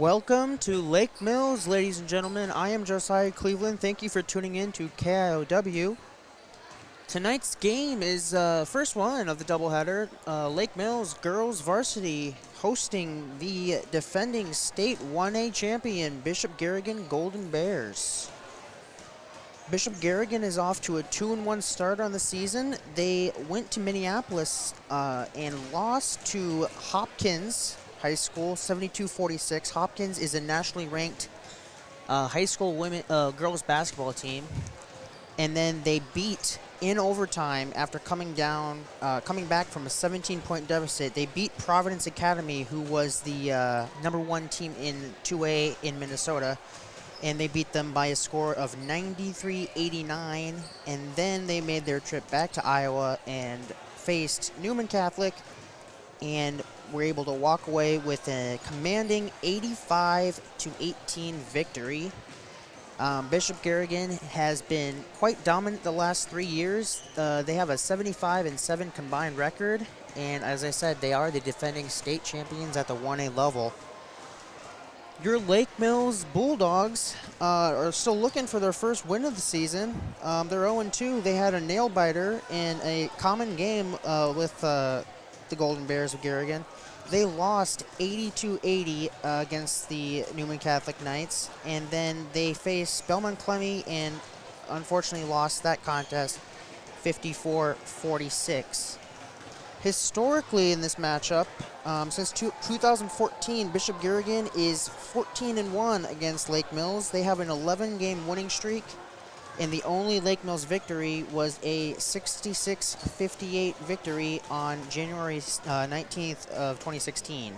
Welcome to Lake Mills, ladies and gentlemen. I am Josiah Cleveland. Thank you for tuning in to KIOW. Tonight's game is first one of the doubleheader. Lake Mills girls varsity hosting the defending state 1A champion, Bishop Garrigan Golden Bears. Bishop Garrigan is off to a 2-1 start on the season. They went to Minneapolis and lost to Hopkins High School, 72-46. Hopkins is a nationally ranked high school girls basketball team, and then they beat in overtime after coming back from a 17-point deficit. They beat Providence Academy, who was the number one team in 2A in Minnesota, and they beat them by a score of 93-89. And then they made their trip back to Iowa and faced Newman Catholic, and were able to walk away with a commanding 85-18 victory. Bishop Garrigan has been quite dominant the last 3 years. They have a 75-7 combined record, and as I said, they are the defending state champions at the 1A level. Your Lake Mills Bulldogs are still looking for their first win of the season. They're 0-2. They had a nail-biter in a common game with the Golden Bears of Garrigan. They lost 80-80 against the Newman Catholic Knights, and then they faced Belmont Clemmy and unfortunately lost that contest 54-46. Historically in this matchup, since 2014, Bishop Garrigan is 14-1 against Lake Mills. They have an 11-game winning streak, and the only Lake Mills victory was a 66-58 victory on January 19th of 2016.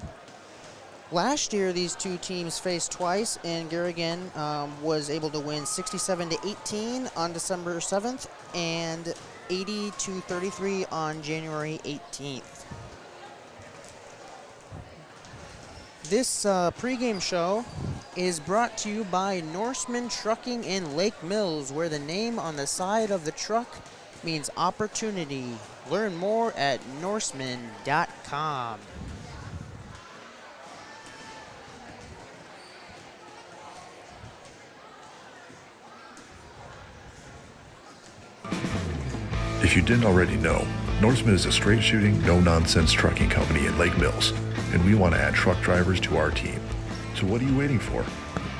Last year, these two teams faced twice, and Garrigan was able to win 67-18 on December 7th and 80-33 on January 18th. This pregame show is brought to you by Norseman Trucking in Lake Mills, where the name on the side of the truck means opportunity. Learn more at norseman.com. If you didn't already know, Norseman is a straight-shooting, no-nonsense trucking company in Lake Mills, and we want to add truck drivers to our team. So what are you waiting for?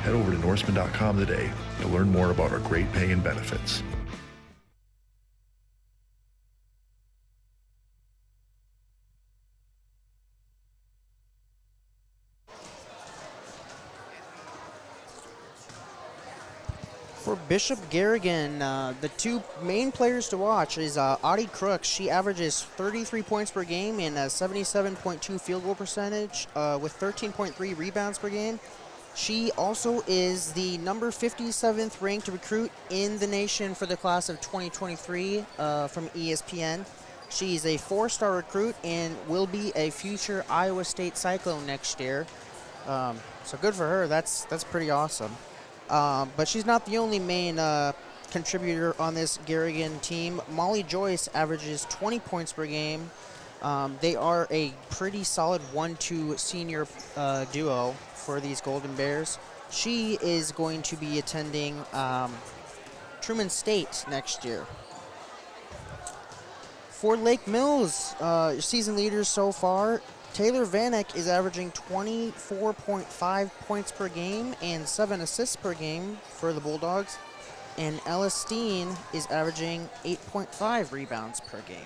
Head over to norseman.com today to learn more about our great pay and benefits. For Bishop Garrigan, the two main players to watch is Audie Crooks. She averages 33 points per game and a 77.2 field goal percentage with 13.3 rebounds per game. She also is the number 57th ranked recruit in the nation for the class of 2023 from ESPN. She's a 4-star recruit and will be a future Iowa State Cyclone next year. So good for her. That's pretty awesome. But she's not the only main contributor on this Garrigan team. Molly Joyce averages 20 points per game. They are a pretty solid 1-2 senior duo for these Golden Bears. She is going to be attending Truman State next year. For Lake Mills, season leaders so far, Taylor Vanek is averaging 24.5 points per game and 7 assists per game for the Bulldogs. And Ella Steen is averaging 8.5 rebounds per game.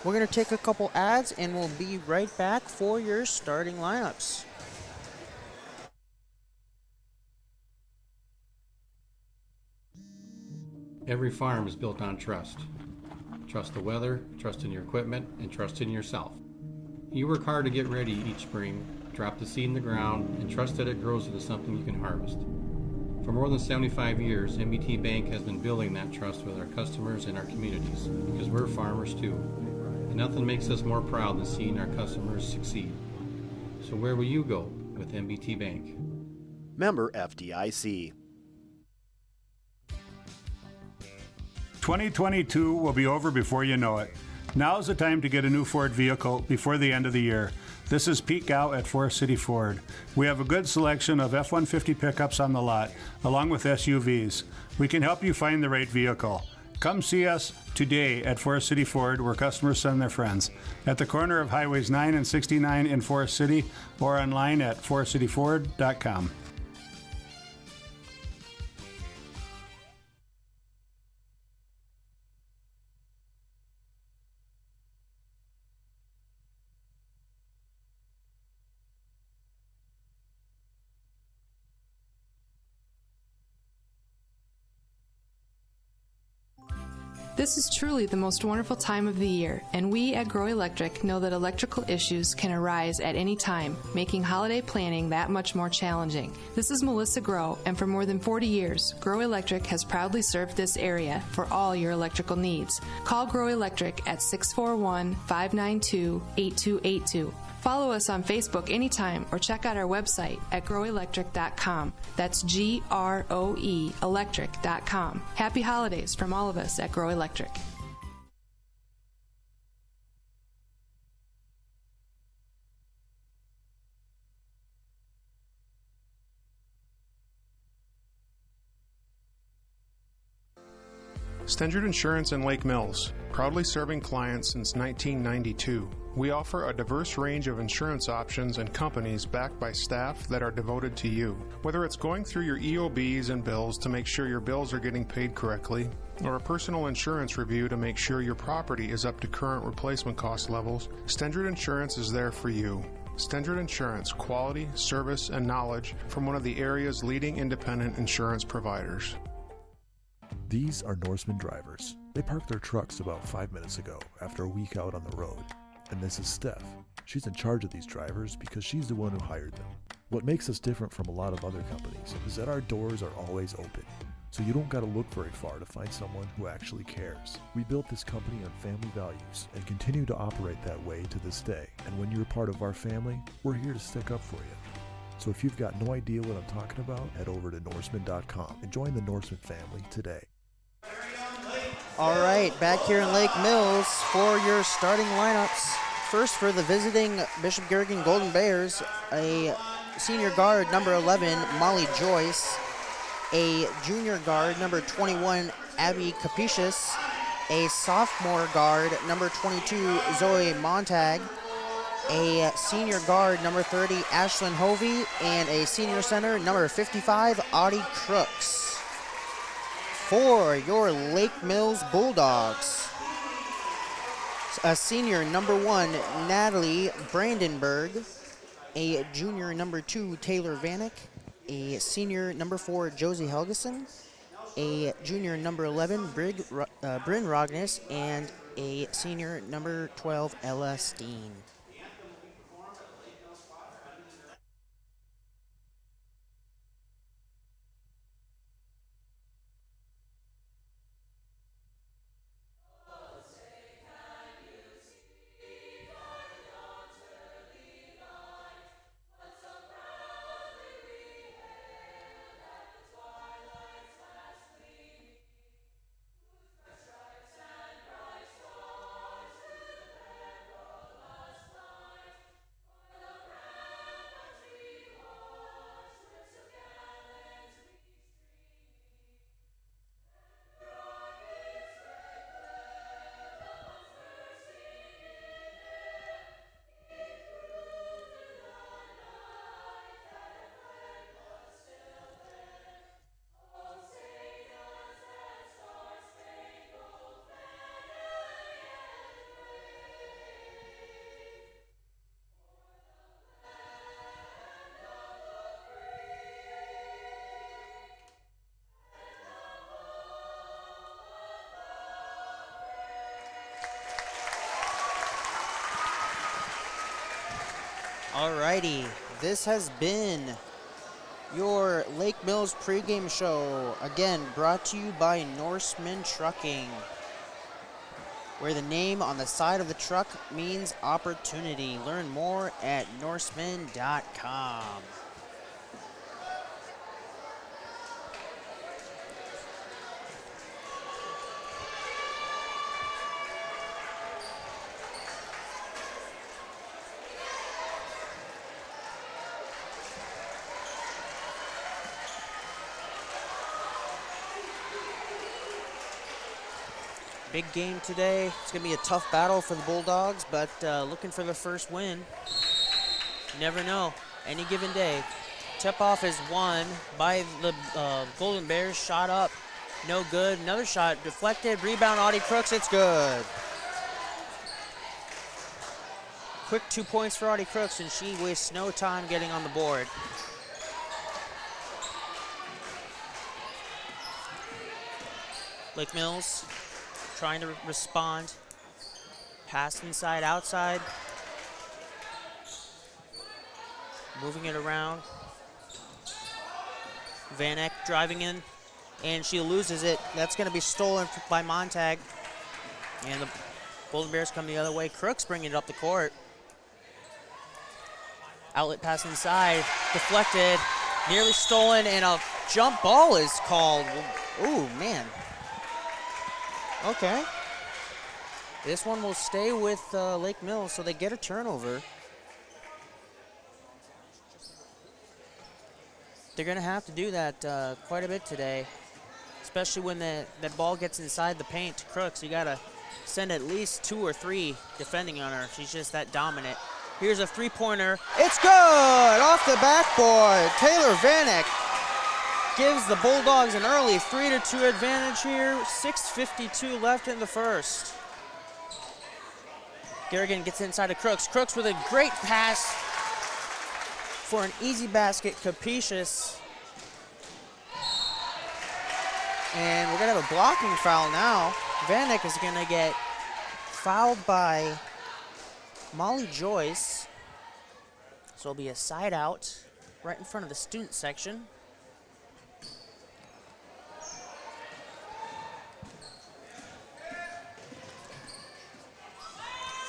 We're going to take a couple ads and we'll be right back for your starting lineups. Every farm is built on trust. Trust the weather, trust in your equipment, and trust in yourself. You work hard to get ready each spring, drop the seed in the ground, and trust that it grows into something you can harvest. For more than 75 years, MBT Bank has been building that trust with our customers and our communities, because we're farmers too. And nothing makes us more proud than seeing our customers succeed. So where will you go with MBT Bank? Member FDIC. 2022 will be over before you know it. Now's the time to get a new Ford vehicle before the end of the year. This is Pete Gow at Forest City Ford. We have a good selection of F-150 pickups on the lot, along with SUVs. We can help you find the right vehicle. Come see us today at Forest City Ford, where customers send their friends. At the corner of Highways 9 and 69 in Forest City, or online at forestcityford.com. This is truly the most wonderful time of the year, and we at Grow Electric know that electrical issues can arise at any time, making holiday planning that much more challenging. This is Melissa Grow, and for more than 40 years, Grow Electric has proudly served this area for all your electrical needs. Call Grow Electric at 641-592-8282. Follow us on Facebook anytime or check out our website at growelectric.com. That's GROE electric.com. Happy holidays from all of us at Grow Electric. Stendrud Insurance in Lake Mills, proudly serving clients since 1992. We offer a diverse range of insurance options and companies backed by staff that are devoted to you. Whether it's going through your EOBs and bills to make sure your bills are getting paid correctly, or a personal insurance review to make sure your property is up to current replacement cost levels, Stendrud Insurance is there for you. Stendrud Insurance, quality, service, and knowledge from one of the area's leading independent insurance providers. These are Norseman drivers. They parked their trucks about 5 minutes ago after a week out on the road. And this is Steph. She's in charge of these drivers because she's the one who hired them. What makes us different from a lot of other companies is that our doors are always open. So you don't gotta look very far to find someone who actually cares. We built this company on family values and continue to operate that way to this day. And when you're part of our family, we're here to stick up for you. So if you've got no idea what I'm talking about, head over to Norseman.com and join the Norseman family today. All right, back here in Lake Mills for your starting lineups. First for the visiting Bishop Garrigan Golden Bears, a senior guard, number 11, Molly Joyce, a junior guard, number 21, Abby Capicius, a sophomore guard, number 22, Zoe Montag, a senior guard, number 30, Ashlyn Hovey, and a senior center, number 55, Audie Crooks. For your Lake Mills Bulldogs, a senior, number 1, Natalie Brandenburg, a junior, number 2, Taylor Vanek, a senior, number 4, Josie Helgeson, a junior, number 11, Bryn Rognes, and a senior, number 12, Ella Steen. Alrighty, this has been your Lake Mills pregame show, again brought to you by Norseman Trucking, where the name on the side of the truck means opportunity. Learn more at Norseman.com. Big game today. It's going to be a tough battle for the Bulldogs, but looking for the first win. You never know. Any given day. Tip-off is won by the Golden Bears. Shot up. No good. Another shot deflected. Rebound, Audie Crooks. It's good. Quick 2 points for Audie Crooks, and she wastes no time getting on the board. Lake Mills trying to respond. Pass inside, outside. Moving it around. Van Eck driving in, and she loses it. That's going to be stolen by Montag. And the Golden Bears come the other way. Crooks bringing it up the court. Outlet pass inside, deflected, nearly stolen, and a jump ball is called. Ooh, man. Okay. This one will stay with Lake Mills, so they get a turnover. They're going to have to do that quite a bit today, especially when that ball gets inside the paint to Crooks. You got to send at least 2 or 3 defending on her. She's just that dominant. Here's a three-pointer. It's good! Off the backboard. Taylor Vanek gives the Bulldogs an early 3-2 advantage here. 6:52 left in the first. Garrigan gets inside of Crooks. Crooks with a great pass for an easy basket. Capacious. And we're going to have a blocking foul now. Vanek is going to get fouled by Molly Joyce. So it'll be a side out right in front of the student section.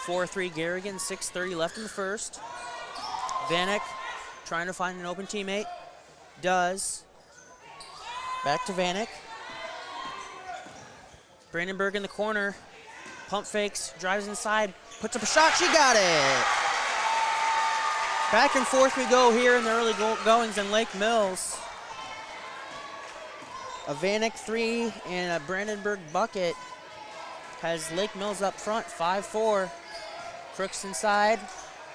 (4-3) Garrigan, 6:30 left in the first. Vanek trying to find an open teammate. Does. Back to Vanek. Brandenburg in the corner. Pump fakes, drives inside, puts up a shot, she got it! Back and forth we go here in the early goings in Lake Mills. A Vanek 3 and a Brandenburg bucket has Lake Mills up front, 5-4. Crooks inside,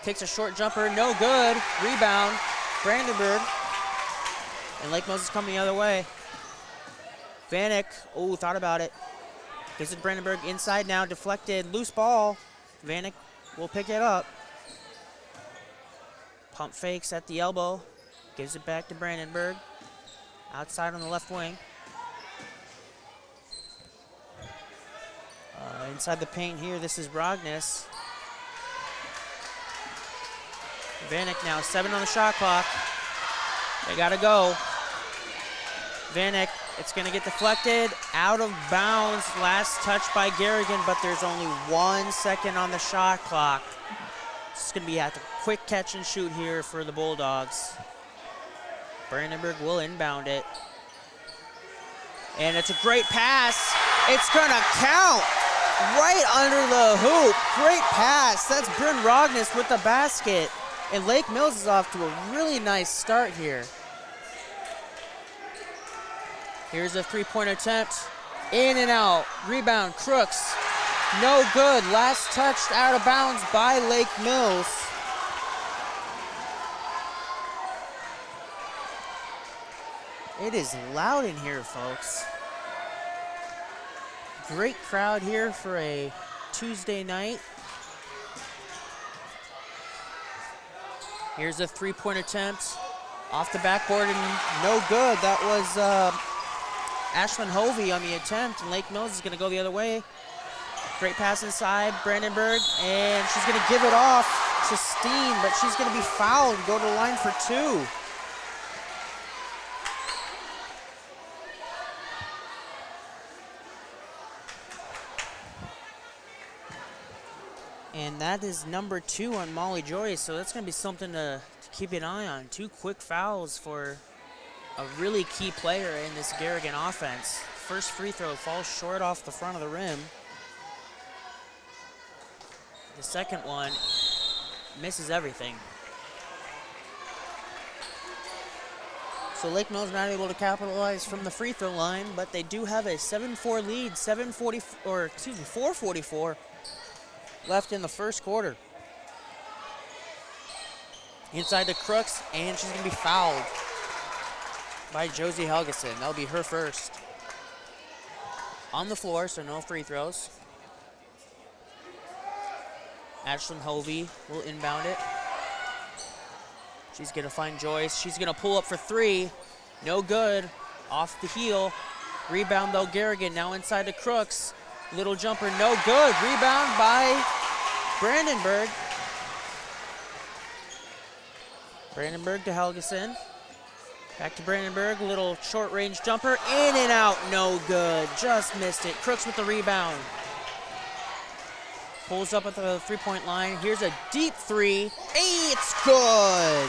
takes a short jumper, no good. Rebound, Brandenburg. And Lake Mills is coming the other way. Vanek, oh, thought about it. Gives it Brandenburg inside now, deflected, loose ball. Vanek will pick it up. Pump fakes at the elbow, gives it back to Brandenburg. Outside on the left wing. Inside the paint here, this is Brognes. Vanek now, 7 on the shot clock. They gotta go. Vanek, it's gonna get deflected, out of bounds, last touch by Garrigan, but there's only 1 second on the shot clock. It's gonna be at the quick catch and shoot here for the Bulldogs. Brandenburg will inbound it. And it's a great pass. It's gonna count right under the hoop. Great pass, that's Bryn Rognes with the basket. And Lake Mills is off to a really nice start here. Here's a three-point attempt. In and out. Rebound, Crooks. No good. Last touched out of bounds by Lake Mills. It is loud in here, folks. Great crowd here for a Tuesday night. Here's a three-point attempt. Off the backboard and no good. That was Ashlyn Hovey on the attempt, and Lake Mills is going to go the other way. Great pass inside, Brandenburg, and she's going to give it off to Steen, but she's going to be fouled and go to the line for 2. And that is number 2 on Molly Joyce, so that's going to be something to keep an eye on. 2 quick fouls for a really key player in this Garrigan offense. First free throw falls short off the front of the rim. The second one misses everything. So Lake Mills not able to capitalize from the free throw line, but they do have a 7-4 lead, 4:44 left in the first quarter. Inside the Crooks, and she's gonna be fouled by Josie Helgeson. That'll be her first. On the floor, so no free throws. Ashlyn Hovey will inbound it. She's gonna find Joyce. She's gonna pull up for three. No good. Off the heel. Rebound though, Garrigan now inside the Crooks. Little jumper, no good. Rebound by Brandenburg. Brandenburg to Helgeson. Back to Brandenburg, little short range jumper. In and out, no good. Just missed it. Crooks with the rebound. Pulls up at the three-point line. Here's a deep three. Hey, it's good.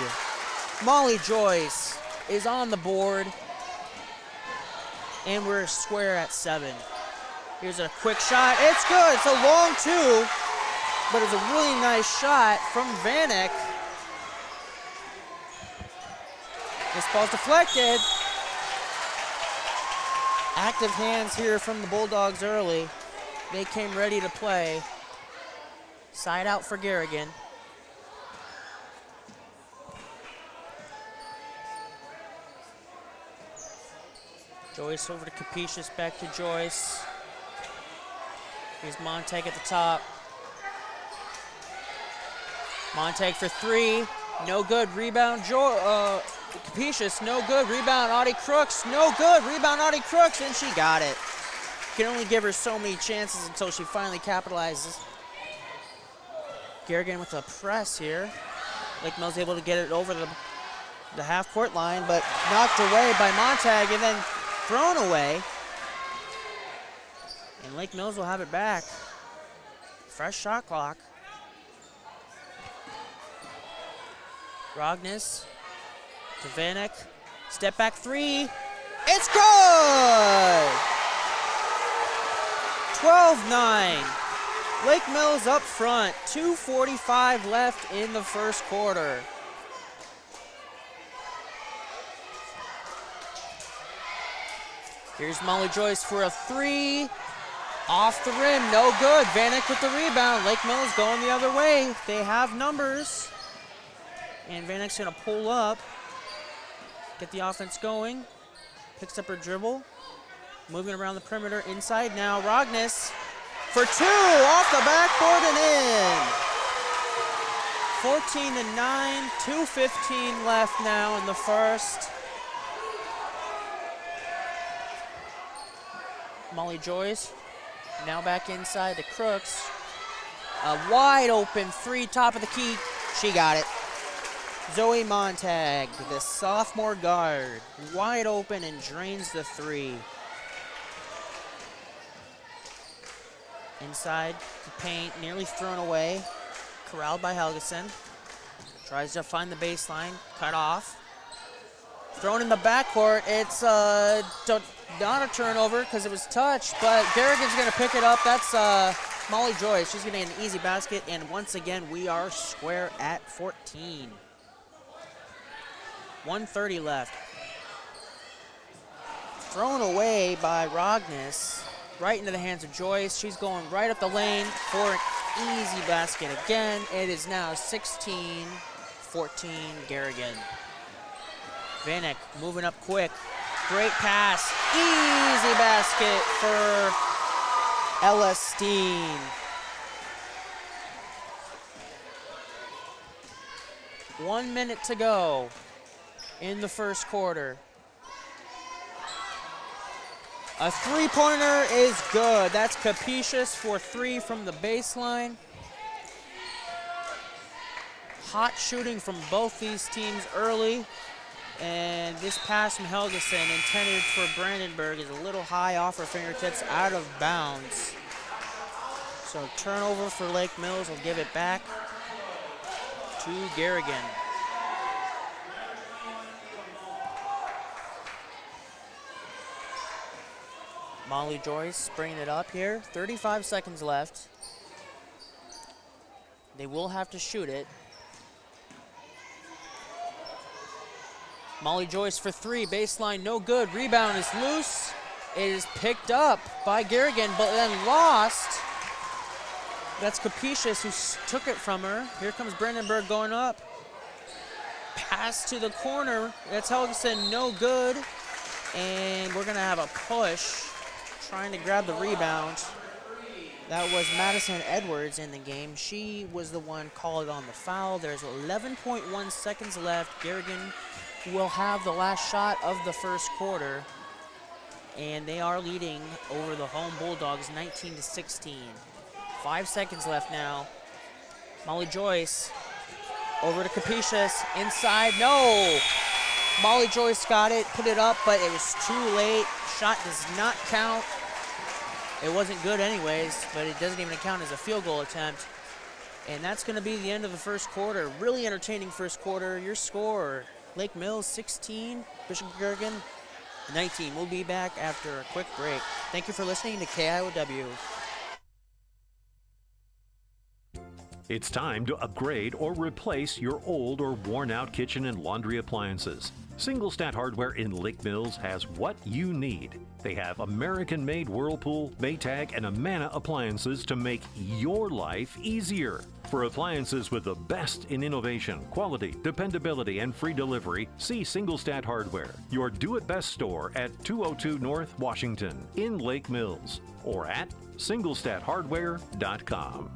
Molly Joyce is on the board. And we're square at 7. Here's a quick shot. It's good. It's a long two. But it's a really nice shot from Vanek. This ball's deflected. Active hands here from the Bulldogs early. They came ready to play. Side out for Garrigan. Joyce over to Capetious, back to Joyce. Here's Montag at the top. Montag for three, no good. Rebound, Capetious, no good. Rebound, Audie Crooks, no good. Rebound, Audie Crooks, and she got it. Can only give her so many chances until she finally capitalizes. Garrigan with a press here. Lake Mills able to get it over the half-court line, but knocked away by Montag and then thrown away. And Lake Mills will have it back. Fresh shot clock. Rognes to Vanek. Step back three. It's good! 12-9. Lake Mills up front. 2:45 left in the first quarter. Here's Molly Joyce for a three. Off the rim, no good. Vanek with the rebound. Lake Mills going the other way. They have numbers. And Vanek's gonna pull up, get the offense going. Picks up her dribble. Moving around the perimeter, inside now. Rognes for two, off the backboard and in. 14-9, 2:15 left now in the first. Molly Joyce now back inside to Crooks. A wide open three, top of the key. She got it. Zoe Montag, the sophomore guard, wide open and drains the three. Inside the paint, nearly thrown away. Corralled by Helgeson. Tries to find the baseline, cut off. Thrown in the backcourt. It's not a turnover because it was touched, but Garrigan's going to pick it up. That's Molly Joyce. She's going to get an easy basket, and once again, we are square at 14. 1:30 left. Thrown away by Rognes, right into the hands of Joyce. She's going right up the lane for an easy basket again. It is now 16-14 Garrigan. Vanek moving up quick. Great pass. Easy basket for Ella Steen. 1 minute to go in the first quarter. A three-pointer is good. That's Capetious for three from the baseline. Hot shooting from both these teams early. And this pass from Helgeson intended for Brandenburg is a little high off her fingertips, out of bounds. So turnover for Lake Mills will give it back to Garrigan. Molly Joyce bringing it up here. 35 seconds left. They will have to shoot it. Molly Joyce for three, baseline, no good. Rebound is loose. It is picked up by Garrigan, but then lost. That's Capacious who took it from her. Here comes Brandenburg going up. Pass to the corner. That's Helgeson, no good. And we're gonna have a push, trying to grab the rebound. That was Madison Edwards in the game. She was the one called on the foul. There's 11.1 seconds left. Garrigan will have the last shot of the first quarter. And they are leading over the home Bulldogs 19-16. 5 seconds left now. Molly Joyce over to Capacious, inside, no! Molly Joyce got it, put it up, but it was too late. Shot does not count. It wasn't good anyways, but it doesn't even count as a field goal attempt. And that's gonna be the end of the first quarter. Really entertaining first quarter. Your score, Lake Mills 16, Bishop Garrigan 19. We'll be back after a quick break. Thank you for listening to KIOW. It's time to upgrade or replace your old or worn-out kitchen and laundry appliances. Single Stat Hardware in Lake Mills has what you need. They have American-made Whirlpool, Maytag, and Amana appliances to make your life easier. For appliances with the best in innovation, quality, dependability, and free delivery, see Single Stat Hardware, your do-it-best store at 202 North Washington in Lake Mills, or at singlestathardware.com.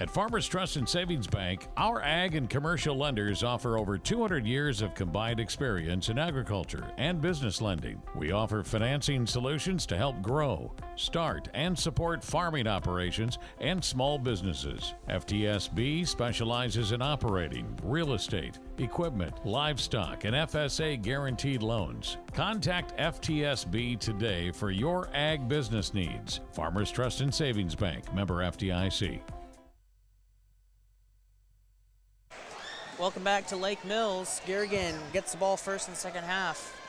At Farmers Trust and Savings Bank, our ag and commercial lenders offer over 200 years of combined experience in agriculture and business lending. We offer financing solutions to help grow, start, and support farming operations and small businesses. FTSB specializes in operating, real estate, equipment, livestock, and FSA guaranteed loans. Contact FTSB today for your ag business needs. Farmers Trust and Savings Bank, member FDIC. Welcome back to Lake Mills. Garrigan gets the ball first in the second half.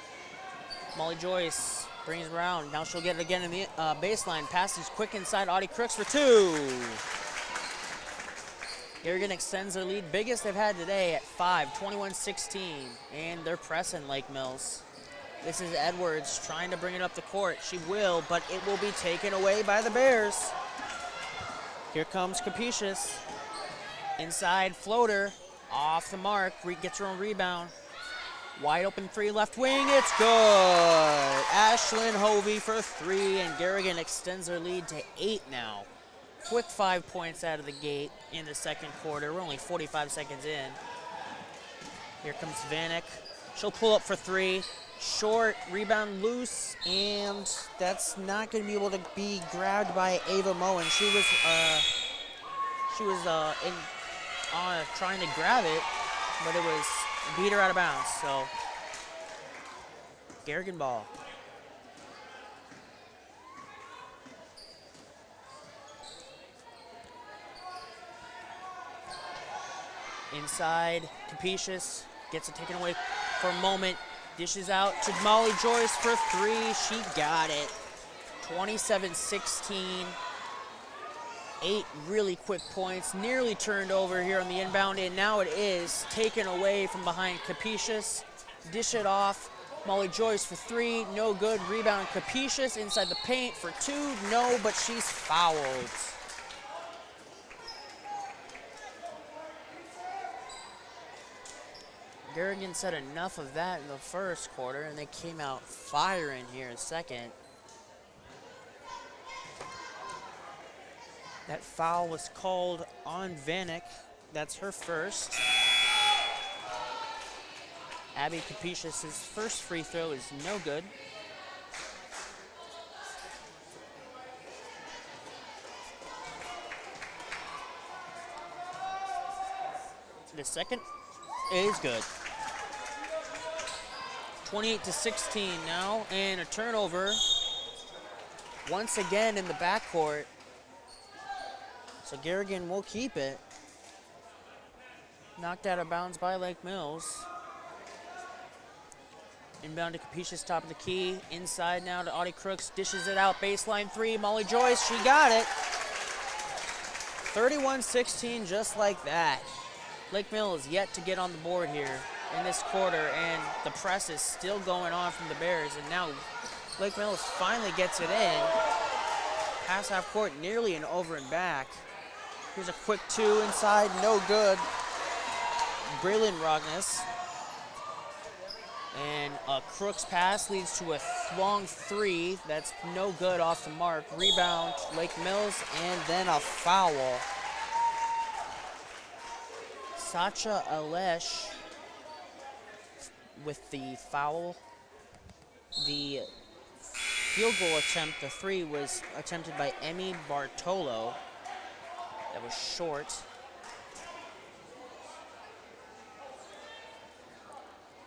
Molly Joyce brings it around. Now she'll get it again in the baseline. Passes quick inside. Audie Crooks for two. Garrigan extends their lead. Biggest they've had today at 5, 21-16. And they're pressing Lake Mills. This is Edwards trying to bring it up the court. She will, but it will be taken away by the Bears. Here comes Capacious. Inside floater. Off the mark, gets her own rebound. Wide open three, left wing, it's good. Ashlyn Hovey for three, and Garrigan extends their lead to 8 now. Quick 5 points out of the gate in the second quarter. We're only 45 seconds in. Here comes Vanek. She'll pull up for three. Short, rebound loose, and that's not going to be able to be grabbed by Ava Moen. She was trying to grab it, but it was beat her out of bounds. So Garrigan ball. Inside, Capacious gets it taken away for a moment. Dishes out to Molly Joyce for three. She got it. 27-16. 8 really quick points, nearly turned over here on the inbound, and now it is taken away from behind Capacious. Dish it off. Molly Joyce for three, no good. Rebound Capacious inside the paint for two, no, but she's fouled. Garrigan said enough of that in the first quarter, and they came out firing here in second. That foul was called on Vanek. That's her first. Abby Capacious' first free throw is no good. The second is good. 28-16 now, and a turnover once again in the backcourt. So Garrigan will keep it. Knocked out of bounds by Lake Mills. Inbound to Capacious, top of the key. Inside now to Audie Crooks, dishes it out, baseline three. Molly Joyce, she got it. 31-16, just like that. Lake Mill is yet to get on the board here in this quarter, and the press is still going on from the Bears, and now Lake Mills finally gets it in. Pass half court, nearly an over and back. Here's a quick two inside, no good. Braylon Rogness. And a Crooks pass leads to a long three. That's no good off the mark. Rebound, Lake Mills, and then a foul. Sacha Alesh with the foul. The field goal attempt, the three, was attempted by Emmy Bartolo. That was short.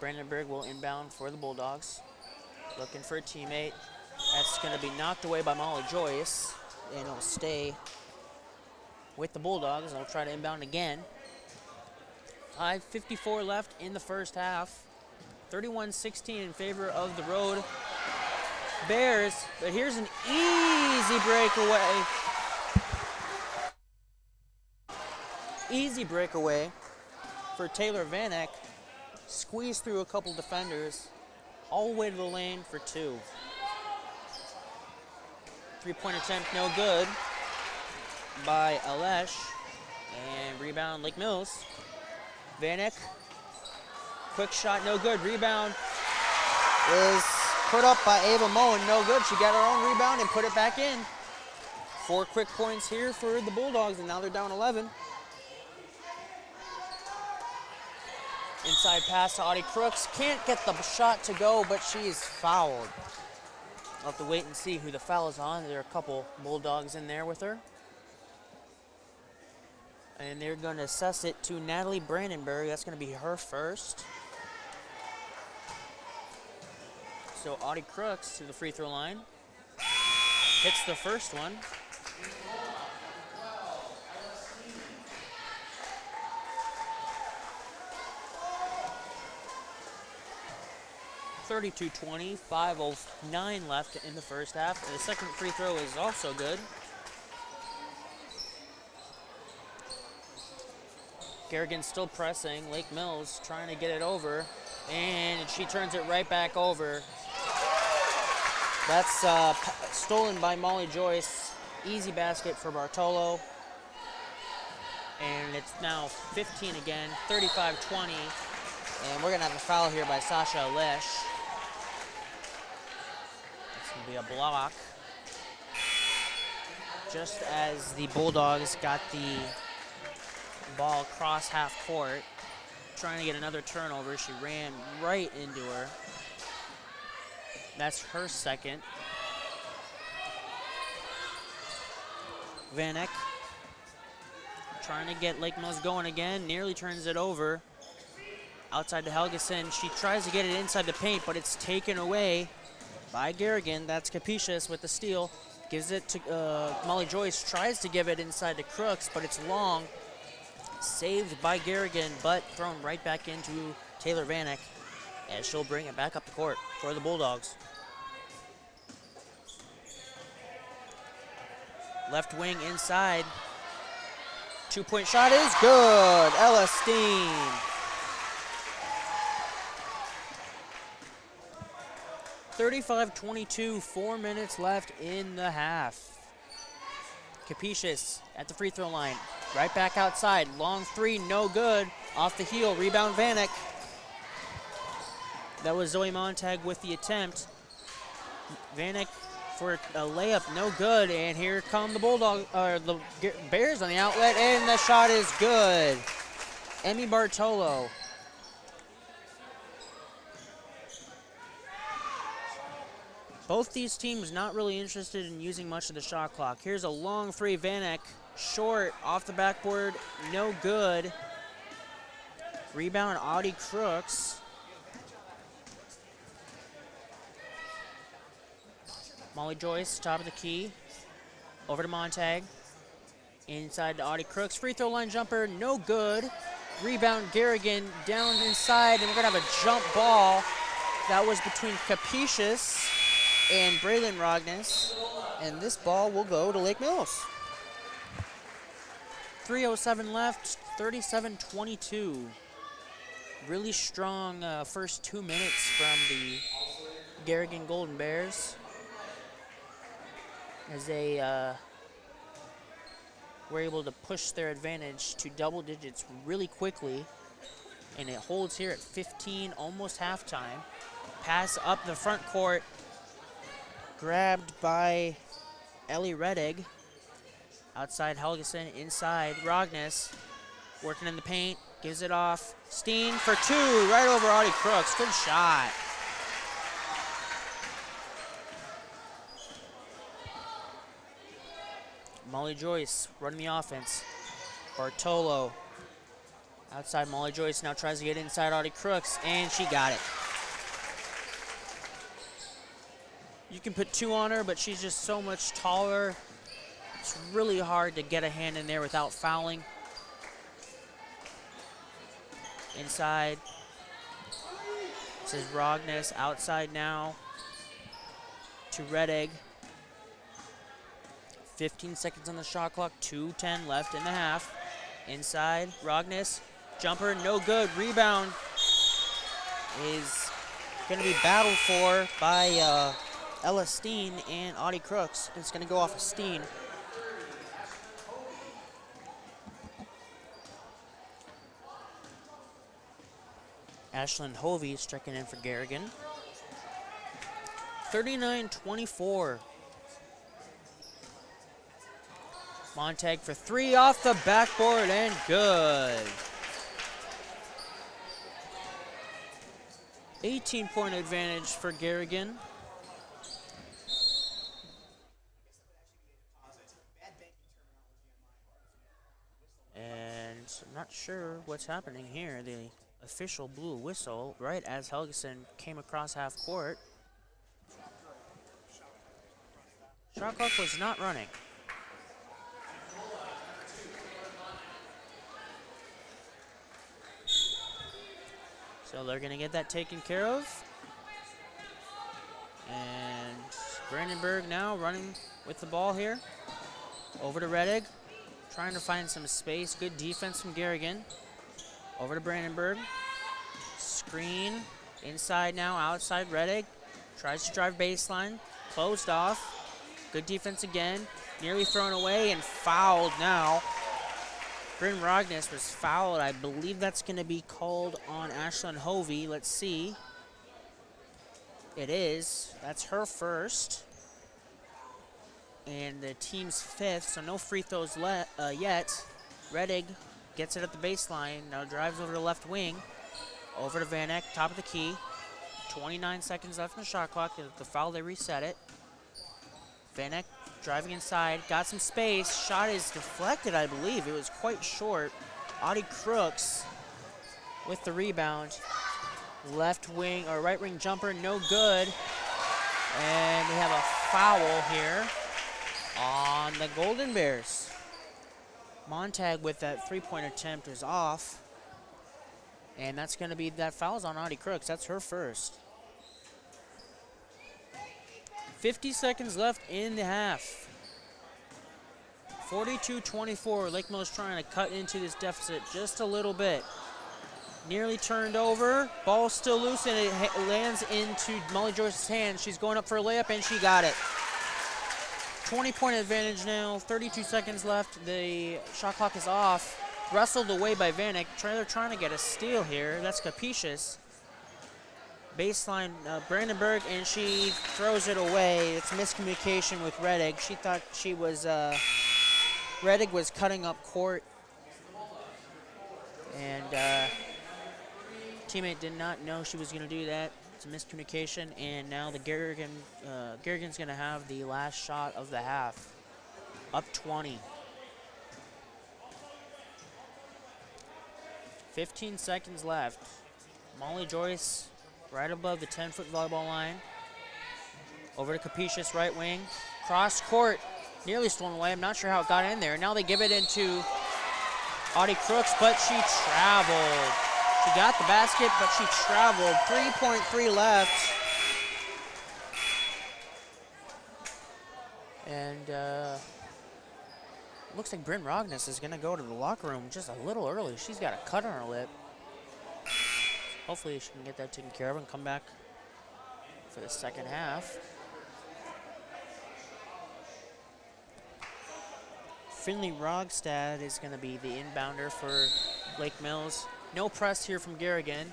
Brandenburg will inbound for the Bulldogs. Looking for a teammate. That's going to be knocked away by Molly Joyce, and it'll stay with the Bulldogs. They'll try to inbound again. 5:54 left in the first half. 31-16 in favor of the road Bears, but here's an easy breakaway. Easy breakaway for Taylor Vanek. Squeezed through a couple defenders, all the way to the lane for two. Three-point attempt, no good by Alesh. And rebound, Lake Mills. Vanek, quick shot, no good. Rebound is put up by Ava Moen, no good. She got her own rebound and put it back in. 4 quick points here for the Bulldogs, and now they're down 11. Inside pass to Audie Crooks. Can't get the shot to go, but she's fouled. I'll have to wait and see who the foul is on. There are a couple Bulldogs in there with her. And they're going to assess it to Natalie Brandenburg. That's going to be her first. So Audie Crooks to the free throw line. Hits the first one. 32-20, 5:09 left in the first half. The second free throw is also good. Garrigan still pressing. Lake Mills trying to get it over, and she turns it right back over. That's stolen by Molly Joyce. Easy basket for Bartolo. And it's now 15 again, 35-20. And we're going to have a foul here by Sasha Alesh. It's going to be a block. Just as the Bulldogs got the ball across half court, trying to get another turnover. She ran right into her. That's her second. Vanek trying to get Lake Mills going again, nearly turns it over. Outside to Helgeson, she tries to get it inside the paint, but it's taken away by Garrigan. That's Capetious with the steal. Gives it to Molly Joyce, tries to give it inside to Crooks, but it's long. Saved by Garrigan, but thrown right back into Taylor Vanek, as she'll bring it back up the court for the Bulldogs. Left wing inside. 2-point shot is good. Ella Steen. (35-22), 4 minutes left in the half. Capetious at the free throw line. Right back outside. Long three, no good. Off the heel, rebound Vanek. That was Zoe Montag with the attempt. Vanek for a layup, no good. And here come the Bears on the outlet, and the shot is good. Emmy Bartolo. Both these teams not really interested in using much of the shot clock. Here's a long three, Vanek. Short, off the backboard, no good. Rebound, Audie Crooks. Molly Joyce, top of the key. Over to Montag. Inside to Audie Crooks. Free throw line jumper, no good. Rebound, Garrigan down inside, and we're gonna have a jump ball. That was between Capetious and Braylon Rogness, and this ball will go to Lake Mills. 3:07 left, 37-22. Really strong first 2 minutes from the Garrigan Golden Bears, as they were able to push their advantage to double digits really quickly, and it holds here at 15, almost halftime. Pass up the front court, grabbed by Ellie Reddig. Outside Helgeson, inside Rognes, working in the paint, gives it off. Steen for two, right over Audie Crooks. Good shot. Molly Joyce running the offense. Bartolo outside Molly Joyce, now tries to get inside Audie Crooks, and she got it. You can put two on her, but she's just so much taller. It's really hard to get a hand in there without fouling. Inside. This is Rognes outside now to Reddig. 15 seconds on the shot clock, 2:10 left in the half. Inside, Rognes, jumper, no good. Rebound is going to be battled for by Ella Steen and Audie Crooks. It's going to go off of Steen. Ashlyn Hovey striking in for Garrigan. 39-24. Montag for three off the backboard and good. 18-point advantage for Garrigan. And I'm not sure what's happening here. The official blew a whistle right as Helgeson came across half court. Shot clock was not running. So they're going to get that taken care of. And Brandenburg now running with the ball here. Over to Reddig, trying to find some space. Good defense from Garrigan. Over to Brandenburg. Screen. Inside now, outside Reddig. Tries to drive baseline. Closed off. Good defense again. Nearly thrown away and fouled now. Bryn Rognes was fouled. I believe that's going to be called on Ashlyn Hovey. Let's see. It is. That's her first. And the team's fifth, so no free throws yet. Reddig gets it at the baseline. Now drives over to left wing. Over to Van Eck, top of the key. 29 seconds left in the shot clock. The foul, they reset it. Van Eck driving inside, got some space. Shot is deflected, I believe. It was quite short. Audie Crooks with the rebound. Left wing, or right wing jumper, no good. And we have a foul here on the Golden Bears. Montag with that three-point attempt is off. And that's going to be, that foul's on Audie Crooks. That's her first. 50 seconds left in the half. 42-24. Lake Mills trying to cut into this deficit just a little bit. Nearly turned over. Ball still loose, and it lands into Molly Joyce's hand. She's going up for a layup, and she got it. 20-point advantage now. 32 seconds left. The shot clock is off. Wrestled away by Vanek. They're trying to get a steal here. That's Capetious. Baseline, Brandenburg, and she throws it away. It's miscommunication with Reddig. She thought she was, Reddig was cutting up court. And teammate did not know she was going to do that. It's a miscommunication, and now the Garrigan's going to have the last shot of the half. Up 20. 15 seconds left. Molly Joyce right above the 10-foot volleyball line. Over to Capetious, right wing. Cross court, nearly stolen away. I'm not sure how it got in there. Now they give it into Audie Crooks, but she traveled. She got the basket, but she traveled. 3.3 left. And looks like Bryn Rognus is going to go to the locker room just a little early. She's got a cut on her lip. Hopefully she can get that taken care of and come back for the second half. Finley Rogstad is going to be the inbounder for Lake Mills. No press here from Garrigan.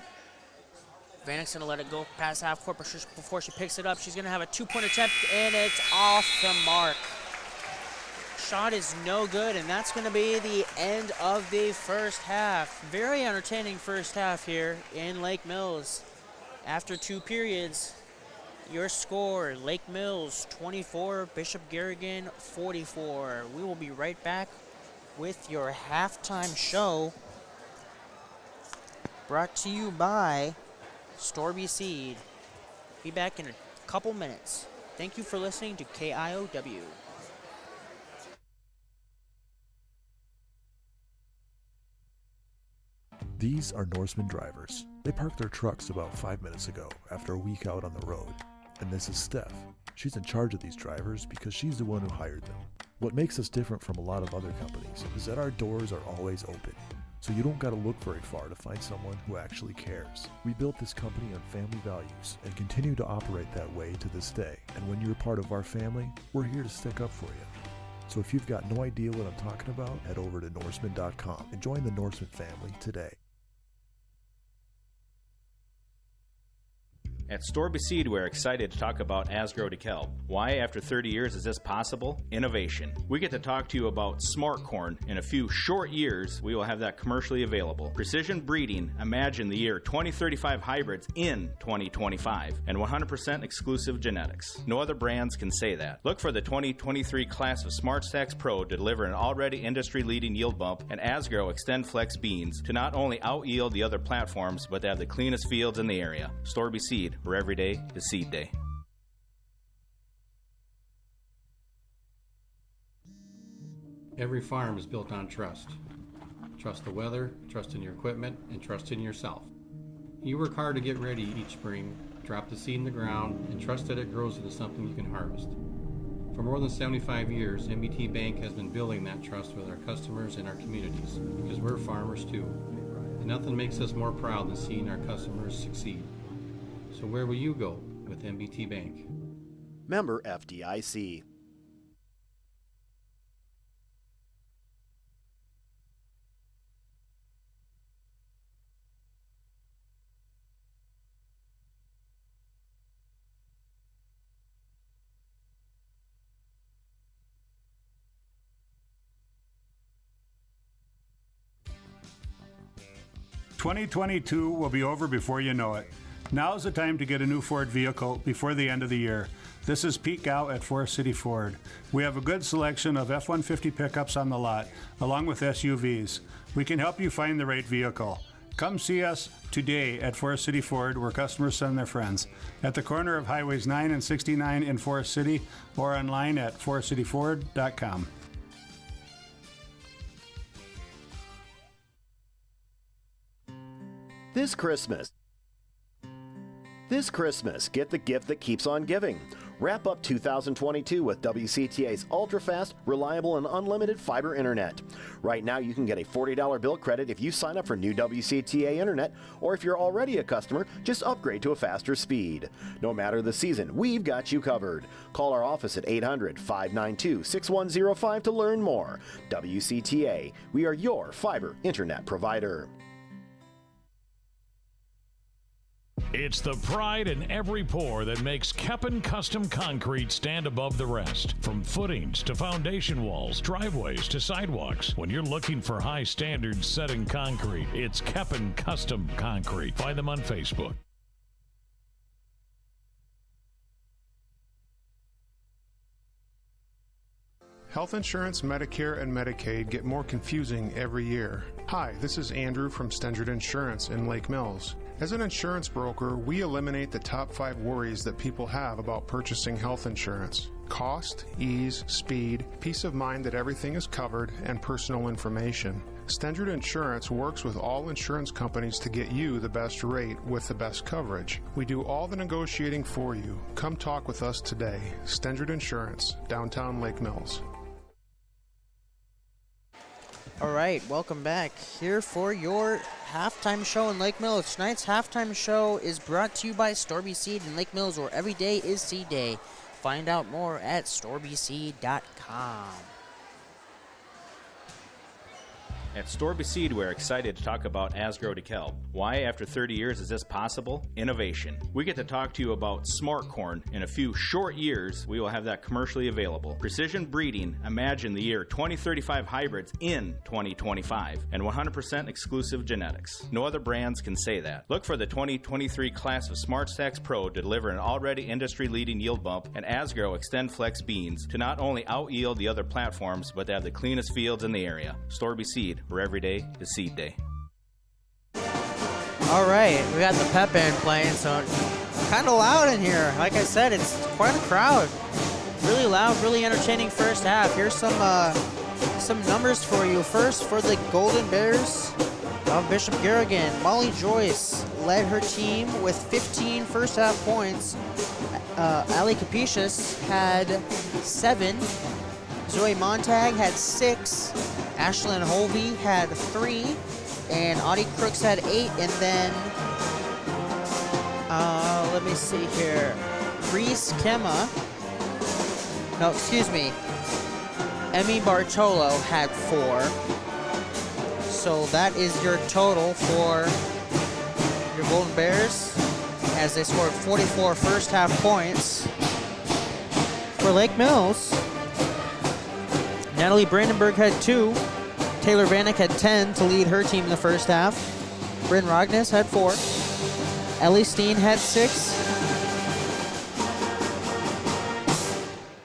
Vanek's going to let it go past half court before she picks it up. She's going to have a two-point attempt, and it's off the mark. Shot is no good, and that's going to be the end of the first half. Very entertaining first half here in Lake Mills. After 2 periods, your score, Lake Mills 24, Bishop Garrigan 44. We will be right back with your halftime show, brought to you by Storby Seed. Be back in a couple minutes. Thank you for listening to KIOW. These are Norseman drivers. They parked their trucks about 5 minutes ago after a week out on the road. And this is Steph. She's in charge of these drivers because she's the one who hired them. What makes us different from a lot of other companies is that our doors are always open. So you don't gotta look very far to find someone who actually cares. We built this company on family values and continue to operate that way to this day. And when you're part of our family, we're here to stick up for you. So if you've got no idea what I'm talking about, head over to Norseman.com and join the Norseman family today. At Storby Seed, we're excited to talk about Asgrow DeKalb. Why, after 30 years, is this possible? Innovation. We get to talk to you about smart corn. In a few short years, we will have that commercially available. Precision breeding. Imagine the year 2035 hybrids in 2025. And 100% exclusive genetics. No other brands can say that. Look for the 2023 class of Smart Stacks Pro to deliver an already industry-leading yield bump and Asgrow Extend Flex beans to not only out-yield the other platforms, but to have the cleanest fields in the area. Storby Seed, where every day is seed day. Every farm is built on trust. Trust the weather, trust in your equipment, and trust in yourself. You work hard to get ready each spring, drop the seed in the ground, and trust that it grows into something you can harvest. For more than 75 years, MBT Bank has been building that trust with our customers and our communities, because we're farmers too. And nothing makes us more proud than seeing our customers succeed. So where will you go with MBT Bank? Member FDIC. "2022 will be over before you know it. Now's the time to get a new Ford vehicle before the end of the year. This is Pete Gow at Forest City Ford. We have a good selection of F-150 pickups on the lot, along with SUVs. We can help you find the right vehicle. Come see us today at Forest City Ford, where customers send their friends, at the corner of Highways 9 and 69 in Forest City, or online at forestcityford.com. This Christmas, get the gift that keeps on giving. Wrap up 2022 with WCTA's ultra-fast, reliable, and unlimited fiber internet. Right now, you can get a $40 bill credit if you sign up for new WCTA internet, or if you're already a customer, just upgrade to a faster speed. No matter the season, we've got you covered. Call our office at 800-592-6105 to learn more. WCTA, we are your fiber internet provider. It's the pride in every pour that makes Keppen Custom Concrete stand above the rest. From footings to foundation walls, driveways to sidewalks. When you're looking for high standards set in concrete, it's Keppen Custom Concrete. Find them on Facebook. Health insurance, Medicare, and Medicaid get more confusing every year. Hi, this is Andrew from Stendrud Insurance in Lake Mills. As an insurance broker, we eliminate the top 5 worries that people have about purchasing health insurance: cost, ease, speed, peace of mind that everything is covered, and personal information. Stendrud Insurance works with all insurance companies to get you the best rate with the best coverage. We do all the negotiating for you. Come talk with us today. Stendrud Insurance, downtown Lake Mills. All right, welcome back here for your halftime show in Lake Mills. Tonight's halftime show is brought to you by Storby Seed in Lake Mills, where every day is seed day. Find out more at storbyseed.com. At Storby Seed, we're excited to talk about Asgrow DeKalb. Why, after 30 years, is this possible? Innovation. We get to talk to you about smart corn. In a few short years, we will have that commercially available. Precision breeding. Imagine the year 2035 hybrids in 2025. And 100% exclusive genetics. No other brands can say that. Look for the 2023 class of Smart Stacks Pro to deliver an already industry-leading yield bump and Asgrow Extend Flex beans to not only out-yield the other platforms, but to have the cleanest fields in the area. Storby Seed, where every day is seed day. All right, we got the pep band playing, so kind of loud in here. Like I said, it's quite a crowd. Really loud, really entertaining first half. Here's some numbers for you. First, for the Golden Bears of Bishop Garrigan, Molly Joyce led her team with 15 first half points. Ali Capicius had 7. Zoe Montag had 6. Ashlyn Holvey had 3. And Audie Crooks had 8. And then, let me see here. Reese Kemma. No, excuse me. Emmy Bartolo had 4. So that is your total for your Golden Bears, as they scored 44 first half points. For Lake Mills, Natalie Brandenburg had 2. Taylor Vanek had 10 to lead her team in the first half. Bryn Rognes had 4. Ellie Steen had 6.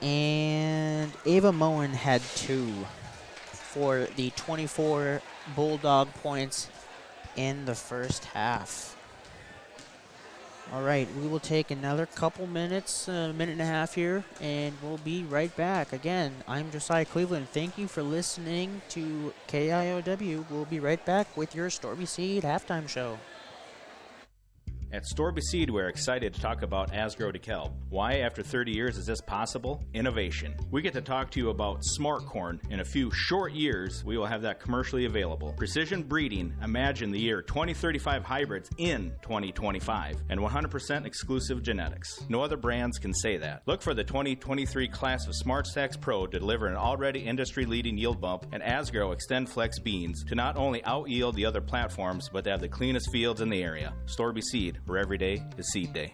And Ava Moen had 2 for the 24 Bulldog points in the first half. All right, we will take another couple minutes, a minute and a half here, and we'll be right back. Again, I'm Josiah Cleveland. Thank you for listening to KIOW. We'll be right back with your Storby Seed halftime show. At Storby Seed, we're excited to talk about Asgrow DeKalb. Why, after 30 years, is this possible? Innovation. We get to talk to you about smart corn. In a few short years, we will have that commercially available. Precision breeding. Imagine the year 2035 hybrids in 2025. And 100% exclusive genetics. No other brands can say that. Look for the 2023 class of Smart Stacks Pro to deliver an already industry-leading yield bump and Asgrow Extend Flex beans to not only out-yield the other platforms, but to have the cleanest fields in the area. Storby Seed, where every day is seed day.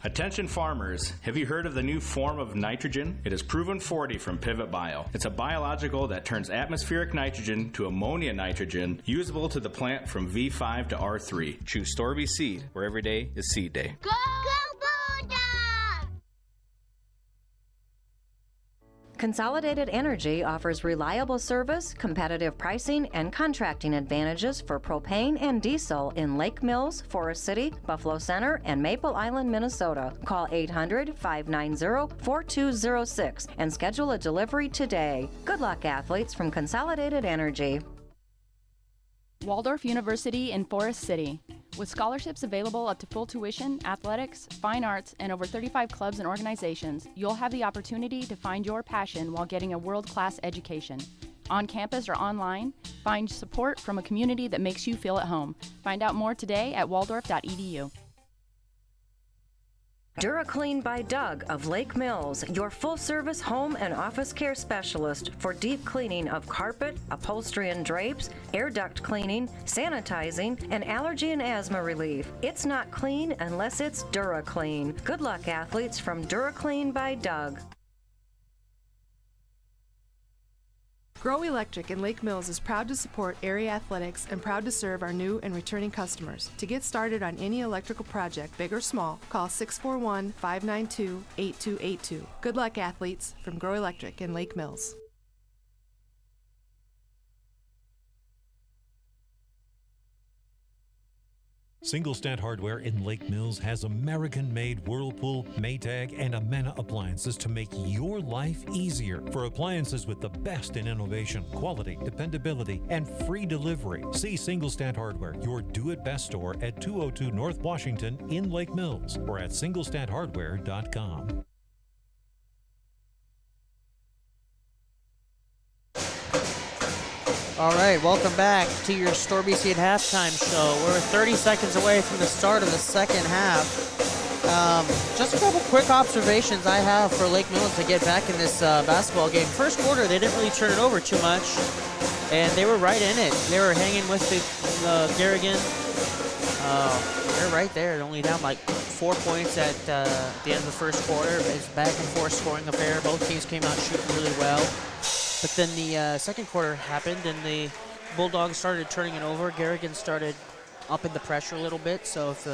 Attention farmers, have you heard of the new form of nitrogen? It is Proven 40 from Pivot Bio. It's a biological that turns atmospheric nitrogen to ammonia nitrogen, usable to the plant from V5 to R3. Choose Storby Seed, where every day is seed day. Go Bulldog! Consolidated Energy offers reliable service, competitive pricing, and contracting advantages for propane and diesel in Lake Mills, Forest City, Buffalo Center, and Maple Island, Minnesota. Call 800-590-4206 and schedule a delivery today. Good luck, athletes from Consolidated Energy. Waldorf University in Forest City. With scholarships available up to full tuition, athletics, fine arts, and over 35 clubs and organizations, you'll have the opportunity to find your passion while getting a world-class education. On campus or online, find support from a community that makes you feel at home. Find out more today at waldorf.edu. DuraClean by Doug of Lake Mills, your full-service home and office care specialist for deep cleaning of carpet, upholstery and drapes, air duct cleaning, sanitizing, and allergy and asthma relief. It's not clean unless it's DuraClean. Good luck, athletes, from DuraClean by Doug. Grow Electric in Lake Mills is proud to support area athletics and proud to serve our new and returning customers. To get started on any electrical project, big or small, call 641-592-8282. Good luck, athletes, from Grow Electric in Lake Mills. Singlestat Hardware in Lake Mills has American-made Whirlpool, Maytag, and Amana appliances to make your life easier. For appliances with the best in innovation, quality, dependability, and free delivery, see Singlestat Hardware, your do-it-best store at 202 North Washington in Lake Mills, or at singlestathardware.com. All right, welcome back to your Storby Seed halftime show. We're 30 seconds away from the start of the second half. Just a couple quick observations I have for Lake Mills to get back in this basketball game. First quarter, they didn't really turn it over too much, and they were right in it. They were hanging with the Garrigan. They're right there. They're only down like 4 points at the end of the first quarter. It's back and forth scoring affair. Both teams came out shooting really well. But then the second quarter happened, and the Bulldogs started turning it over. Garrigan started upping the pressure a little bit. So if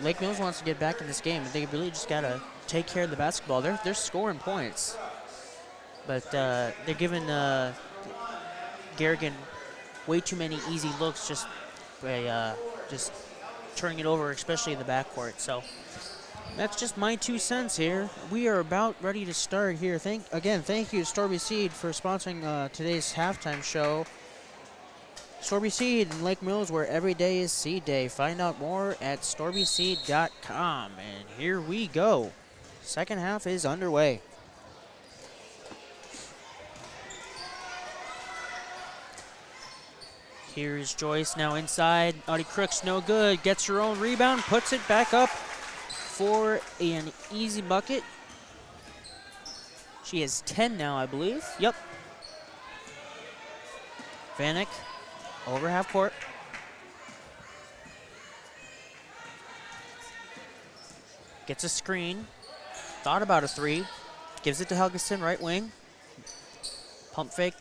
Lake Mills wants to get back in this game, they really just gotta take care of the basketball. They're scoring points, but they're giving Garrigan way too many easy looks just by just turning it over, especially in the backcourt. So that's just my 2 cents here. We are about ready to start here. Thank you to Storby Seed for sponsoring today's halftime show. Storby Seed in Lake Mills, where every day is seed day. Find out more at storbyseed.com. And here we go. Second half is underway. Here's Joyce now inside. Audie Crooks no good. Gets her own rebound, puts it back up for an easy bucket. She has 10 now, I believe. Yep. Vanek over half court. Gets a screen. Thought about a three. Gives it to Helgeson, right wing. Pump fake.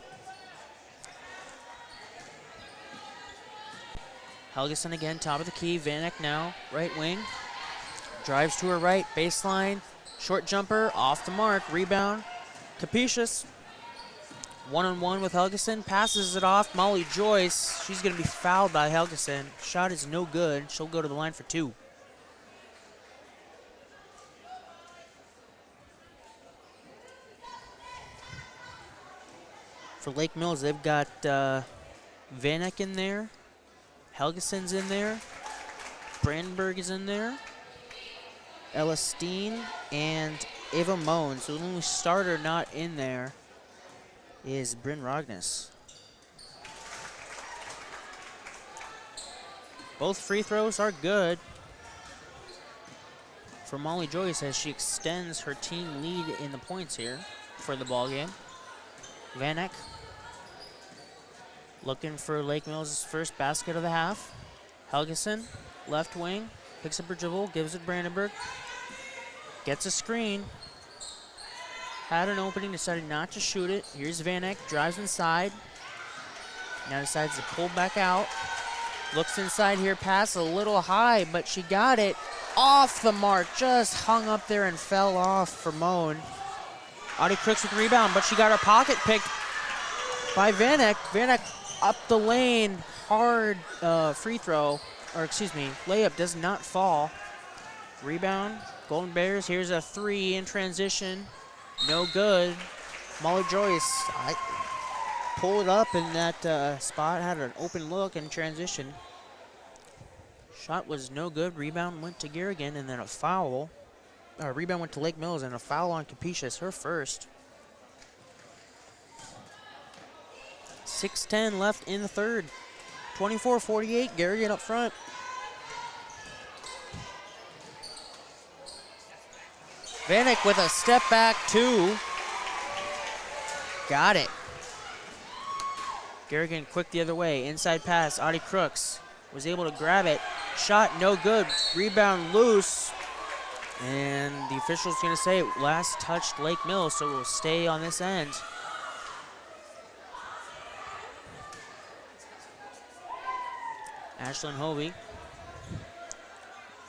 Helgeson again, top of the key. Vanek now, right wing. Drives to her right, baseline. Short jumper, off the mark, rebound. Capetious. One-on-one with Helgeson, passes it off. Molly Joyce, she's going to be fouled by Helgeson. Shot is no good. She'll go to the line for 2. For Lake Mills, they've got Vanek in there. Helgeson's in there. Brandenburg is in there. Ella Steen and Ava Moan. So the only starter not in there is Bryn Rognus. Both free throws are good for Molly Joyce as she extends her team lead in the points here for the ball game. Vanek looking for Lake Mills' first basket of the half. Helgeson, left wing, picks up her dribble, gives it Brandenburg. Gets a screen. Had an opening, decided not to shoot it. Here's Vanek, drives inside. Now decides to pull back out. Looks inside here, pass a little high, but she got it off the mark. Just hung up there and fell off for Moan. Audie Crooks with the rebound, but she got her pocket picked by Vanek. Vanek up the lane, hard free throw, or excuse me, layup does not fall. Rebound, Golden Bears, here's a 3 in transition. No good. Molly Joyce, pulled up in that spot, had an open look in transition. Shot was no good. Rebound went to Garrigan, and then a foul. Rebound went to Lake Mills, and a foul on Capetious, her first. 6:10 left in the third. 24-48, Garrigan up front. Vanek with a step back 2. Got it. Garrigan quick the other way. Inside pass. Audie Crooks was able to grab it. Shot no good. Rebound loose. And the official's going to say it last touched Lake Mills, so we'll stay on this end. Ashlyn Hovey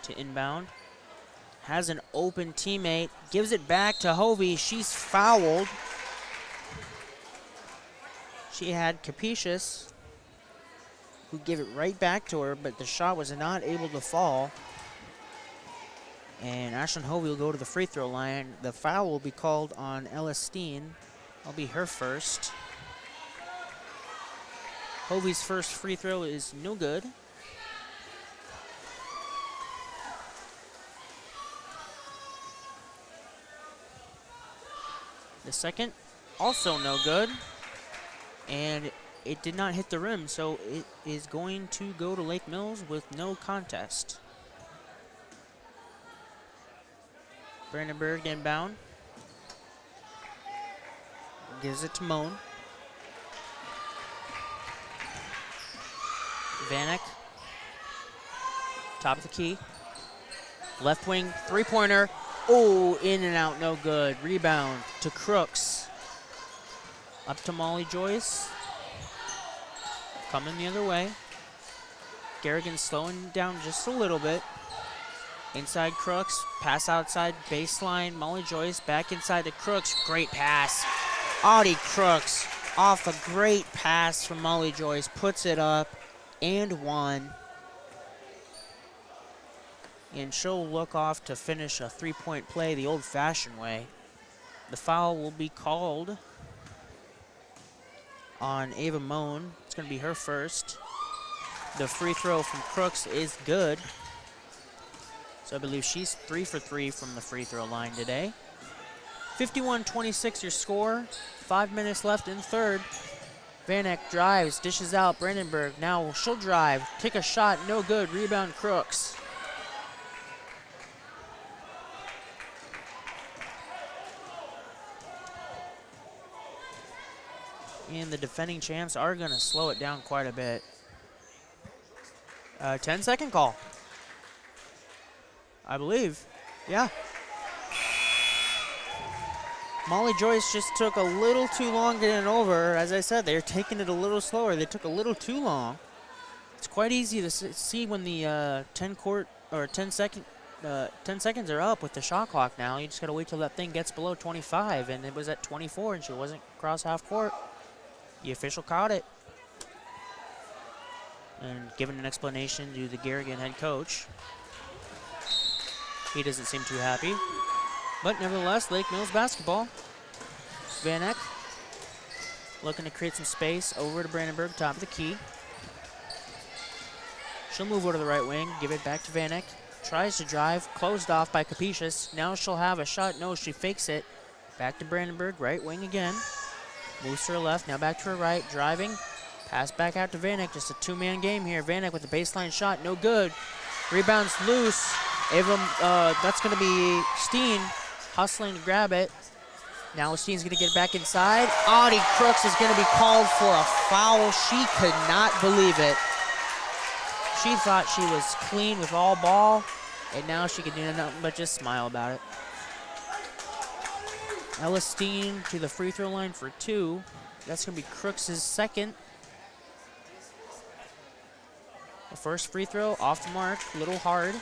to inbound. Has an open teammate. Gives it back to Hovey. She's fouled. She had Capetious. who gave it right back to her, but the shot was not able to fall. And Ashlyn Hovey will go to the free throw line. The foul will be called on Ella Steen. That'll be her first. Hovey's first free throw is no good. The second, also no good. And it did not hit the rim, so it is going to go to Lake Mills with no contest. Brandenburg inbound. Gives it to Moan. Vanek. Top of the key. Left wing, three-pointer. Oh, in and out, no good. Rebound to Crooks. Up to Molly Joyce. Coming the other way. Garrigan slowing down just a little bit. Inside Crooks, pass outside, baseline. Molly Joyce back inside to Crooks. Great pass. Audie Crooks off a great pass from Molly Joyce. Puts it up and one. And she'll look off to finish a three-point play the old-fashioned way. The foul will be called on Ava Moan. It's going to be her first. The free throw from Crooks is good. So I believe she's 3 for 3 from the free throw line today. 51-26 your score. 5 minutes left in third. Vanek drives, dishes out. Brandenburg now she'll drive. Take a shot, no good. Rebound Crooks. And the defending champs are going to slow it down quite a bit. 10-second call, I believe. Yeah. Molly Joyce just took a little too long getting over. As I said, they're taking it a little slower. They took a little too long. It's quite easy to see when the 10 seconds are up with the shot clock now. You just got to wait till that thing gets below 25, and it was at 24, and she wasn't across half court. The official caught it. And given an explanation to the Garrigan head coach. He doesn't seem too happy. But nevertheless, Lake Mills basketball. Vanek looking to create some space over to Brandenburg, top of the key. She'll move over to the right wing, give it back to Vanek. Tries to drive, closed off by Capetious. Now she'll have a shot. No, she fakes it. Back to Brandenburg, right wing again. Moves to her left, now back to her right, driving. Pass back out to Vanek, just a two-man game here. Vanek with a baseline shot, no good. Rebounds loose. That's going to be Steen hustling to grab it. Now Steen's going to get back inside. Audie Crooks is going to be called for a foul. She could not believe it. She thought she was clean with all ball, and now she can do nothing but just smile about it. Ella Steen to the free throw line for 2. That's going to be Crooks' second. The first free throw off the mark, a little hard.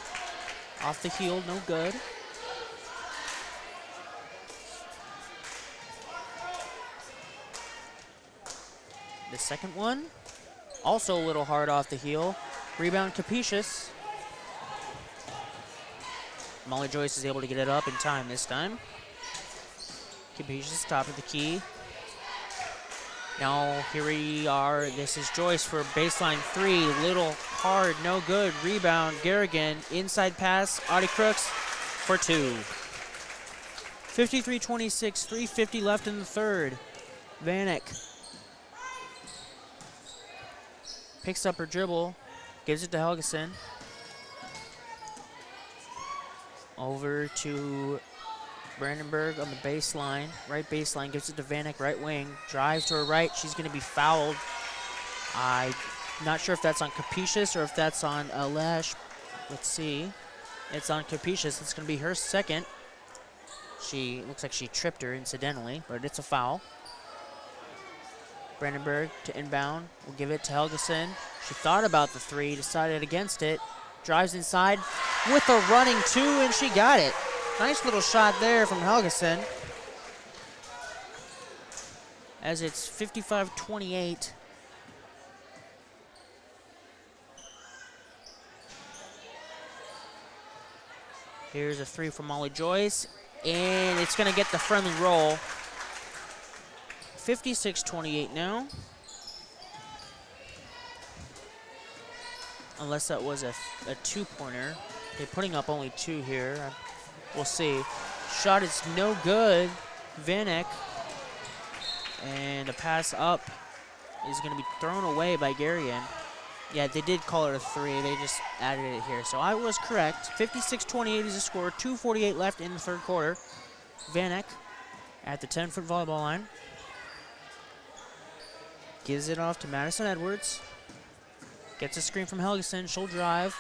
Off the heel, no good. The second one, also a little hard off the heel. Rebound Capetious. Molly Joyce is able to get it up in time this time. Capetious, top of the key. Now here we are. This is Joyce for baseline 3. Little hard, no good. Rebound, Garrigan. Inside pass, Audie Crooks for 2. 53-26, 3:50 left in the third. Vanek picks up her dribble, gives it to Helgeson. Over to Brandenburg on the baseline, right baseline, gives it to Vanek, right wing, drives to her right, she's going to be fouled. I'm not sure if that's on Capetious or if that's on Alesh. Let's see. It's on Capetious. It's going to be her second. She looks like she tripped her incidentally, but it's a foul. Brandenburg to inbound, will give it to Helgeson. She thought about the 3, decided against it, drives inside with a running 2, and she got it. Nice little shot there from Helgeson. As it's 55-28. Here's a three from Molly Joyce, and it's going to get the friendly roll. 56-28 now. Unless that was a two-pointer. They're putting up only two here. We'll see. Shot is no good. Vanek. And a pass up is going to be thrown away by Garrigan. Yeah, they did call it a three. They just added it here. So I was correct. 56-28 is the score. 2:48 left in the third quarter. Vanek at the 10-foot volleyball line. Gives it off to Madison Edwards. Gets a screen from Helgeson. She'll drive.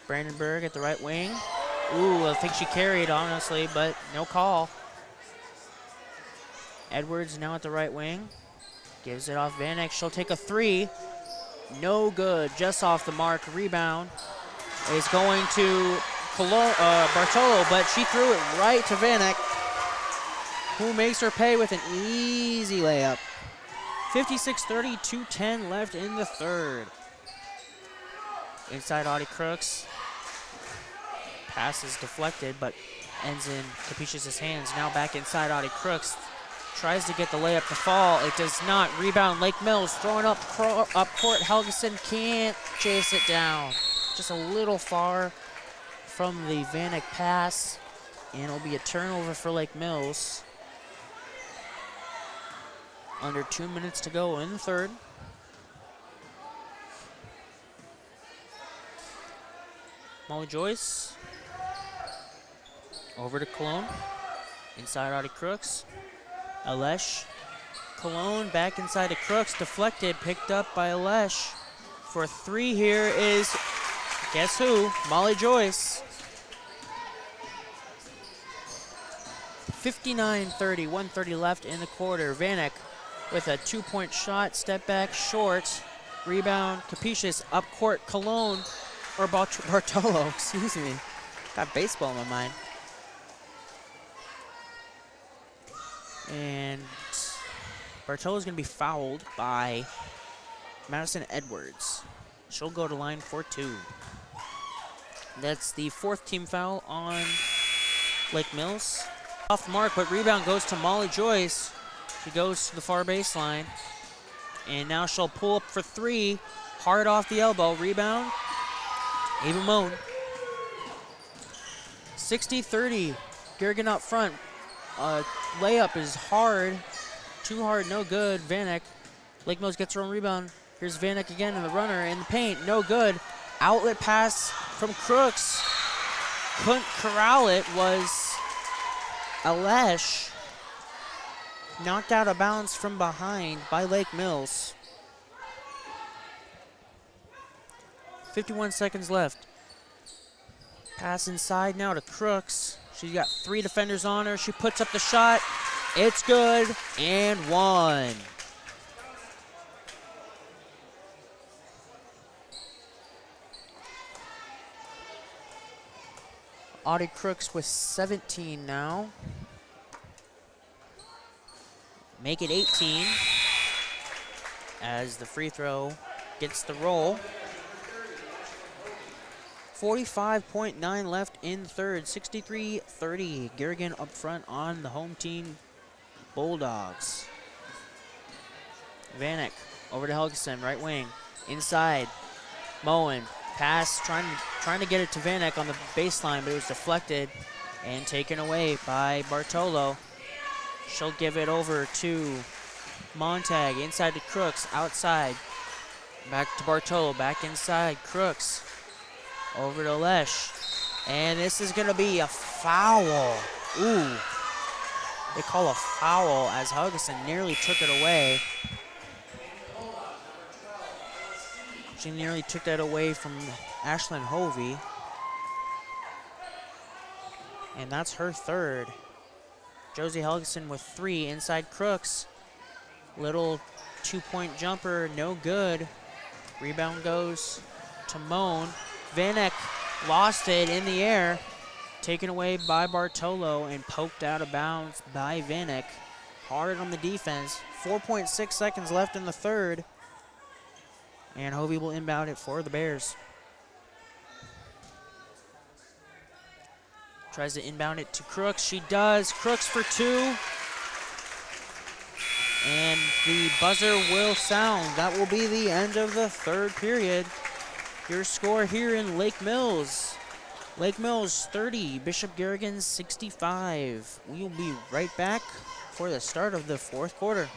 Brandenburg at the right wing. Ooh, I think she carried, honestly, but no call. Edwards now at the right wing. Gives it off Vanek. She'll take a three. No good. Just off the mark. Rebound is going to Bartolo, but she threw it right to Vanek, who makes her pay with an easy layup. 56-30, 2:10 left in the third. Inside Audie Crooks. Pass is deflected, but ends in Capicious' hands. Now back inside Audie Crooks. Tries to get the layup to fall. It does not. Rebound, Lake Mills throwing up court. Helgeson can't chase it down. Just a little far from the Vanek pass. And it'll be a turnover for Lake Mills. Under 2 minutes to go in the third. Molly Joyce. Over to Cologne. Inside Audie Crooks. Alesh. Cologne back inside to Crooks. Deflected. Picked up by Alesh. For three here is, guess who? Molly Joyce. 59-30. 1:30 left in the quarter. Vanek with a two-point shot. Step back short. Rebound. Capicious. Up court. Cologne. Or Bartolo. Excuse me. Got baseball in my mind. And Bartolo's going to be fouled by Madison Edwards. She'll go to line for two. That's the fourth team foul on Lake Mills. Off the mark, but rebound goes to Molly Joyce. She goes to the far baseline. And now she'll pull up for three. Hard off the elbow. Rebound. Ava Moan. 60-30. Garrigan up front. Layup is hard. Too hard, no good. Vanek. Lake Mills gets her own rebound. Here's Vanek again in the runner in the paint. No good. Outlet pass from Crooks. Couldn't corral it. Was Alesh. Knocked out of bounds from behind by Lake Mills. 51 seconds left. Pass inside now to Crooks. She's got three defenders on her. She puts up the shot. It's good and one. Audie Crooks with 17 now. Make it 18 as the free throw gets the roll. 45.9 left in third, 63-30. Garrigan up front on the home team Bulldogs. Vanek over to Helgeson, right wing. Inside, Moen. Pass, trying to get it to Vanek on the baseline, but it was deflected and taken away by Bartolo. She'll give it over to Montag, inside to Crooks, outside. Back to Bartolo, back inside, Crooks. Over to Lesh. And this is going to be a foul. Ooh. They call a foul as Helgeson nearly took it away. She nearly took that away from Ashlyn Hovey. And that's her third. Josie Helgeson with three inside Crooks. Little two-point jumper, no good. Rebound goes to Moan. Vanek lost it in the air. Taken away by Bartolo and poked out of bounds by Vanek. Hard on the defense. 4.6 seconds left in the third. And Hovey will inbound it for the Bears. Tries to inbound it to Crooks. She does. Crooks for 2. And the buzzer will sound. That will be the end of the third period. Your score here in Lake Mills. Lake Mills 30, Bishop Garrigan 65. We will be right back for the start of the fourth quarter.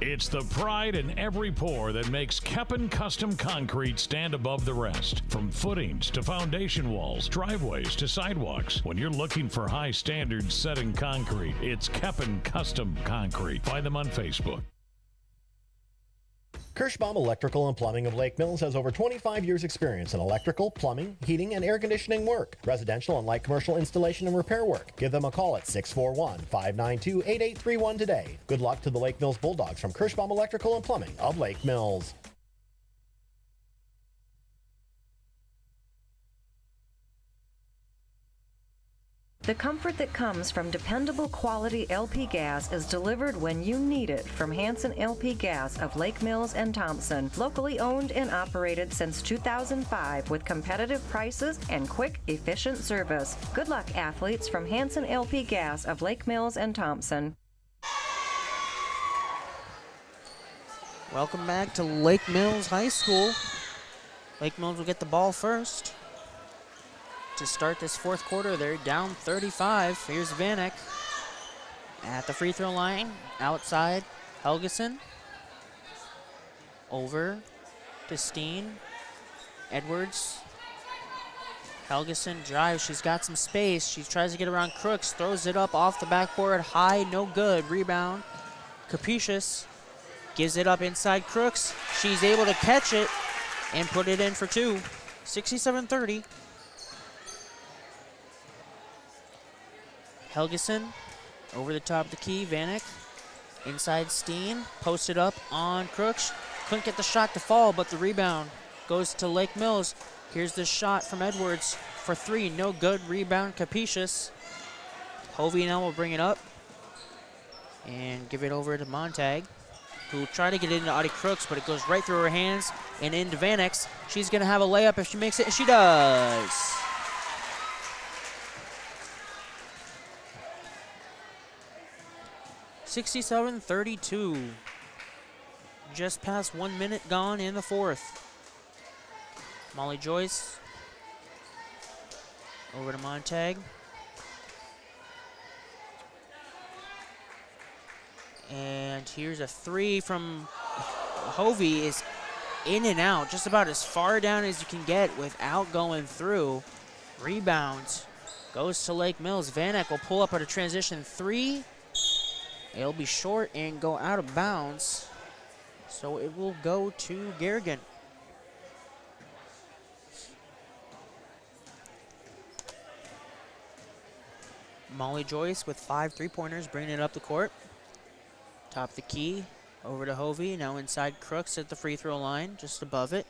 It's the pride in every pour that makes Keppen Custom Concrete stand above the rest. From footings to foundation walls, driveways to sidewalks. When you're looking for high standards set in concrete, it's Keppen Custom Concrete. Find them on Facebook. Kirschbaum Electrical and Plumbing of Lake Mills has over 25 years experience in electrical, plumbing, heating, and air conditioning work, residential and light commercial installation and repair work. Give them a call at 641-592-8831 today. Good luck to the Lake Mills Bulldogs from Kirschbaum Electrical and Plumbing of Lake Mills. The comfort that comes from dependable quality LP gas is delivered when you need it from Hanson LP Gas of Lake Mills and Thompson. Locally owned and operated since 2005 with competitive prices and quick, efficient service. Good luck, athletes from Hanson LP Gas of Lake Mills and Thompson. Welcome back to Lake Mills High School. Lake Mills will get the ball first. To start this fourth quarter, they're down 35. Here's Vanek at the free throw line. Outside, Helgeson. Over to Steen. Edwards. Helgeson drives. She's got some space. She tries to get around Crooks. Throws it up off the backboard. High, no good. Rebound. Capetious gives it up inside Crooks. She's able to catch it and put it in for 2. 67-30. Helgeson over the top of the key. Vanek inside Steen. Posted up on Crooks. Couldn't get the shot to fall, but the rebound goes to Lake Mills. Here's the shot from Edwards for 3. No good. Rebound Capetious. Hovey now will bring it up and give it over to Montag, who will try to get it into Audie Crooks, but it goes right through her hands and into Vanek. She's going to have a layup if she makes it, and she does. $67-32. Just past 1 minute gone in the fourth. Molly Joyce over to Montag. And here's a 3 from Hovey. Is in and out, just about as far down as you can get without going through. Rebound goes to Lake Mills. Vanek will pull up at a transition 3. It'll be short and go out of bounds. So it will go to Garrigan. Molly Joyce with 5 3-pointers, bringing it up the court. Top of the key, over to Hovey. Now inside Crooks at the free throw line, just above it.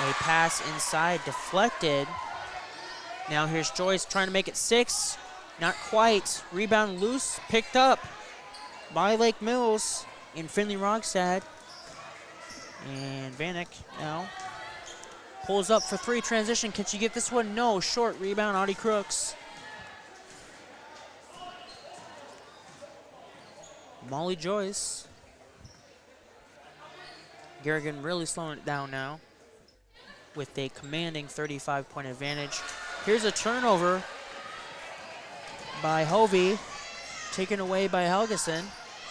A pass inside, deflected. Now here's Joyce trying to make it 6. Not quite. Rebound loose, picked up by Lake Mills in Finley Rogstad. And Vanek now pulls up for 3, transition. Can she get this one? No. Short rebound, Audie Crooks. Molly Joyce. Garrigan really slowing it down now with a commanding 35-point advantage. Here's a turnover by Hovey, taken away by Helgeson,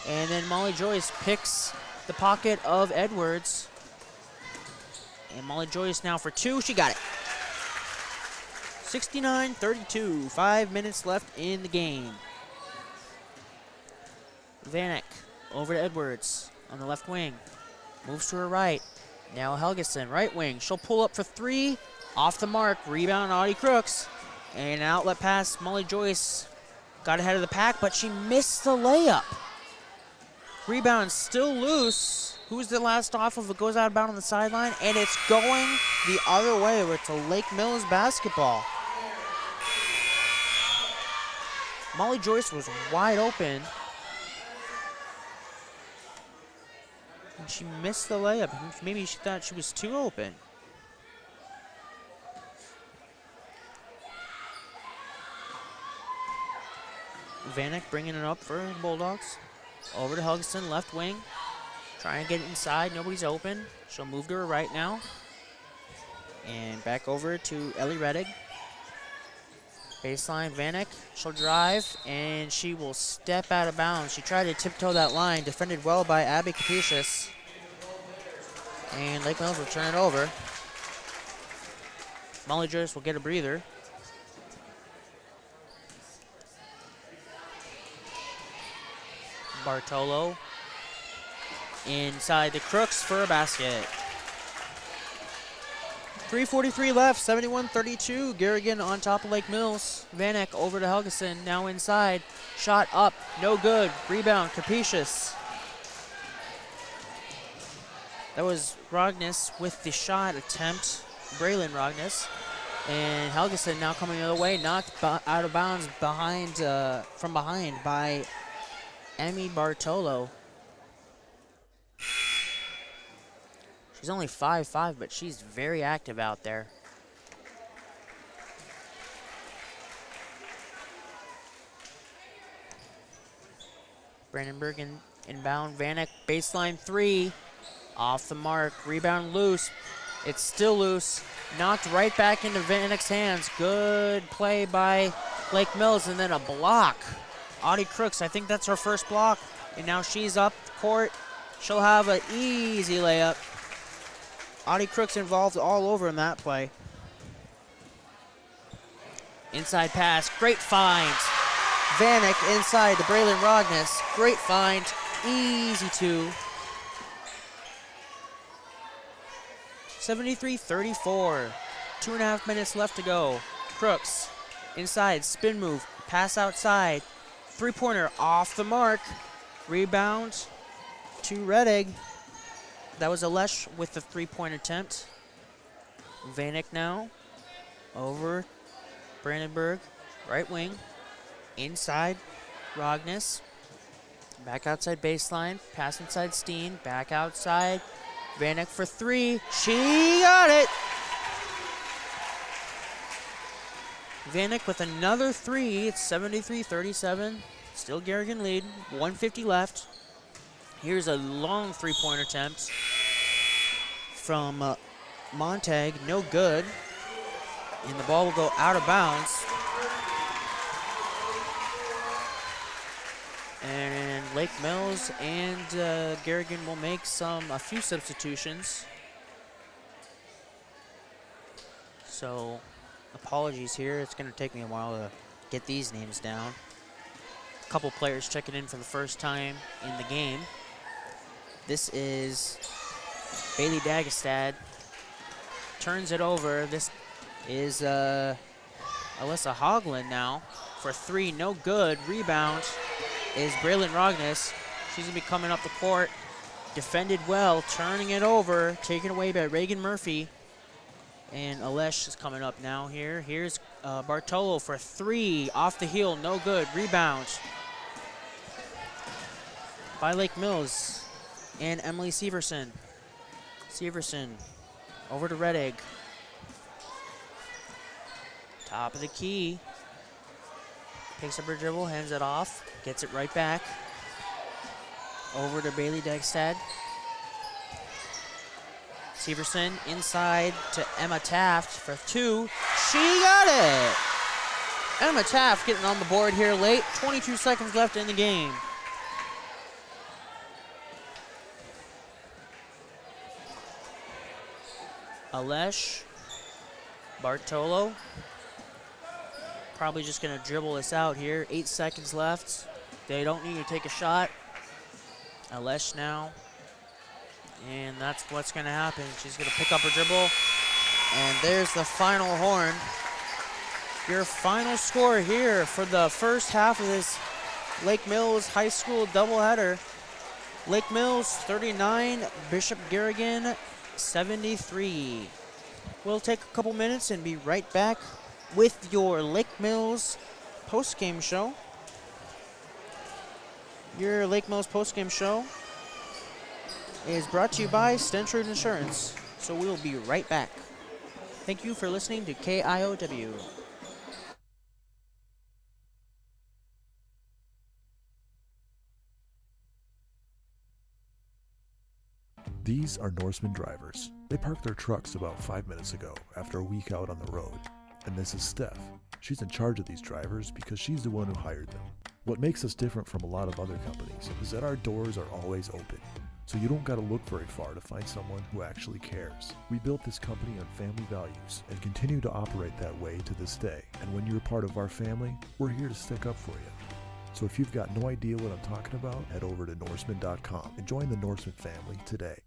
and then Molly Joyce picks the pocket of Edwards. And Molly Joyce now for 2, she got it. 69-32, 5 minutes left in the game. Vanek over to Edwards on the left wing, moves to her right. Now Helgeson, right wing, she'll pull up for 3, off the mark, rebound Audie Crooks, and an outlet pass, Molly Joyce got ahead of the pack, but she missed the layup. Rebound still loose. Who's the last off of it? Goes out of bounds on the sideline, and it's going the other way. It's a Lake Mills basketball. Molly Joyce was wide open. And she missed the layup. Maybe she thought she was too open. Vanek bringing it up for the Bulldogs. Over to Helgeson, left wing. Trying to get it inside. Nobody's open. She'll move to her right now. And back over to Ellie Reddick. Baseline, Vanek. She'll drive, and she will step out of bounds. She tried to tiptoe that line. Defended well by Abby Capuchis. And Lake Mills will turn it over. Mullingers will get a breather. Bartolo inside the Crooks for a basket. 3:43 left, 71-32. Garrigan on top of Lake Mills. Vanek over to Helgeson, now inside. Shot up, no good. Rebound, Capuchis. That was Rognes with the shot attempt, Braylon Rognes. And Helgeson now coming the other way, knocked out of bounds from behind by Emmy Bartolo. She's only 5'5", but she's very active out there. Brandenburg inbound. Vanek baseline three. Off the mark. Rebound loose. It's still loose. Knocked right back into Vanek's hands. Good play by Lake Mills, and then a block. Audie Crooks, I think that's her first block. And now she's up court. She'll have an easy layup. Audie Crooks involved all over in that play. Inside pass, great find. Vanek inside to Braylon Rognes. Great find, easy two. 73-34, 2.5 minutes left to go. Crooks, inside, spin move, pass outside. Three-pointer off the mark. Rebound to Reddig. That was Alesh with the three-point attempt. Vanek now over Brandenburg, right wing, inside Rognes, back outside baseline, pass inside Steen, back outside, Vanek for three, she got it! Vanek with another three, it's 73-37, still Garrigan lead, 1:50 left. Here's a long three-point attempt from Montag, no good. And the ball will go out of bounds. And Lake Mills and Garrigan will make a few substitutions. So apologies here, it's gonna take me a while to get these names down. A couple players checking in for the first time in the game. This is Bailey Dagestad. Turns it over. This is Alyssa Hoagland now for three. No good. Rebound is Braylon Rognes. She's going to be coming up the court. Defended well. Turning it over. Taken away by Reagan Murphy. And Alesh is coming up now here. Here's Bartolo for three. Off the heel. No good. Rebound by Lake Mills. And Emily Severson. Severson over to Reddig. Top of the key. Picks up her dribble, hands it off, gets it right back. Over to Bailey Dagstad. Severson inside to Emma Taft for two. She got it! Emma Taft getting on the board here late. 22 seconds left in the game. Alesh, Bartolo, probably just gonna dribble this out here. 8 seconds left. They don't need to take a shot. Alesh now, and that's what's gonna happen. She's gonna pick up her dribble, and there's the final horn. Your final score here for the first half of this Lake Mills High School doubleheader. Lake Mills 39, Bishop Garrigan 73. We'll take a couple minutes and be right back with your Lake Mills post-game show. Your Lake Mills post-game show is brought to you by Stentrud Insurance. So we'll be right back. Thank you for listening to KIOW. These are Norseman drivers. They parked their trucks about 5 minutes ago after a week out on the road. And this is Steph. She's in charge of these drivers because she's the one who hired them. What makes us different from a lot of other companies is that our doors are always open. So you don't gotta look very far to find someone who actually cares. We built this company on family values and continue to operate that way to this day. And when you're part of our family, we're here to stick up for you. So if you've got no idea what I'm talking about, head over to Norseman.com and join the Norseman family today.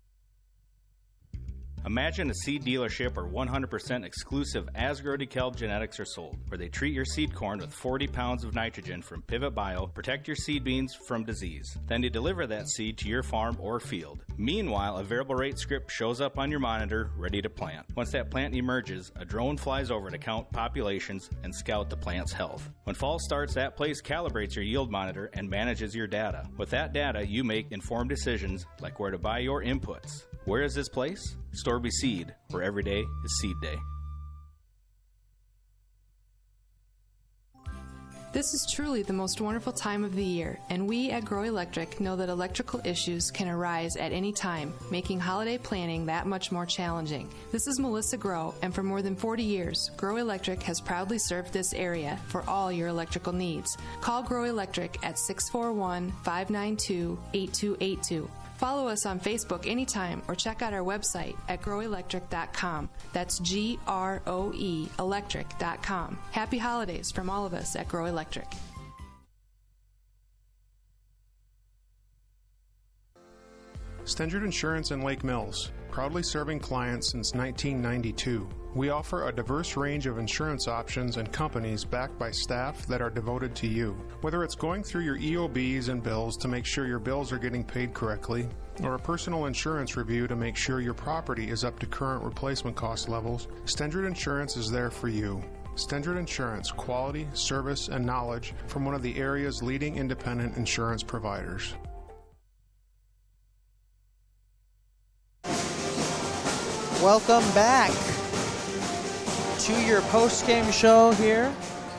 Imagine a seed dealership where 100% exclusive Asgrow DeKalb genetics are sold, where they treat your seed corn with 40 pounds of nitrogen from Pivot Bio, protect your seed beans from disease. Then they deliver that seed to your farm or field. Meanwhile, a variable rate script shows up on your monitor, ready to plant. Once that plant emerges, a drone flies over to count populations and scout the plant's health. When fall starts, that place calibrates your yield monitor and manages your data. With that data, you make informed decisions like where to buy your inputs. Where is this place? Storby Seed, where every day is seed day. This is truly the most wonderful time of the year, and we at Grow Electric know that electrical issues can arise at any time, making holiday planning that much more challenging. This is Melissa Grow, and for more than 40 years, Grow Electric has proudly served this area for all your electrical needs. Call Grow Electric at 641-592-8282. Follow us on Facebook anytime or check out our website at growelectric.com. That's GROE electric.com. Happy holidays from all of us at Grow Electric. Stentrud Insurance in Lake Mills, proudly serving clients since 1992. We offer a diverse range of insurance options and companies backed by staff that are devoted to you. Whether it's going through your EOBs and bills to make sure your bills are getting paid correctly, or a personal insurance review to make sure your property is up to current replacement cost levels, Stentrud Insurance is there for you. Stentrud Insurance, quality, service, and knowledge from one of the area's leading independent insurance providers. Welcome back to your post-game show here.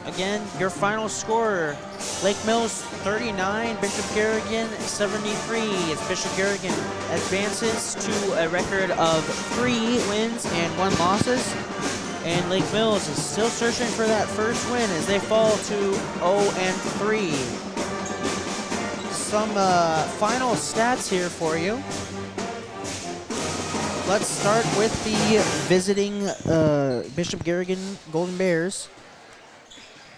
Again, your final score, Lake Mills 39, Bishop Garrigan 73. As Bishop Garrigan advances to a record of 3 wins and 1 losses. And Lake Mills is still searching for that first win as they fall to 0-3. Some final stats here for you. Let's start with the visiting Bishop Garrigan Golden Bears.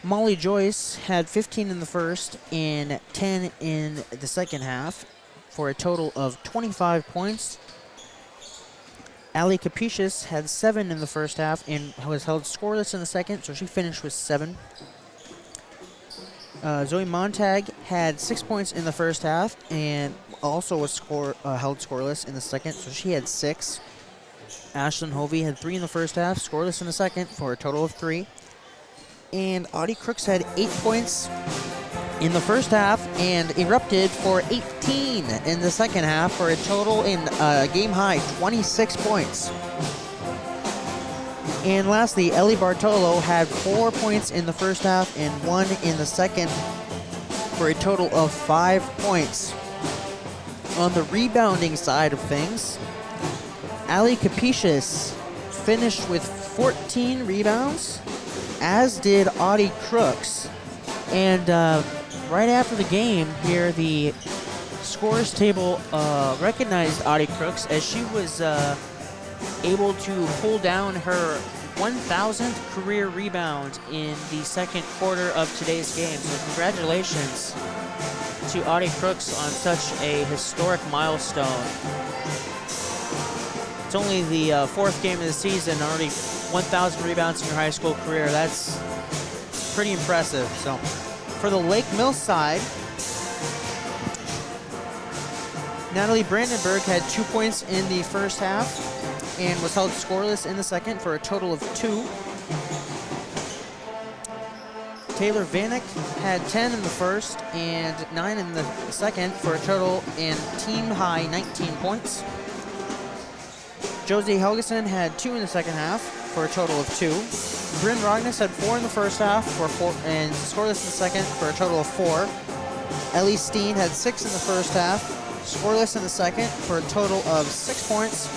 Molly Joyce had 15 in the first and 10 in the second half for a total of 25 points. Allie Capicious had 7 in the first half and was held scoreless in the second, so she finished with 7. Zoe Montag had 6 points in the first half and also was held scoreless in the second, so she had 6. Ashlyn Hovey had 3 in the first half, scoreless in the second for a total of 3. And Audie Crooks had 8 points in the first half and erupted for 18 in the second half for a total in game high 26 points. And lastly, Ellie Bartolo had 4 points in the first half and 1 in the second for a total of 5 points. On the rebounding side of things, Allie Capicious finished with 14 rebounds, as did Audie Crooks. And right after the game here, the scores table recognized Audie Crooks as she was able to pull down her 1,000th career rebound in the second quarter of today's game. So congratulations to Audie Crooks on such a historic milestone. It's only the 4th game of the season, already 1,000 rebounds in your high school career. That's pretty impressive. So for the Lake Mills side, Natalie Brandenburg had 2 points in the first half and was held scoreless in the second for a total of 2. Taylor Vanek had 10 in the first and 9 in the second for a total in team high 19 points. Josie Helgeson had 2 in the second half for a total of 2. Bryn Rogness had 4 in the first half for 4 and scoreless in the second for a total of 4. Ellie Steen had 6 in the first half, scoreless in the second for a total of 6 points.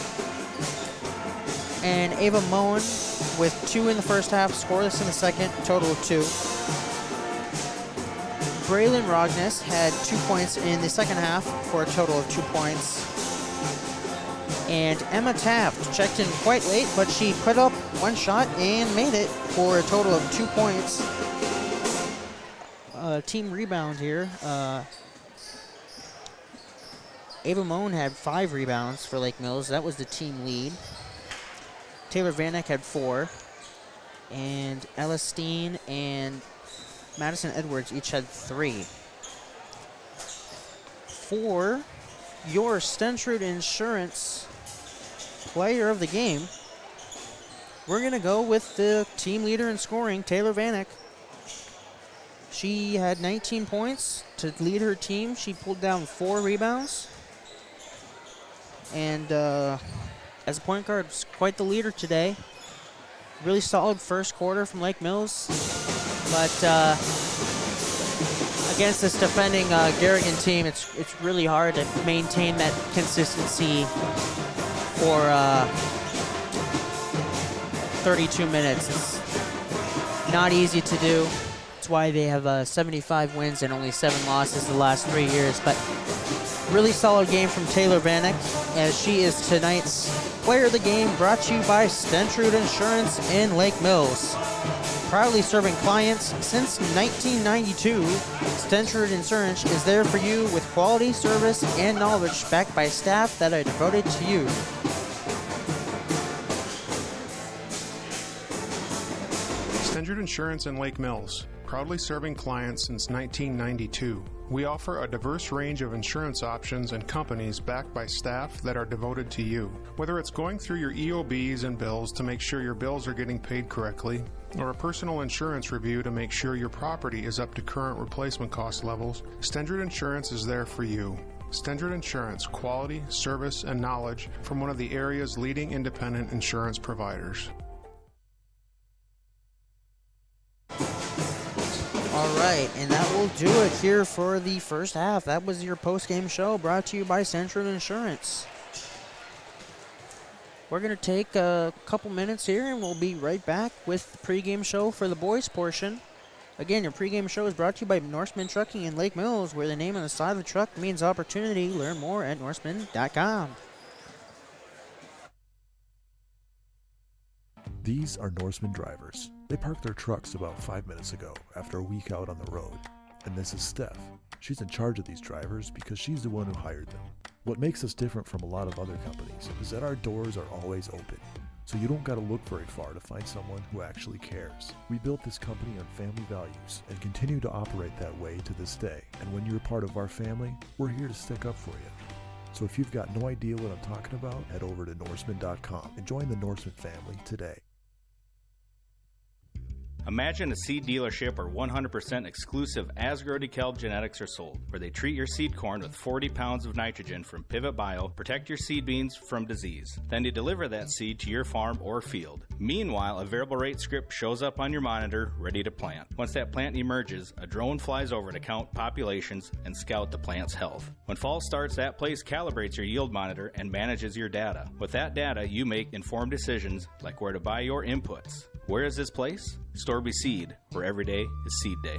And Ava Moen with 2 in the first half, scoreless in the second, total of 2. Braylon Rogness had 2 points in the second half for a total of 2 points. And Emma Taft checked in quite late, but she put up 1 shot and made it for a total of 2 points. Team rebound here. Ava Moen had 5 rebounds for Lake Mills. That was the team lead. Taylor Vanek had 4. And Ella Steen and Madison Edwards each had 3. For your Stentrud Insurance player of the game, we're going to go with the team leader in scoring, Taylor Vanek. She had 19 points to lead her team. She pulled down 4 rebounds. And as a point guard, was quite the leader today. Really solid first quarter from Lake Mills. But against this defending Garrigan team, it's really hard to maintain that consistency for 32 minutes. It's not easy to do. That's why they have 75 wins and only 7 losses the last 3 years. But really solid game from Taylor Vanek, as she is tonight's player of the game, brought to you by Stentrud Insurance in Lake Mills. Proudly serving clients since 1992, Stentrud Insurance is there for you with quality service and knowledge backed by staff that are devoted to you. Stentrud Insurance in Lake Mills, proudly serving clients since 1992. We offer a diverse range of insurance options and companies backed by staff that are devoted to you. Whether it's going through your EOBs and bills to make sure your bills are getting paid correctly, or a personal insurance review to make sure your property is up to current replacement cost levels, Stentrud Insurance is there for you. Stentrud Insurance, quality, service, and knowledge from one of the area's leading independent insurance providers. All right, and that will do it here for the first half. That was your post-game show brought to you by Stentrud Insurance. We're going to take a couple minutes here, and we'll be right back with the pregame show for the boys portion. Again, your pregame show is brought to you by Norseman Trucking in Lake Mills, where the name on the side of the truck means opportunity. Learn more at norseman.com. These are Norseman drivers. They parked their trucks about 5 minutes ago after a week out on the road. And this is Steph. She's in charge of these drivers because she's the one who hired them. What makes us different from a lot of other companies is that our doors are always open. So you don't gotta look very far to find someone who actually cares. We built this company on family values and continue to operate that way to this day. And when you're part of our family, we're here to stick up for you. So if you've got no idea what I'm talking about, head over to norseman.com and join the Norseman family today. Imagine a seed dealership where 100% exclusive Asgrow DeKalb genetics are sold, where they treat your seed corn with 40 pounds of nitrogen from Pivot Bio, protect your seed beans from disease. Then they deliver that seed to your farm or field. Meanwhile, a variable rate script shows up on your monitor, ready to plant. Once that plant emerges, a drone flies over to count populations and scout the plant's health. When fall starts, that place calibrates your yield monitor and manages your data. With that data, you make informed decisions like where to buy your inputs. Where is this place? Storby Seed, where every day is seed day.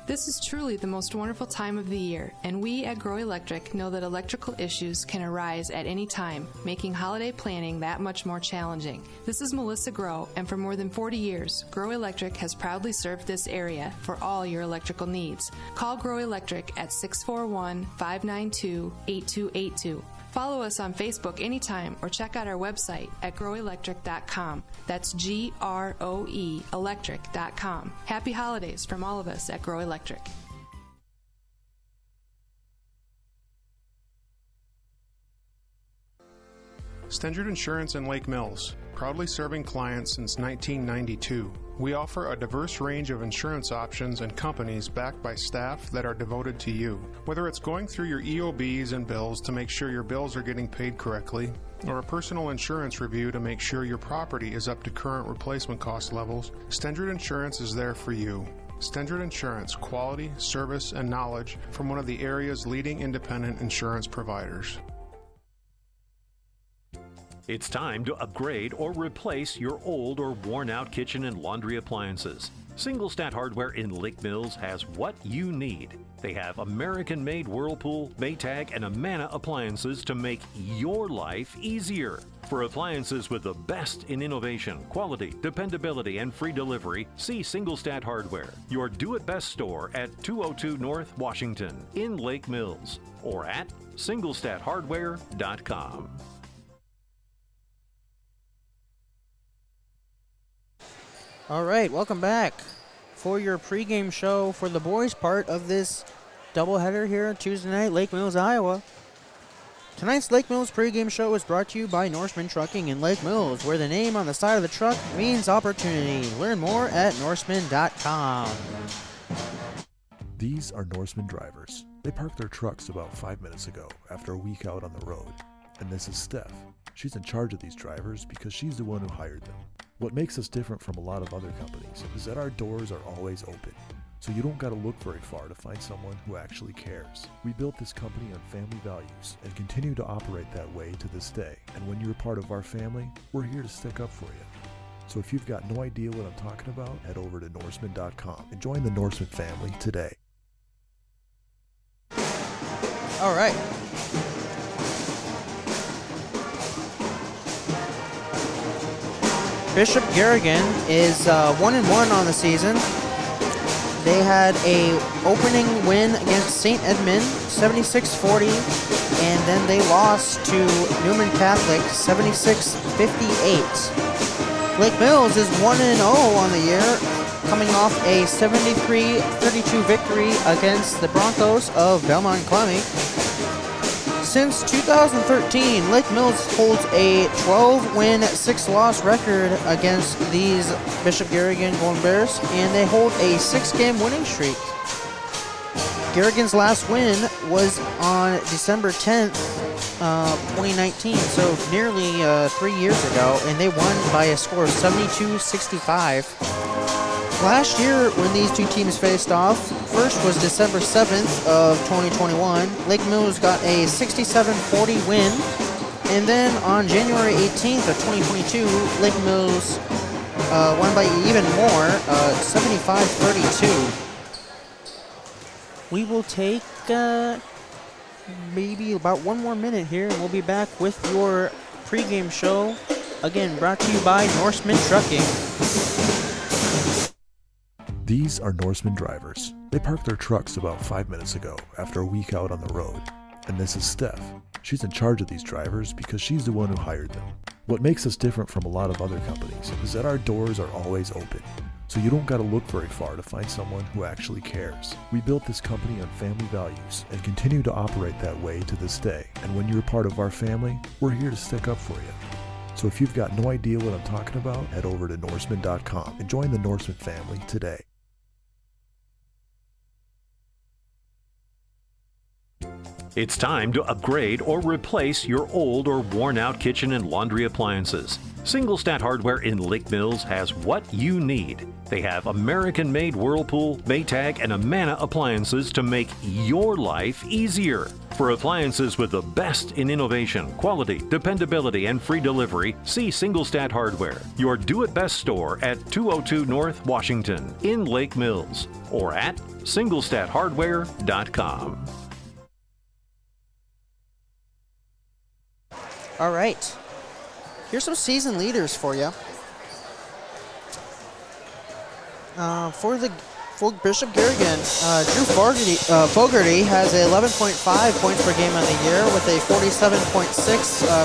This is truly the most wonderful time of the year, and we at Grow Electric know that electrical issues can arise at any time, making holiday planning that much more challenging. This is Melissa Grow, and for more than 40 years, Grow Electric has proudly served this area for all your electrical needs. Call Grow Electric at 641-592-8282. Follow us on Facebook anytime or check out our website at growelectric.com. That's GROE electric.com. Happy holidays from all of us at Grow Electric. Stentrud Insurance in Lake Mills, proudly serving clients since 1992. We offer a diverse range of insurance options and companies backed by staff that are devoted to you. Whether it's going through your EOBs and bills to make sure your bills are getting paid correctly, or a personal insurance review to make sure your property is up to current replacement cost levels, Stendrud Insurance is there for you. Stendrud Insurance, quality, service, and knowledge from one of the area's leading independent insurance providers. It's time to upgrade or replace your old or worn-out kitchen and laundry appliances. Single Stat Hardware in Lake Mills has what you need. They have American-made Whirlpool, Maytag, and Amana appliances to make your life easier. For appliances with the best in innovation, quality, dependability, and free delivery, see Single Stat Hardware, your do-it-best store at 202 North Washington in Lake Mills, or at singlestathardware.com. All right, welcome back for your pregame show for the boys' part of this doubleheader here on Tuesday night, Lake Mills, Iowa. Tonight's Lake Mills pregame show is brought to you by Norseman Trucking in Lake Mills, where the name on the side of the truck means opportunity. Learn more at norseman.com. These are Norseman drivers. They parked their trucks about 5 minutes ago after a week out on the road. And this is Steph. She's in charge of these drivers because she's the one who hired them. What makes us different from a lot of other companies is that our doors are always open. So you don't gotta look very far to find someone who actually cares. We built this company on family values and continue to operate that way to this day. And when you're a part of our family, we're here to stick up for you. So if you've got no idea what I'm talking about, head over to norseman.com and join the Norseman family today. All right. Bishop Garrigan is 1-1 on the season. They had a opening win against St. Edmund, 76-40, and then they lost to Newman Catholic, 76-58. Lake Mills is 1-0 on the year, coming off a 73-32 victory against the Broncos of Belmont Clemmy. Since 2013, Lake Mills holds a 12-win, 6-loss record against these Bishop Garrigan Golden Bears, and they hold a 6-game winning streak. Garrigan's last win was on December 10th, 2019, so nearly 3 years ago, and they won by a score of 72-65. Last year, when these two teams faced off, first was December 7th of 2021. Lake Mills got a 67-40 win. And then on January 18th of 2022, Lake Mills won by even more, 75-32. We will take maybe about one more minute here, and we'll be back with your pregame show. Again, brought to you by Norseman Trucking. These are Norseman drivers. They parked their trucks about 5 minutes ago after a week out on the road. And this is Steph. She's in charge of these drivers because she's the one who hired them. What makes us different from a lot of other companies is that our doors are always open. So you don't gotta look very far to find someone who actually cares. We built this company on family values and continue to operate that way to this day. And when you're a part of our family, we're here to stick up for you. So if you've got no idea what I'm talking about, head over to norseman.com and join the Norseman family today. It's time to upgrade or replace your old or worn-out kitchen and laundry appliances. Single Stat Hardware in Lake Mills has what you need. They have American-made Whirlpool, Maytag, and Amana appliances to make your life easier. For appliances with the best in innovation, quality, dependability, and free delivery, see Single Stat Hardware, your do-it-best store at 202 North Washington in Lake Mills, or at singlestathardware.com. All right. Here's some season leaders for you. For Bishop Garrigan, Drew Fogarty has 11.5 points per game on the year with a 47.6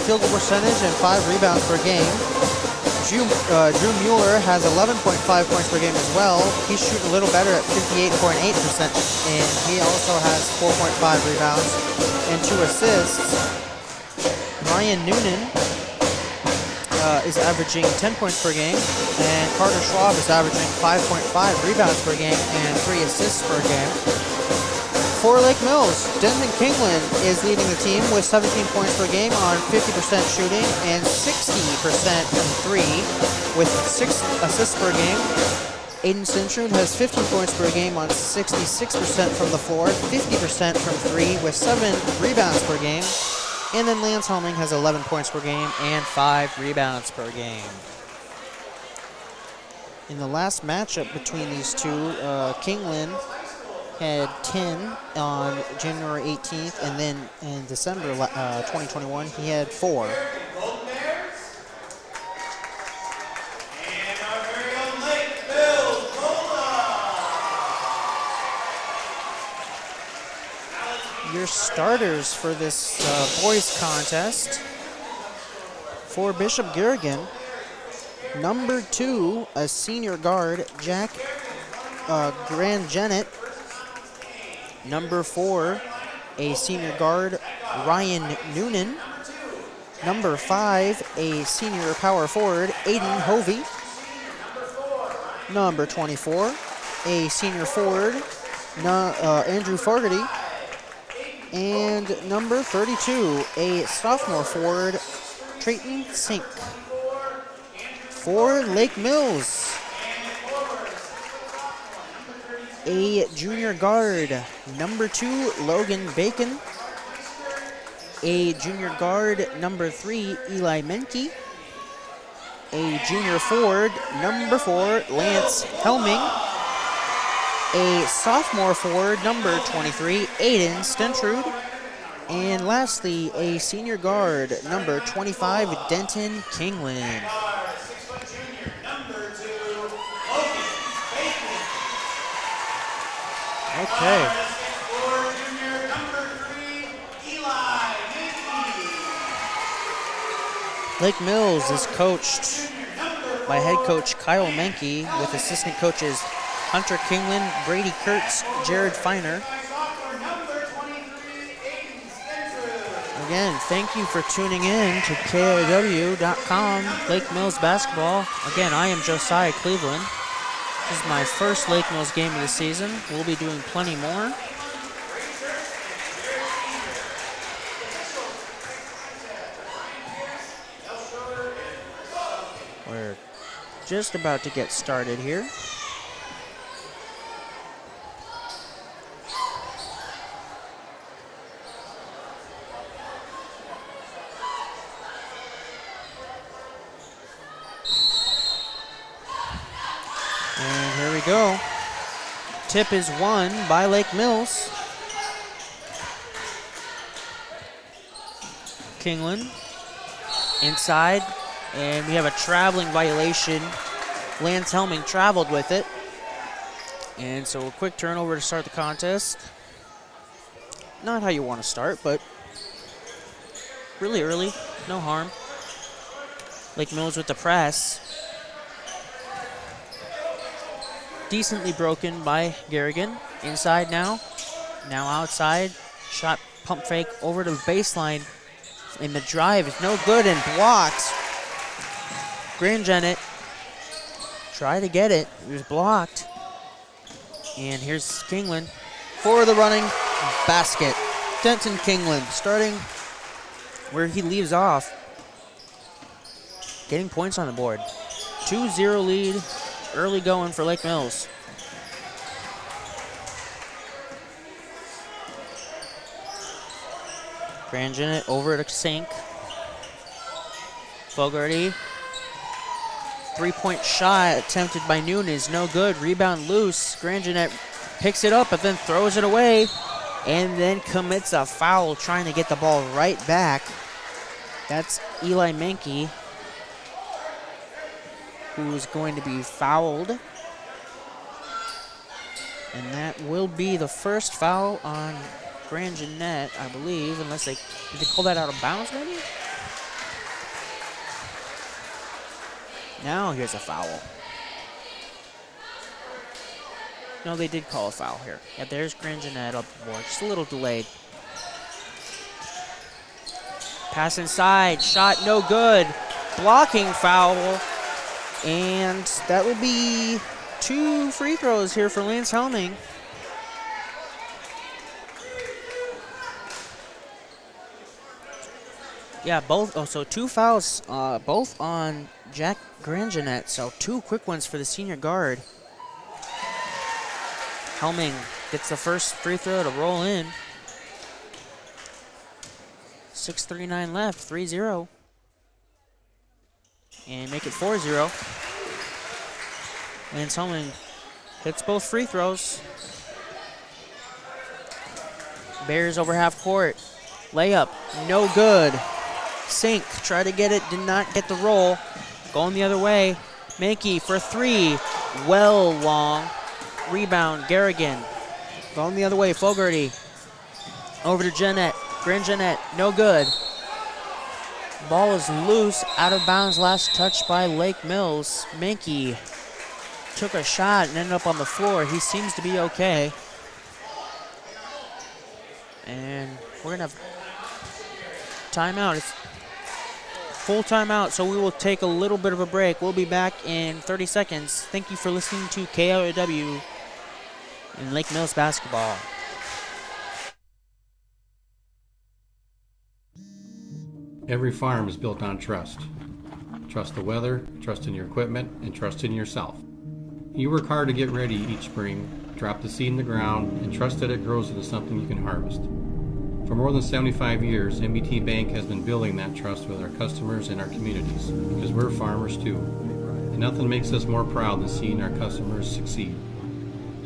field goal percentage and 5 rebounds per game. Drew Mueller has 11.5 points per game as well. He's shooting a little better at 58.8%, and he also has 4.5 rebounds and 2 assists. Ryan Noonan is averaging 10 points per game, and Carter Schwab is averaging 5.5 rebounds per game and 3 assists per game. For Lake Mills, Denton Kingland is leading the team with 17 points per game on 50% shooting and 60% from 3 with 6 assists per game. Aiden Sintrude has 15 points per game on 66% from the floor, 50% from 3 with 7 rebounds per game. And then Lance Helming has 11 points per game and 5 rebounds per game. In the last matchup between these two, Kingland had 10 on January 18th, and then in December 2021, he had 4. Your starters for this boys contest. For Bishop Garrigan, number 2, a senior guard, Jack Grangenet. Number 4, a senior guard, Ryan Noonan. Number 5, a senior power forward, Aiden Hovey. Number 24, a senior forward, Andrew Fogarty. And number 32, a sophomore forward, Trayton Sink. For Lake Mills, a junior guard, number 2, Logan Bacon. A junior guard, number 3, Eli Menke. A junior forward, number 4, Lance Helming. A sophomore forward, number 23, Aiden Stentrude. And lastly, a senior guard, number 25, Denton Kingland. Okay. Lake Mills is coached by head coach Kyle Menke with assistant coaches Hunter Kingland, Brady Kurtz, Jared Feiner. Again, thank you for tuning in to KOW.com, Lake Mills Basketball. Again, I am Josiah Cleveland. This is my first Lake Mills game of the season. We'll be doing plenty more. We're just about to get started here. And here we go. Tip is won by Lake Mills. Kingland inside, and we have a traveling violation. Lance Helming traveled with it. And so a quick turnover to start the contest. Not how you want to start, but really early, no harm. Lake Mills with the press. Decently broken by Garrigan. Inside now. Now outside. Shot pump fake over to the baseline. And the drive is no good and blocked. Grangenet tried to get it. It was blocked. And here's Kingland for the running basket. Denton Kingland starting where he leaves off. Getting points on the board. 2-0 lead. Early going for Lake Mills. Grangenet over to Sink. Fogarty. Three-point shot attempted by Noonan is no good. Rebound loose. Grangenet picks it up but then throws it away and then commits a foul trying to get the ball right back. That's Eli Menke, who is going to be fouled. And that will be the first foul on Grangenet, I believe, unless did they call that out of bounds maybe? Now here's a foul. No, they did call a foul here. Yeah, there's Grangenet up the board, just a little delayed. Pass inside, shot no good. blocking foul. And that will be 2 free throws here for Lance Helming. Yeah, both. Oh, so 2 fouls, both on Jack Grangenet. So 2 quick ones for the senior guard. Helming gets the first free throw to roll in. 6:39 left, 3-0. And make it 4-0. Lance Helming hits both free throws. Bears over half court. Layup, no good. Sink, try to get it, did not get the roll. Going the other way. Mankey for 3, well long. Rebound, Garrigan. Going the other way, Fogarty. Over to Jeanette, Grand Jeanette, no good. Ball is loose, out of bounds, last touch by Lake Mills. Mankey took a shot and ended up on the floor. He seems to be okay. And we're gonna have timeout. It's full timeout, so we will take a little bit of a break. We'll be back in 30 seconds. Thank you for listening to KOW and Lake Mills basketball. Every farm is built on trust. Trust the weather, trust in your equipment, and trust in yourself. You work hard to get ready each spring, drop the seed in the ground, and trust that it grows into something you can harvest. For more than 75 years, MBT Bank has been building that trust with our customers and our communities, because we're farmers too. And nothing makes us more proud than seeing our customers succeed.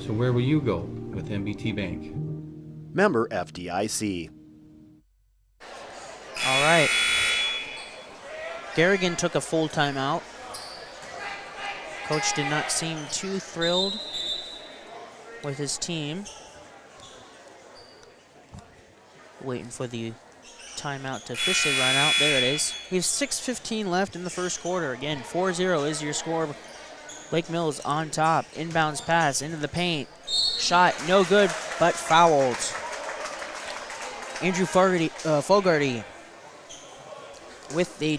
So where will you go with MBT Bank? Member FDIC. All right. Garrigan took a full timeout. Coach did not seem too thrilled with his team. Waiting for the timeout to officially run out. There it is. We have 6:15 left in the first quarter. Again, 4-0 is your score. Lake Mills on top. Inbounds pass into the paint. Shot no good, but fouled. Andrew Fogarty with the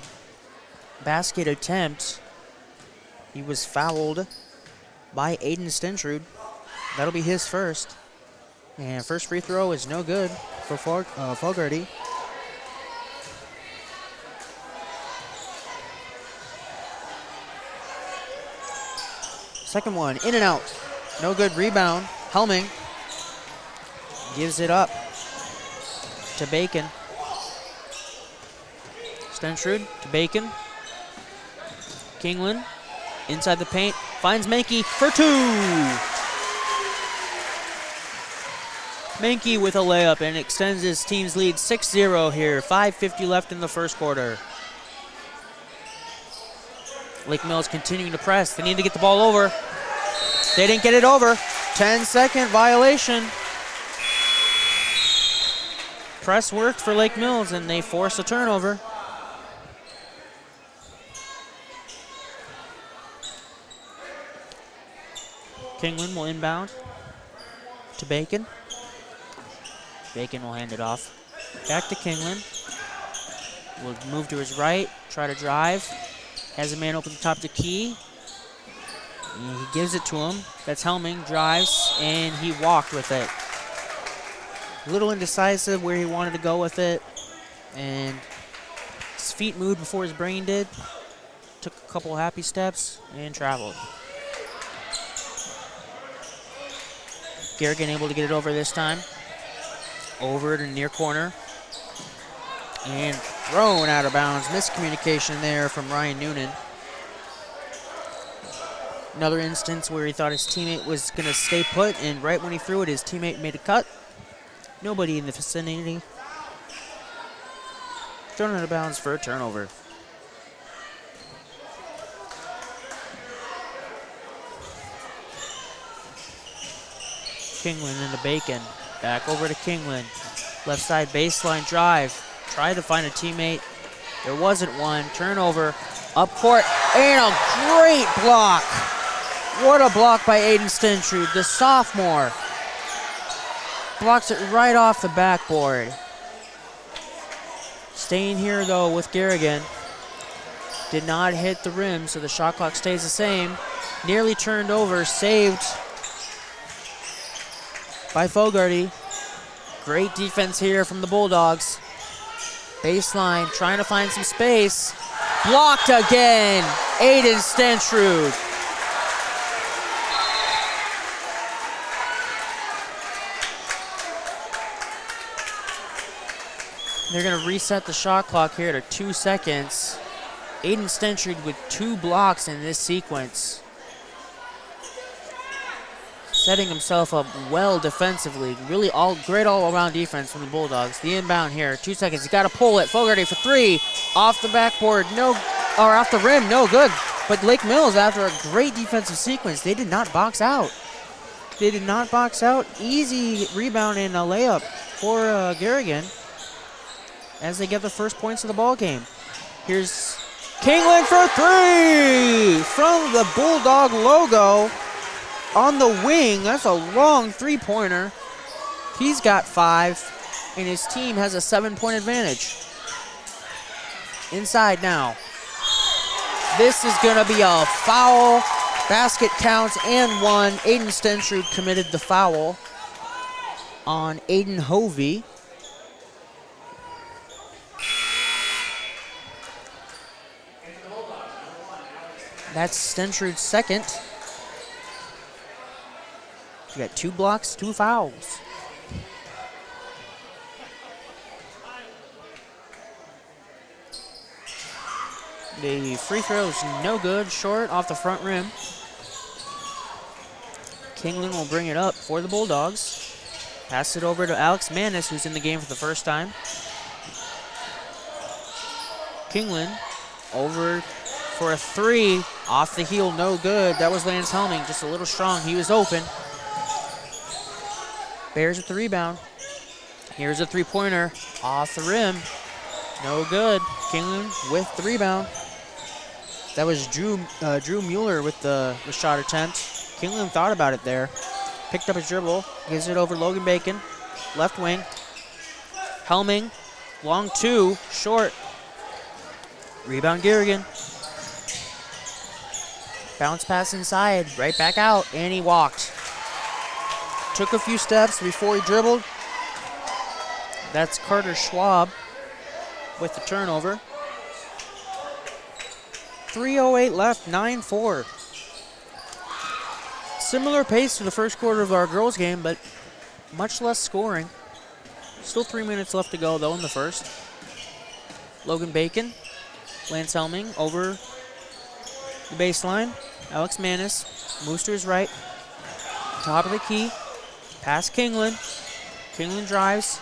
basket attempt. He was fouled by Aiden Stentrud. That'll be his first. And first free throw is no good for Fogarty. Second one, in and out. No good, rebound. Helming gives it up to Bacon. Stentrud to Bacon. Kingland inside the paint, finds Mankey for 2. Mankey with a layup and extends his team's lead 6-0 here. 5:50 left in the first quarter. Lake Mills continuing to press. They need to get the ball over. They didn't get it over. 10-second violation. Press worked for Lake Mills and they force a turnover. Kingland will inbound to Bacon. Bacon will hand it off. Back to Kingland. Will move to his right, try to drive. Has a man open the top to Key. And he gives it to him. That's Helming, drives, and he walked with it. A little indecisive where he wanted to go with it. And his feet moved before his brain did. Took a couple happy steps and traveled. Garrigan able to get it over this time. Over to near corner. And thrown out of bounds. Miscommunication there from Ryan Noonan. Another instance where he thought his teammate was going to stay put, and right when he threw it, his teammate made a cut. Nobody in the vicinity. Thrown out of bounds for a turnover. Kingland into Bacon. Back over to Kingland. Left side baseline drive. Tried to find a teammate. There wasn't one. Turnover. Up court. And a great block. What a block by Aiden Stentrud, the sophomore. Blocks it right off the backboard. Staying here, though, with Garrigan. Did not hit the rim, so the shot clock stays the same. Nearly turned over, saved by Fogarty. Great defense here from the Bulldogs. Baseline, trying to find some space. Blocked again, Aiden Stentrud. They're gonna reset the shot clock here to 2 seconds. Aiden Stentrud with 2 blocks in this sequence. Setting himself up well defensively. Really great all-around defense from the Bulldogs. The inbound here, 2 seconds. He's got to pull it. Fogarty for 3. Off the backboard, off the rim, no good. But Lake Mills, after a great defensive sequence, they did not box out. They did not box out. Easy rebound and a layup for Garrigan as they get the first points of the ball game. Here's Kingland for 3 from the Bulldog logo. On the wing, that's a long 3-pointer. He's got 5, and his team has a 7-point advantage. Inside now. This is gonna be a foul. Basket counts and 1. Aiden Stentrud committed the foul on Aiden Hovey. That's Stentrud's second. You got 2 blocks, 2 fouls. The free throw is no good, short off the front rim. Kingland will bring it up for the Bulldogs. Pass it over to Alex Manis, who's in the game for the first time. Kingland over for a 3. Off the heel, no good. That was Lance Helming, just a little strong. He was open. Bears with the rebound. Here's a 3-pointer off the rim. No good. Kingland with the rebound. That was Drew Mueller with the shot attempt. Kingland thought about it there. Picked up his dribble. Gives it over Logan Bacon. Left wing. Helming. Long 2. Short. Rebound Garrigan. Bounce pass inside. Right back out. And he walked. Took a few steps before he dribbled. That's Carter Schwab with the turnover. 3:08 left, 9-4. Similar pace to the first quarter of our girls game, but much less scoring. Still 3 minutes left to go, though, in the first. Logan Bacon, Lance Helming over the baseline. Alex Manis moves to his right. Top of the key. Pass Kingland. Kingland drives.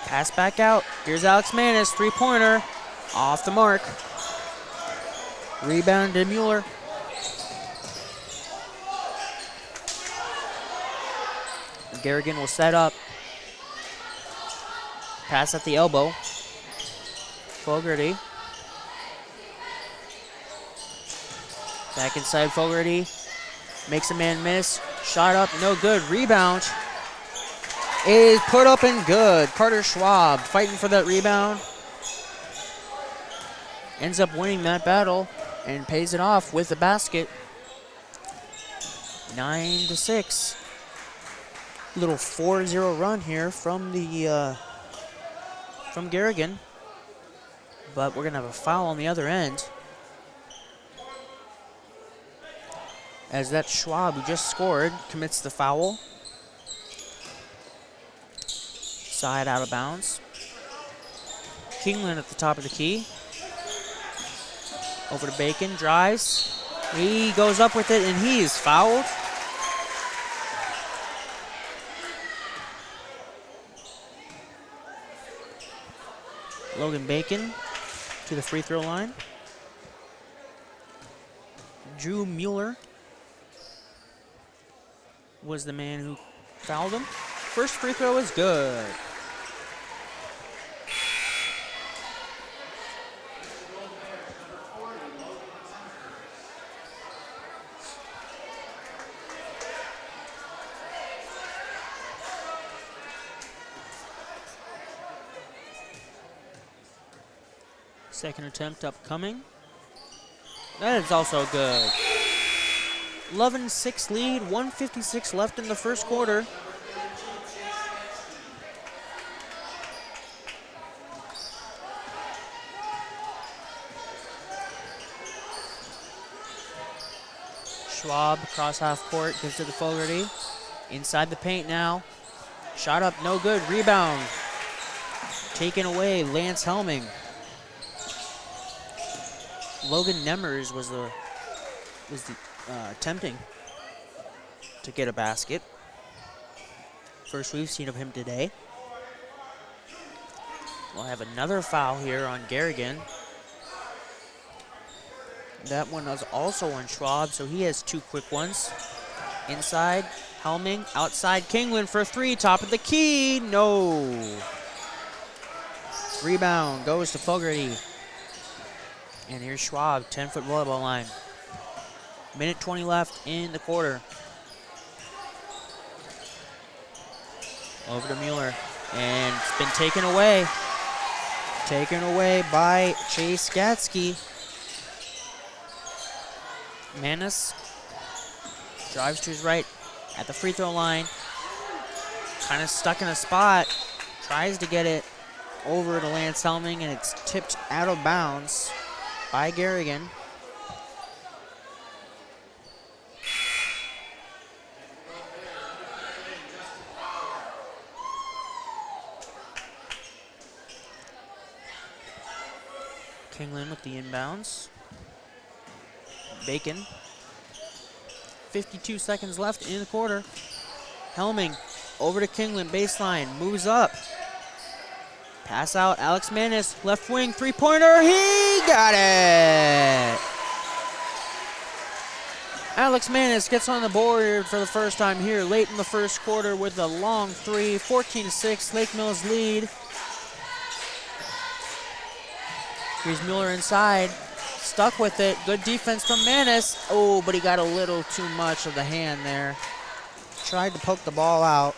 Pass back out. Here's Alex Manis, 3-pointer. Off the mark. Rebound to Mueller. Garrigan will set up. Pass at the elbow. Fogarty. Back inside Fogarty. Makes a man miss. Shot up, no good. Rebound is put up and good. Carter Schwab fighting for that rebound. Ends up winning that battle and pays it off with the basket. 9-6. Little 4-0 run here from the from Garrigan. But we're gonna have a foul on the other end. As that Schwab, who just scored, commits the foul. Side out of bounds. Kingland at the top of the key. Over to Bacon, drives. He goes up with it, and he is fouled. Logan Bacon to the free throw line. Drew Mueller was the man who fouled him. First free throw is good. Second attempt upcoming. That is also good. 11-6 lead, 1:56 left in the first quarter. Schwab, cross half court, gives it to Fogarty. Inside the paint now. Shot up, no good. Rebound. Taken away, Lance Helming. Logan Nemmers was the attempting to get a basket. First we've seen of him today. We'll have another foul here on Garrigan. That one was also on Schwab, so he has 2 quick ones. Inside, Helming, outside Kingland for 3, top of the key, no. Rebound goes to Fogarty. And here's Schwab, 10-foot volleyball line. Minute 20 left in the quarter. Over to Mueller, and it's been taken away. Taken away by Chase Gatsky. Manis drives to his right at the free throw line. Kind of stuck in a spot. Tries to get it over to Lance Helming, and it's tipped out of bounds by Garrigan. Kingland with the inbounds. Bacon. 52 seconds left in the quarter. Helming over to Kingland, baseline, moves up. Pass out, Alex Manis, left wing, three-pointer, he got it! Alex Manis gets on the board for the first time here late in the first quarter with a long three, 14-6, Lake Mills lead. Here's Mueller inside, stuck with it, good defense from Manis. Oh, but he got a little too much of the hand there. Tried to poke the ball out,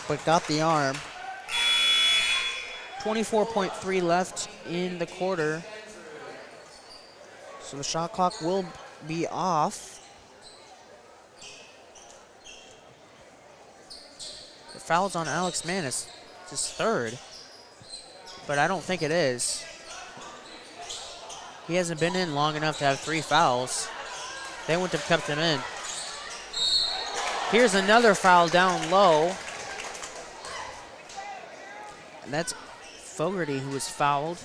but got the arm. 24.3 left in the quarter. So the shot clock will be off. The foul's on Alex Manis. It's his third, but I don't think it is. He hasn't been in long enough to have 3 fouls. They wouldn't have kept him in. Here's another foul down low. And that's Fogarty who was fouled.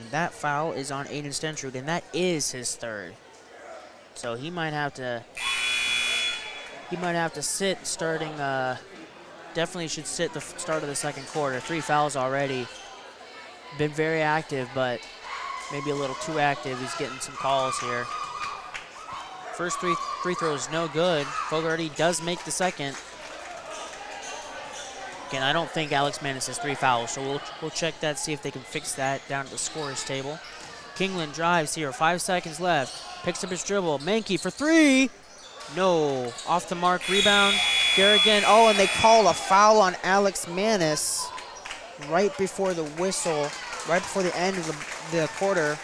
And that foul is on Aiden Stentrud, and that is his third. So he might have to sit starting, definitely should sit the start of the second quarter. 3 fouls already. Been very active, but maybe a little too active. He's getting some calls here. First 3 free throws, no good. Fogarty does make the second. Again, I don't think Alex Manis has 3 fouls, so we'll check that, see if they can fix that down at the scorer's table. Kingland drives here, 5 seconds left. Picks up his dribble. Mankey for 3. No, off the mark, rebound. Garrigan, oh, and they call a foul on Alex Manis right before the whistle, right before the end of the quarter.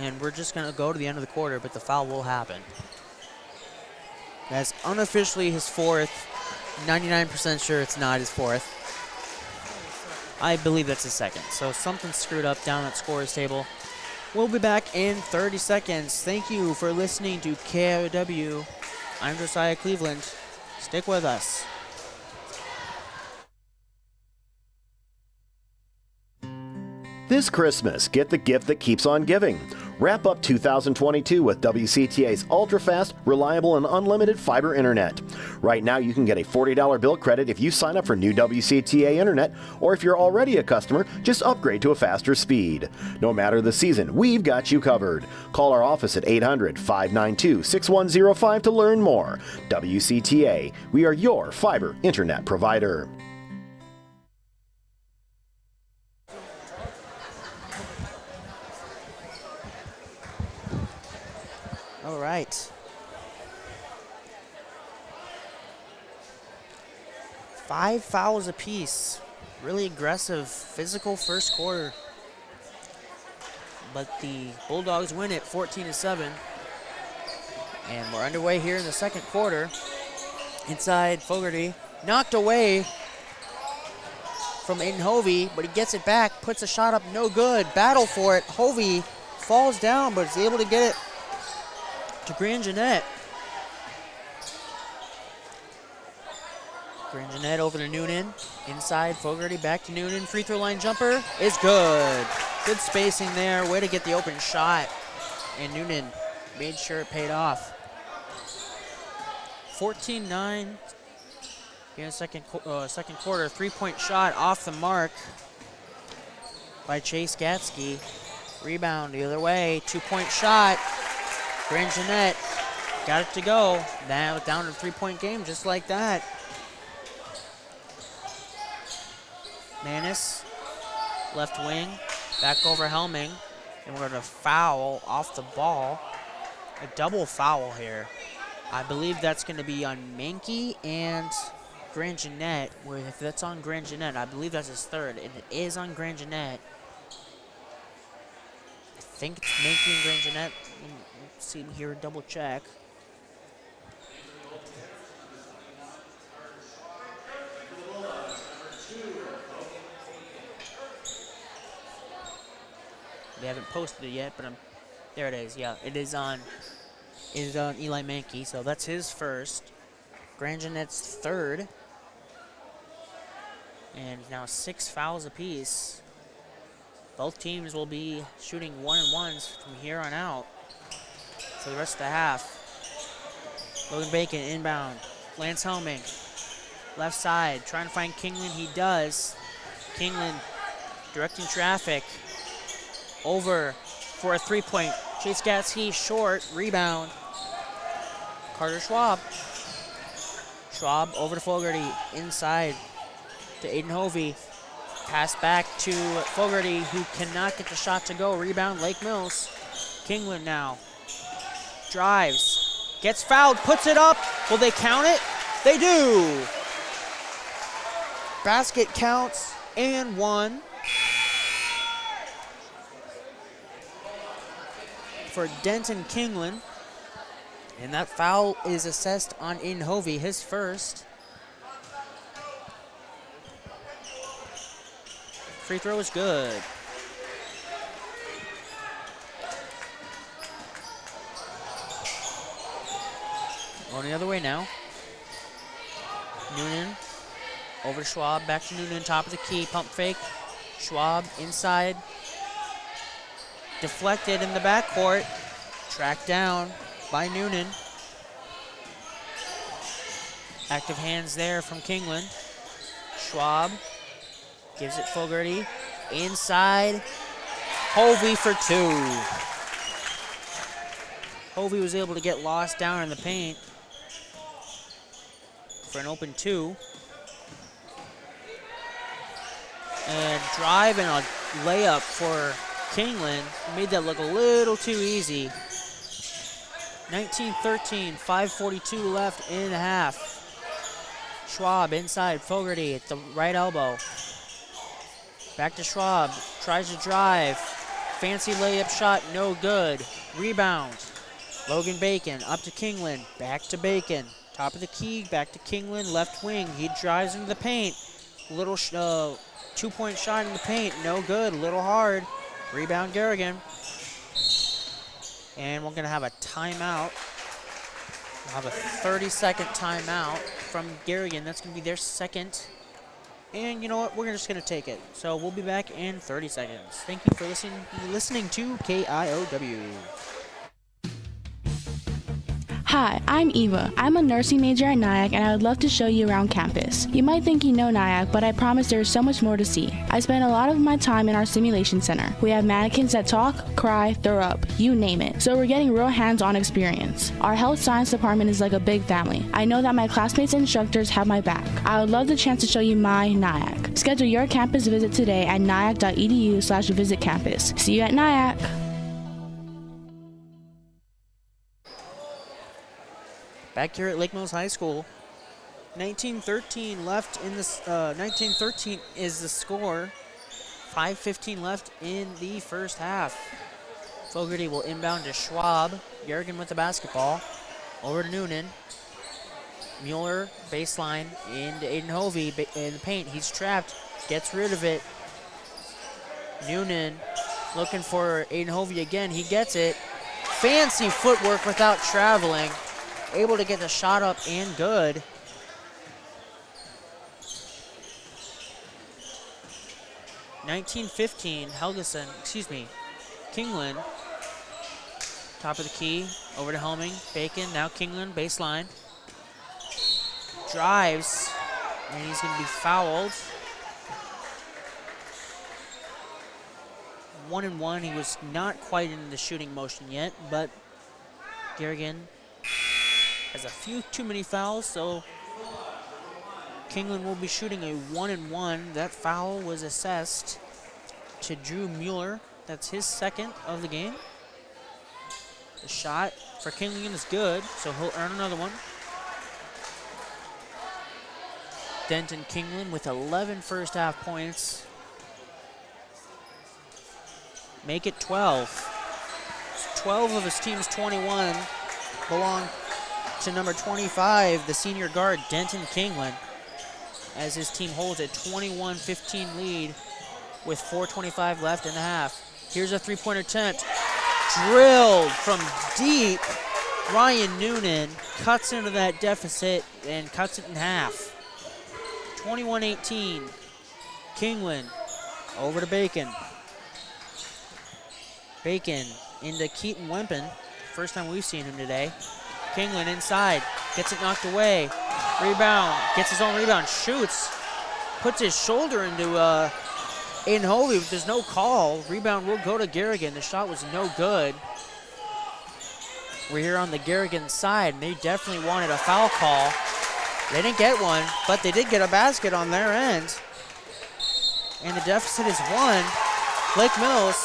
And we're just gonna go to the end of the quarter, but the foul will happen. That's unofficially his 4th. 99% sure it's not his 4th. I believe that's his 2nd. So something screwed up down at scorer's table. We'll be back in 30 seconds. Thank you for listening to KIOW. I'm Josiah Cleveland. Stick with us. This Christmas, get the gift that keeps on giving. Wrap up 2022 with WCTA's ultra-fast, reliable, and unlimited fiber internet. Right now, you can get a $40 bill credit if you sign up for new WCTA internet, or if you're already a customer, just upgrade to a faster speed. No matter the season, we've got you covered. Call our office at 800-592-6105 to learn more. WCTA, we are your fiber internet provider. All right. 5 fouls apiece. Really aggressive, physical first quarter. But the Bulldogs win it 14-7. And we're underway here in the second quarter. Inside, Fogarty knocked away from Aiden Hovey, but he gets it back, puts a shot up, no good. Battle for it. Hovey falls down, but is able to get it to Grand Jeanette. Grand Jeanette over to Noonan. Inside, Fogarty back to Noonan. Free throw line jumper is good. Good spacing there. Way to get the open shot. And Noonan made sure it paid off. 14-9 in the second quarter. Three-point shot off the mark by Chase Gatsky. Rebound the other way. Two-point shot. Grand Jeanette got it to go. Now down to a three-point game just like that. Manis, left wing, back over Helming, and we're going to foul off the ball. A double foul here. I believe that's going to be on Mankey and Grand Jeanette. If that's on Grand Jeanette, I believe that's his third, and it is on Grand Jeanette. I think it's Mankey and Grand Jeanette. Let's see here, double check. They haven't posted it yet, but there it is. Yeah, it is on Eli Mankey, so that's his first. Grand Jeanette's third. And now 6 fouls apiece. Both teams will be shooting 1-and-1s from here on out for the rest of the half. Logan Bacon inbound. Lance Helming, left side, trying to find Kingland. He does. Kingland directing traffic. Over for a three-point. Chase Gatsky short. Rebound. Carter Schwab. Schwab over to Fogarty. Inside to Aiden Hovey. Pass back to Fogarty, who cannot get the shot to go. Rebound, Lake Mills. Kingland now. Drives. Gets fouled. Puts it up. Will they count it? They do. Basket counts and one. For Denton Kingland, and that foul is assessed on Aiden Hovey, his first. Free throw is good. Going the other way now. Noonan over to Schwab, back to Noonan, top of the key, pump fake. Schwab inside. Deflected in the backcourt. Tracked down by Noonan. Active hands there from Kingland. Schwab gives it Fogarty. Inside. Hovey for two. Hovey was able to get lost down in the paint for an open two. And drive and a layup for Kingland. Made that look a little too easy. 19-13, 5:42 left in the half. Schwab inside, Fogarty at the right elbow. Back to Schwab, tries to drive. Fancy layup shot, no good. Rebound. Logan Bacon up to Kingland, back to Bacon. Top of the key, back to Kingland, left wing. He drives into the paint. Little two-point shot in the paint, no good, a little hard. Rebound Garrigan. And we're going to have a timeout. We'll have a 30-second timeout from Garrigan. That's going to be their second. And you know what? We're just going to take it. So we'll be back in 30 seconds. Thank you for listening to KIOW. Hi, I'm Eva. I'm a nursing major at Nyack, and I would love to show you around campus. You might think you know Nyack, but I promise there is so much more to see. I spend a lot of my time in our simulation center. We have mannequins that talk, cry, throw up, you name it. So we're getting real hands-on experience. Our health science department is like a big family. I know that my classmates and instructors have my back. I would love the chance to show you my Nyack. Schedule your campus visit today at nyack.edu/visitcampus. See you at Nyack. Back here at Lake Mills High School, 19-13 left in this. 19-13 is the score. 5:15 left in the first half. Fogarty will inbound to Schwab. Garrigan with the basketball. Over to Noonan. Mueller, baseline, into Aiden Hovey in the paint. He's trapped, gets rid of it. Noonan looking for Aiden Hovey again. He gets it. Fancy footwork without traveling. Able to get the shot up and good. Kingland. Top of the key, over to Helming. Bacon, now Kingland, baseline. Drives, and he's going to be fouled. 1-1, he was not quite in the shooting motion yet, but Garrigan has a few too many fouls, so Kingland will be shooting a 1-1. That foul was assessed to Drew Mueller. That's his second of the game. The shot for Kingland is good, so he'll earn another one. Denton Kingland with 11 first half points. Make it 12. 12 of his team's 21 belong to number 25, the senior guard, Denton Kingland, as his team holds a 21-15 lead with 4:25 left in the half. Here's a three-point attempt. Drilled from deep. Ryan Noonan cuts into that deficit and cuts it in half. 21-18. Kingland over to Bacon. Bacon into Keaton Wempen. First time we've seen him today. Kingland inside. Gets it knocked away. Rebound. Gets his own rebound. Shoots. Puts his shoulder into Aiden Hovey, but there's no call. Rebound will go to Garrigan. The shot was no good. We're here on the Garrigan side, and they definitely wanted a foul call. They didn't get one, but they did get a basket on their end. And the deficit is 1. Lake Mills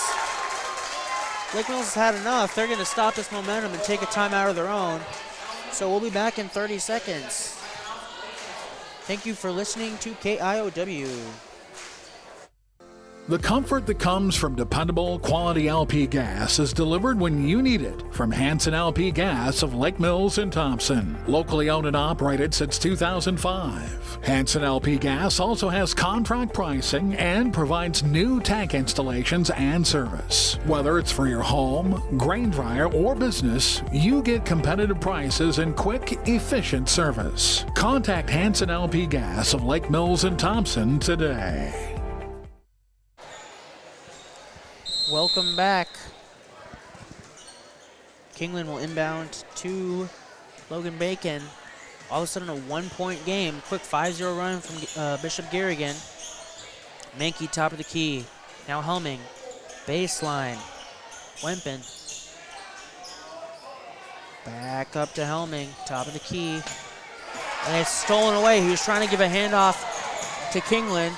has had enough. They're going to stop this momentum and take a timeout of their own. So we'll be back in 30 seconds. Thank you for listening to KIOW. The comfort that comes from dependable, quality LP gas is delivered when you need it from Hanson LP Gas of Lake Mills and Thompson. Locally owned and operated since 2005. Hanson LP Gas also has contract pricing and provides new tank installations and service. Whether it's for your home, grain dryer, or business, you get competitive prices and quick, efficient service. Contact Hanson LP Gas of Lake Mills and Thompson today. Welcome back. Kingland will inbound to Logan Bacon. All of a sudden a 1-point game. Quick 5-0 run from Bishop Garrigan. Mankey top of the key. Now Helming. Baseline. Wempen. Back up to Helming. Top of the key. And it's stolen away. He was trying to give a handoff to Kingland.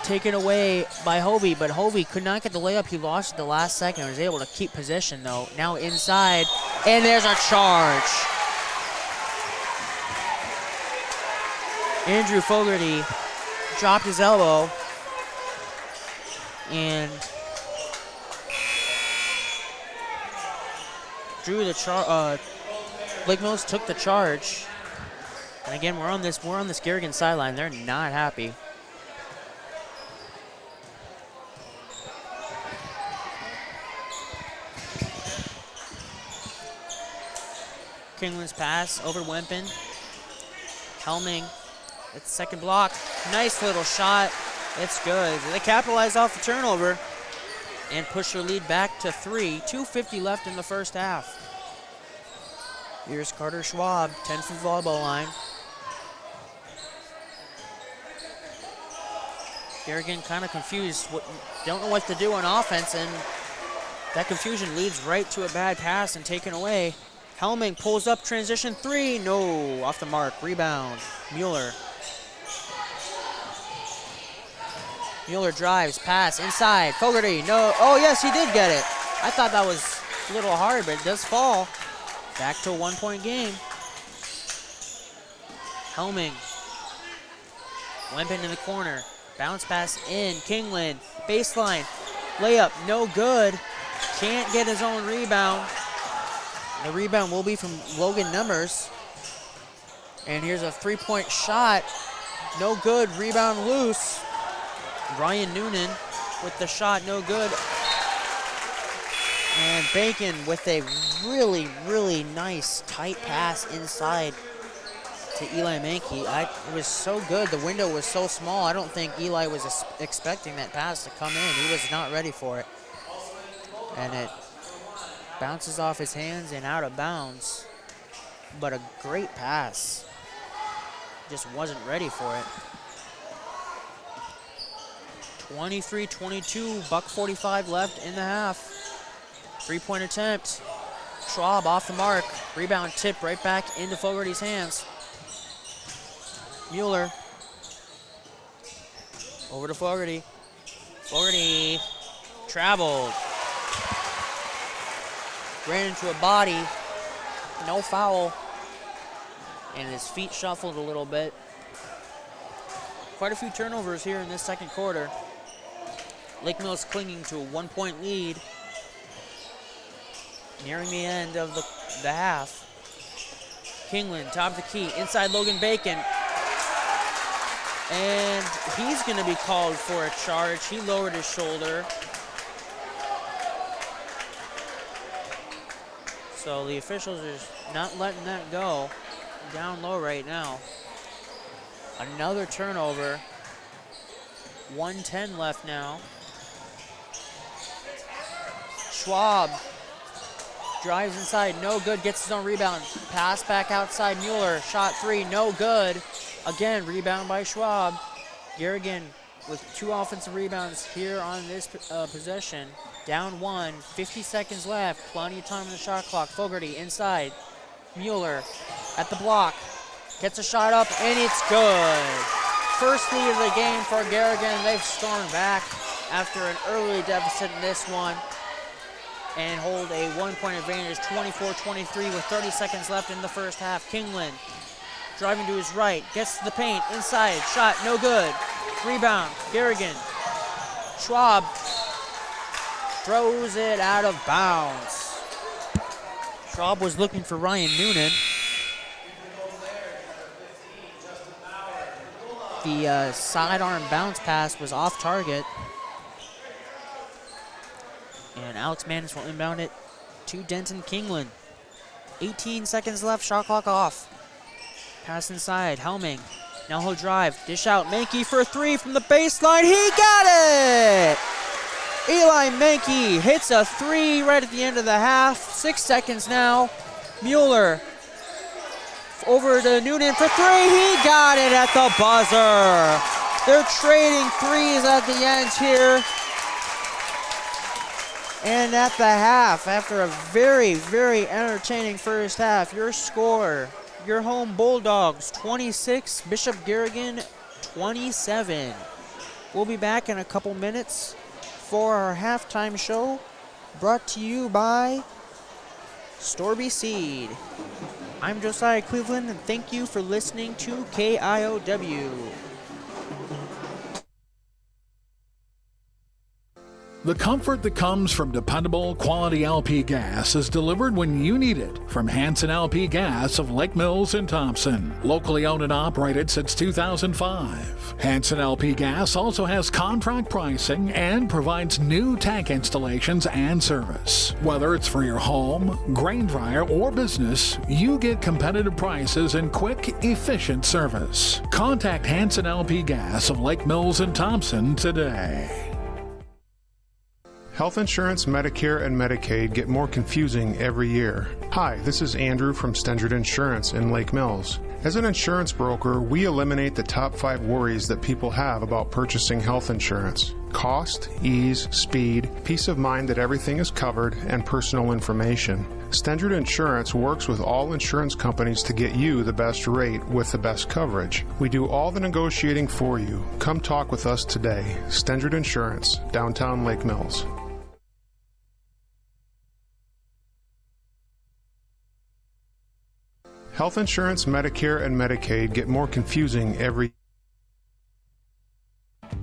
Taken away by Hovey, but Hovey could not get the layup. He lost at the last second. He was able to keep possession, though. Now inside, and there's a charge. Andrew Fogarty dropped his elbow, and drew the charge. Lake Mills took the charge. And again, we're on this Garrigan sideline. They're not happy. Kingland's pass over to Wempen. Helming, it's second block. Nice little shot. It's good. They capitalize off the turnover and push their lead back to 3. 2:50 left in the first half. Here's Carter Schwab, 10-foot volleyball line. Garrigan kind of confused. Don't know what to do on offense, and that confusion leads right to a bad pass and taken away. Helming pulls up, transition 3. No, off the mark. Rebound. Mueller. Mueller drives, pass, inside. Fogarty, no. Oh, yes, he did get it. I thought that was a little hard, but it does fall. Back to a 1-point game. Helming. Limping in the corner. Bounce pass in. Kingland. Baseline. Layup. No good. Can't get his own rebound. The rebound will be from Logan Numbers. And here's a three-point shot. No good. Rebound loose. Ryan Noonan with the shot. No good. And Bacon with a really, really nice tight pass inside to Eli Mankey. It was so good. The window was so small. I don't think Eli was expecting that pass to come in. He was not ready for it. And it bounces off his hands and out of bounds. But a great pass. Just wasn't ready for it. 23-22, $1:45 left in the half. Three-point attempt. Schwab off the mark. Rebound tipped right back into Fogarty's hands. Mueller. Over to Fogarty. Fogarty traveled. Ran into a body. No foul. And his feet shuffled a little bit. Quite a few turnovers here in this second quarter. Lake Mills clinging to a 1-point lead. Nearing the end of the half. Kingland, top of the key, inside Logan Bacon. And he's going to be called for a charge. He lowered his shoulder. So the officials are not letting that go. Down low right now. Another turnover. 1:10 left now. Schwab drives inside, no good, gets his own rebound. Pass back outside, Mueller, shot three, no good. Again, rebound by Schwab. Garrigan with 2 offensive rebounds here on this possession. Down 1, 50 seconds left, plenty of time on the shot clock. Fogarty inside, Mueller at the block, gets a shot up, and it's good. First lead of the game for Garrigan. They've stormed back after an early deficit in this one and hold a 1-point advantage, 24-23 with 30 seconds left in the first half. Kingland driving to his right, gets to the paint, inside, shot, no good. Rebound, Garrigan. Schwab throws it out of bounds. Schwab was looking for Ryan Noonan. The sidearm bounce pass was off target. And Alex Manners will inbound it to Denton Kingland. 18 seconds left, shot clock off. Pass inside, Helming. Now he'll drive, dish out, Mankey for 3 from the baseline. He got it! Eli Mankey hits a 3 right at the end of the half. 6 seconds now. Mueller over to Noonan for 3. He got it at the buzzer. They're trading threes at the end here. And at the half, after a very, very entertaining first half, your score, your home Bulldogs 26, Bishop Garrigan 27. We'll be back in a couple minutes for our halftime show, brought to you by Storby Seed. I'm Josiah Cleveland, and thank you for listening to KIOW. The comfort that comes from dependable, quality LP gas is delivered when you need it from Hanson LP Gas of Lake Mills and Thompson. Locally owned and operated since 2005. Hanson LP Gas also has contract pricing and provides new tank installations and service. Whether it's for your home, grain dryer, or business, you get competitive prices and quick, efficient service. Contact Hanson LP Gas of Lake Mills and Thompson today. Health insurance, Medicare, and Medicaid get more confusing every year. Hi, this is Andrew from Stendard Insurance in Lake Mills. As an insurance broker, we eliminate the top 5 worries that people have about purchasing health insurance: cost, ease, speed, peace of mind that everything is covered, and personal information. Stendard Insurance works with all insurance companies to get you the best rate with the best coverage. We do all the negotiating for you. Come talk with us today. Stendard Insurance, downtown Lake Mills. Health insurance, Medicare, and Medicaid get more confusing every.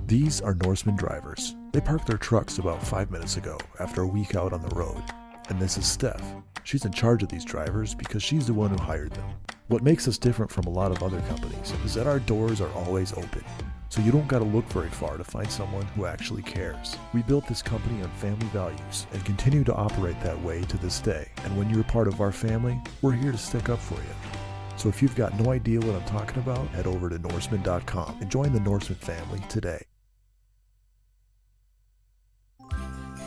These are Norseman drivers. They parked their trucks about 5 minutes ago after a week out on the road. And this is Steph. She's in charge of these drivers because she's the one who hired them. What makes us different from a lot of other companies is that our doors are always open. So you don't gotta look very far to find someone who actually cares. We built this company on family values and continue to operate that way to this day. And when you're a part of our family, we're here to stick up for you. So if you've got no idea what I'm talking about, head over to Norseman.com and join the Norseman family today.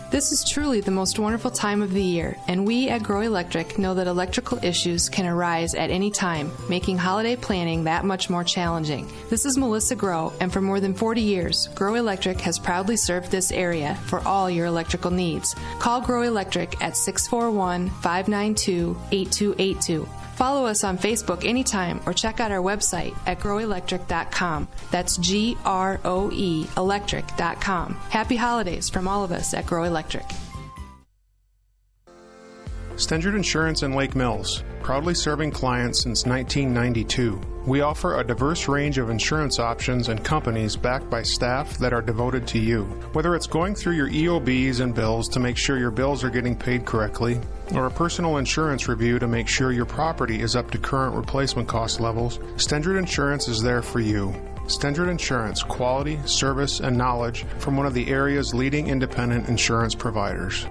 This is truly the most wonderful time of the year, and we at Grow Electric know that electrical issues can arise at any time, making holiday planning that much more challenging. This is Melissa Grow, and for more than 40 years, Grow Electric has proudly served this area for all your electrical needs. Call Grow Electric at 641-592-8282. Follow us on Facebook anytime or check out our website at growelectric.com. That's GROE electric.com. Happy holidays from all of us at Grow Electric. Stendrud Insurance in Lake Mills, proudly serving clients since 1992. We offer a diverse range of insurance options and companies backed by staff that are devoted to you. Whether it's going through your EOBs and bills to make sure your bills are getting paid correctly, or a personal insurance review to make sure your property is up to current replacement cost levels, Stendrud Insurance is there for you. Stendrud Insurance, quality, service, and knowledge from one of the area's leading independent insurance providers.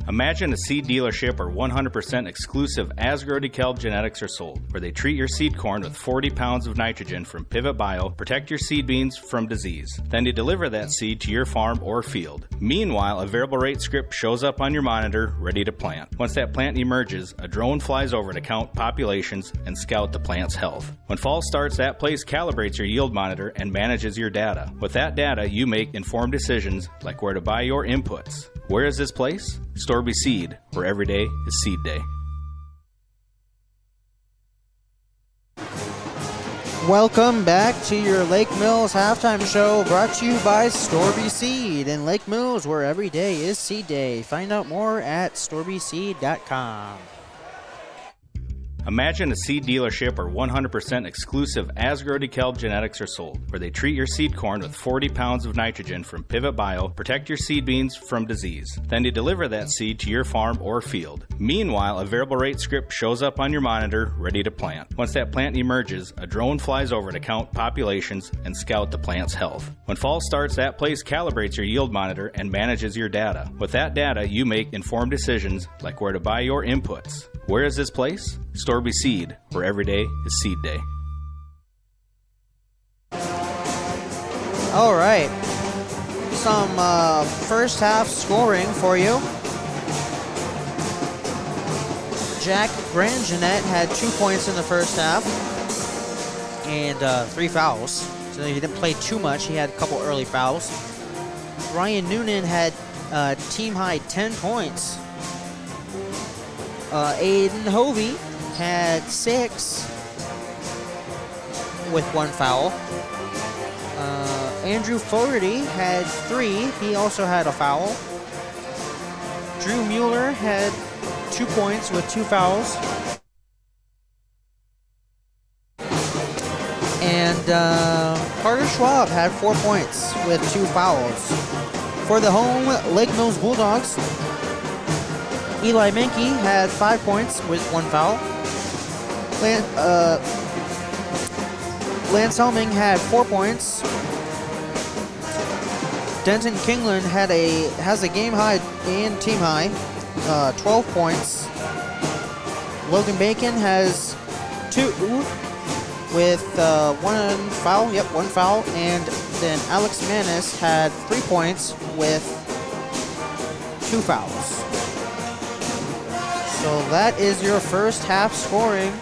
Imagine a seed dealership where 100% exclusive Asgrow DeKalb genetics are sold, where they treat your seed corn with 40 pounds of nitrogen from Pivot Bio, protect your seed beans from disease. Then they deliver that seed to your farm or field. Meanwhile, a variable rate script shows up on your monitor, ready to plant. Once that plant emerges, a drone flies over to count populations and scout the plant's health. When fall starts, that place calibrates your yield monitor and manages your data. With that data, you make informed decisions like where to buy your inputs. Where is this place? Storby Seed, where every day is seed day. Welcome back to your Lake Mills halftime show, brought to you by Storby Seed in Lake Mills, where every day is seed day. Find out more at storbyseed.com. Imagine a seed dealership where 100% exclusive Asgrow DeKalb genetics are sold, where they treat your seed corn with 40 pounds of nitrogen from Pivot Bio, protect your seed beans from disease. Then they deliver that seed to your farm or field. Meanwhile, a variable rate script shows up on your monitor, ready to plant. Once that plant emerges, a drone flies over to count populations and scout the plant's health. When fall starts, that place calibrates your yield monitor and manages your data. With that data, you make informed decisions like where to buy your inputs. Where is this place? Storby Seed, where every day is seed day. All right. Some first half scoring for you. Jack Grangenet had 2 points in the first half and 3 fouls. So he didn't play too much. He had a couple early fouls. Ryan Noonan had team high 10 points. Aiden Hovey had 6 with 1 foul. Andrew Fogarty had 3. He also had a foul. Drew Mueller had 2 points with 2 fouls. And Carter Schwab had 4 points with 2 fouls. For the home Lake Mills Bulldogs, Eli Menke had 5 points with 1 foul. Lance Helming had 4 points. Denton Kingland has a game high and team high, 12 points. Logan Bacon has 2 with 1 foul. Yep, 1 foul. And then Alex Manis had 3 points with 2 fouls. So that is your first half scoring.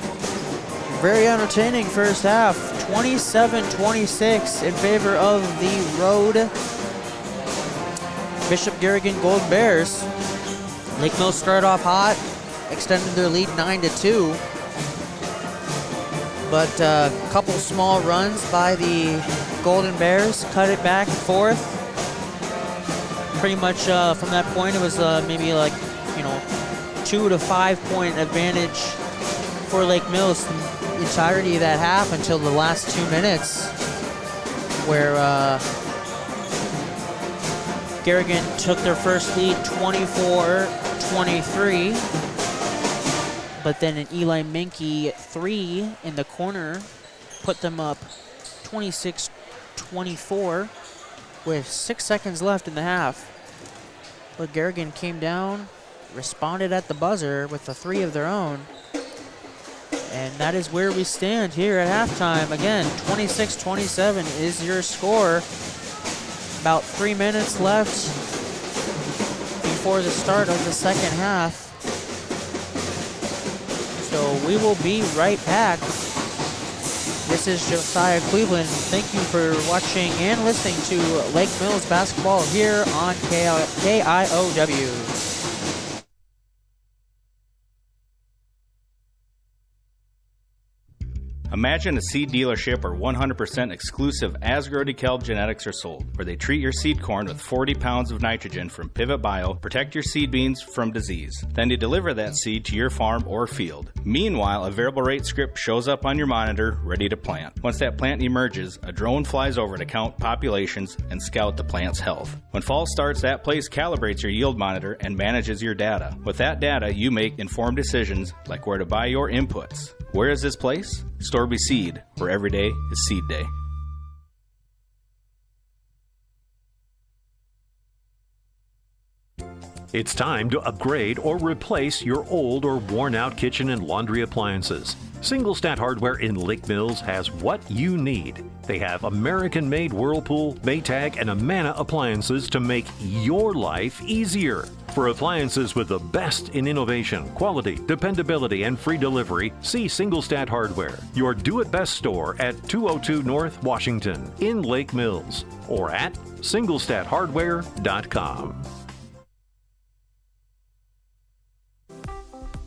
Very entertaining first half. 27-26 in favor of the road Bishop Garrigan Golden Bears. Lake Mills started off hot, extended their lead 9-2. But a couple small runs by the Golden Bears cut it back and forth. Pretty much from that point, it was maybe like 2 to 5 point advantage for Lake Mills the entirety of that half until the last 2 minutes, where Garrigan took their first lead 24-23, but then an Eli Menke 3 in the corner put them up 26-24 with 6 seconds left in the half. But Garrigan came down, responded at the buzzer with a 3 of their own. And that is where we stand here at halftime. Again, 26-27 is your score. About 3 minutes left before the start of the second half. So we will be right back. This is Josiah Cleveland. Thank you for watching and listening to Lake Mills basketball here on KIOW. Imagine a seed dealership where 100% exclusive Asgrow DeKalb genetics are sold, where they treat your seed corn with 40 pounds of nitrogen from Pivot Bio, protect your seed beans from disease. Then they deliver that seed to your farm or field. Meanwhile, a variable rate script shows up on your monitor, ready to plant. Once that plant emerges, a drone flies over to count populations and scout the plant's health. When fall starts, that place calibrates your yield monitor and manages your data. With that data, you make informed decisions like where to buy your inputs. Where is this place? Storby Seed, where every day is seed day. It's time to upgrade or replace your old or worn-out kitchen and laundry appliances. Single Stat Hardware in Lake Mills has what you need. They have American-made Whirlpool, Maytag, and Amana appliances to make your life easier. For appliances with the best in innovation, quality, dependability, and free delivery, see Single Stat Hardware, your do-it-best store at 202 North Washington in Lake Mills, or at singlestathardware.com.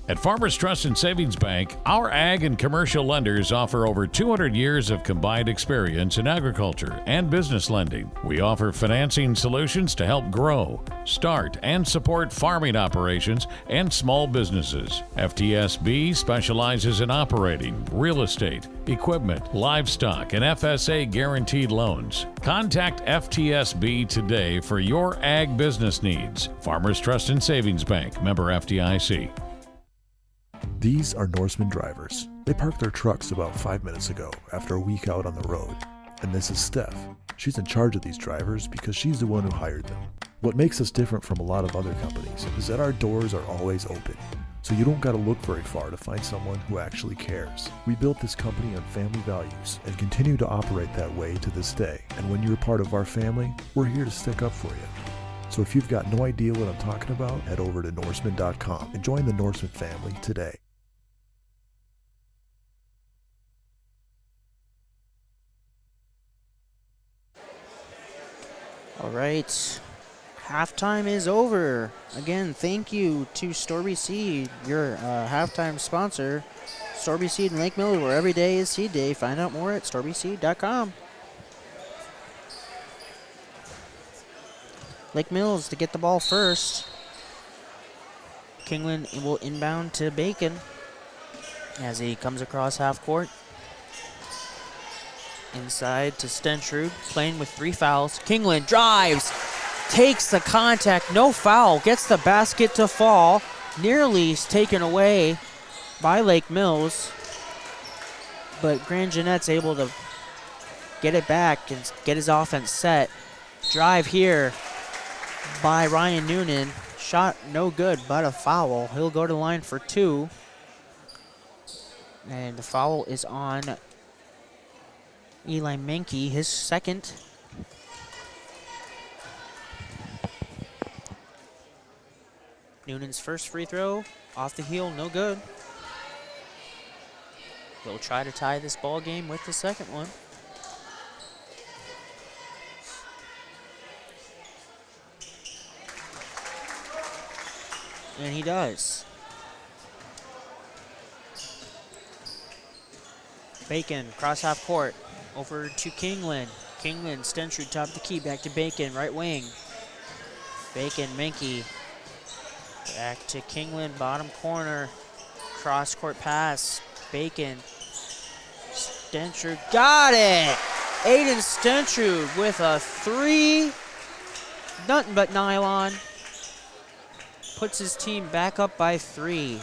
At Farmers Trust and Savings Bank, our ag and commercial lenders offer over 200 years of combined experience in agriculture and business lending. We offer financing solutions to help grow, start, and support farming operations and small businesses. FTSB specializes in operating, real estate, equipment, livestock, and FSA guaranteed loans. Contact FTSB today for your ag business needs. Farmers Trust and Savings Bank, member FDIC. These are Norseman drivers. They parked their trucks about 5 minutes ago after a week out on the road. And this is Steph. She's in charge of these drivers because she's the one who hired them. What makes us different from a lot of other companies is that our doors are always open. So you don't gotta look very far to find someone who actually cares. We built this company on family values and continue to operate that way to this day. And when you're part of our family, we're here to stick up for you. So if you've got no idea what I'm talking about, head over to Norseman.com and join the Norseman family today. All right, halftime is over. Again, thank you to Storby Seed, your halftime sponsor. Storby Seed in Lake Mills, where every day is seed day. Find out more at storbyseed.com. Lake Mills to get the ball first. Kingland will inbound to Bacon as he comes across half court. Inside to Stentrud, playing with 3 fouls. Kingland drives, takes the contact, no foul, gets the basket to fall. Nearly taken away by Lake Mills. But Grand Jeanette's able to get it back and get his offense set. Drive here by Ryan Noonan. Shot no good, but a foul. He'll go to the line for 2. And the foul is on Eli Menke, his second. Noonan's first free throw, off the heel, no good. We'll try to tie this ball game with the second one. And he does. Bacon, cross half court, over to Kingland. Kingland, Stentrud, top of the key, back to Bacon, right wing. Bacon, Menke. Back to Kingland, bottom corner. Cross-court pass. Bacon. Stentrud got it! Aiden Stentrud with a 3. Nothing but nylon. Puts his team back up by 3.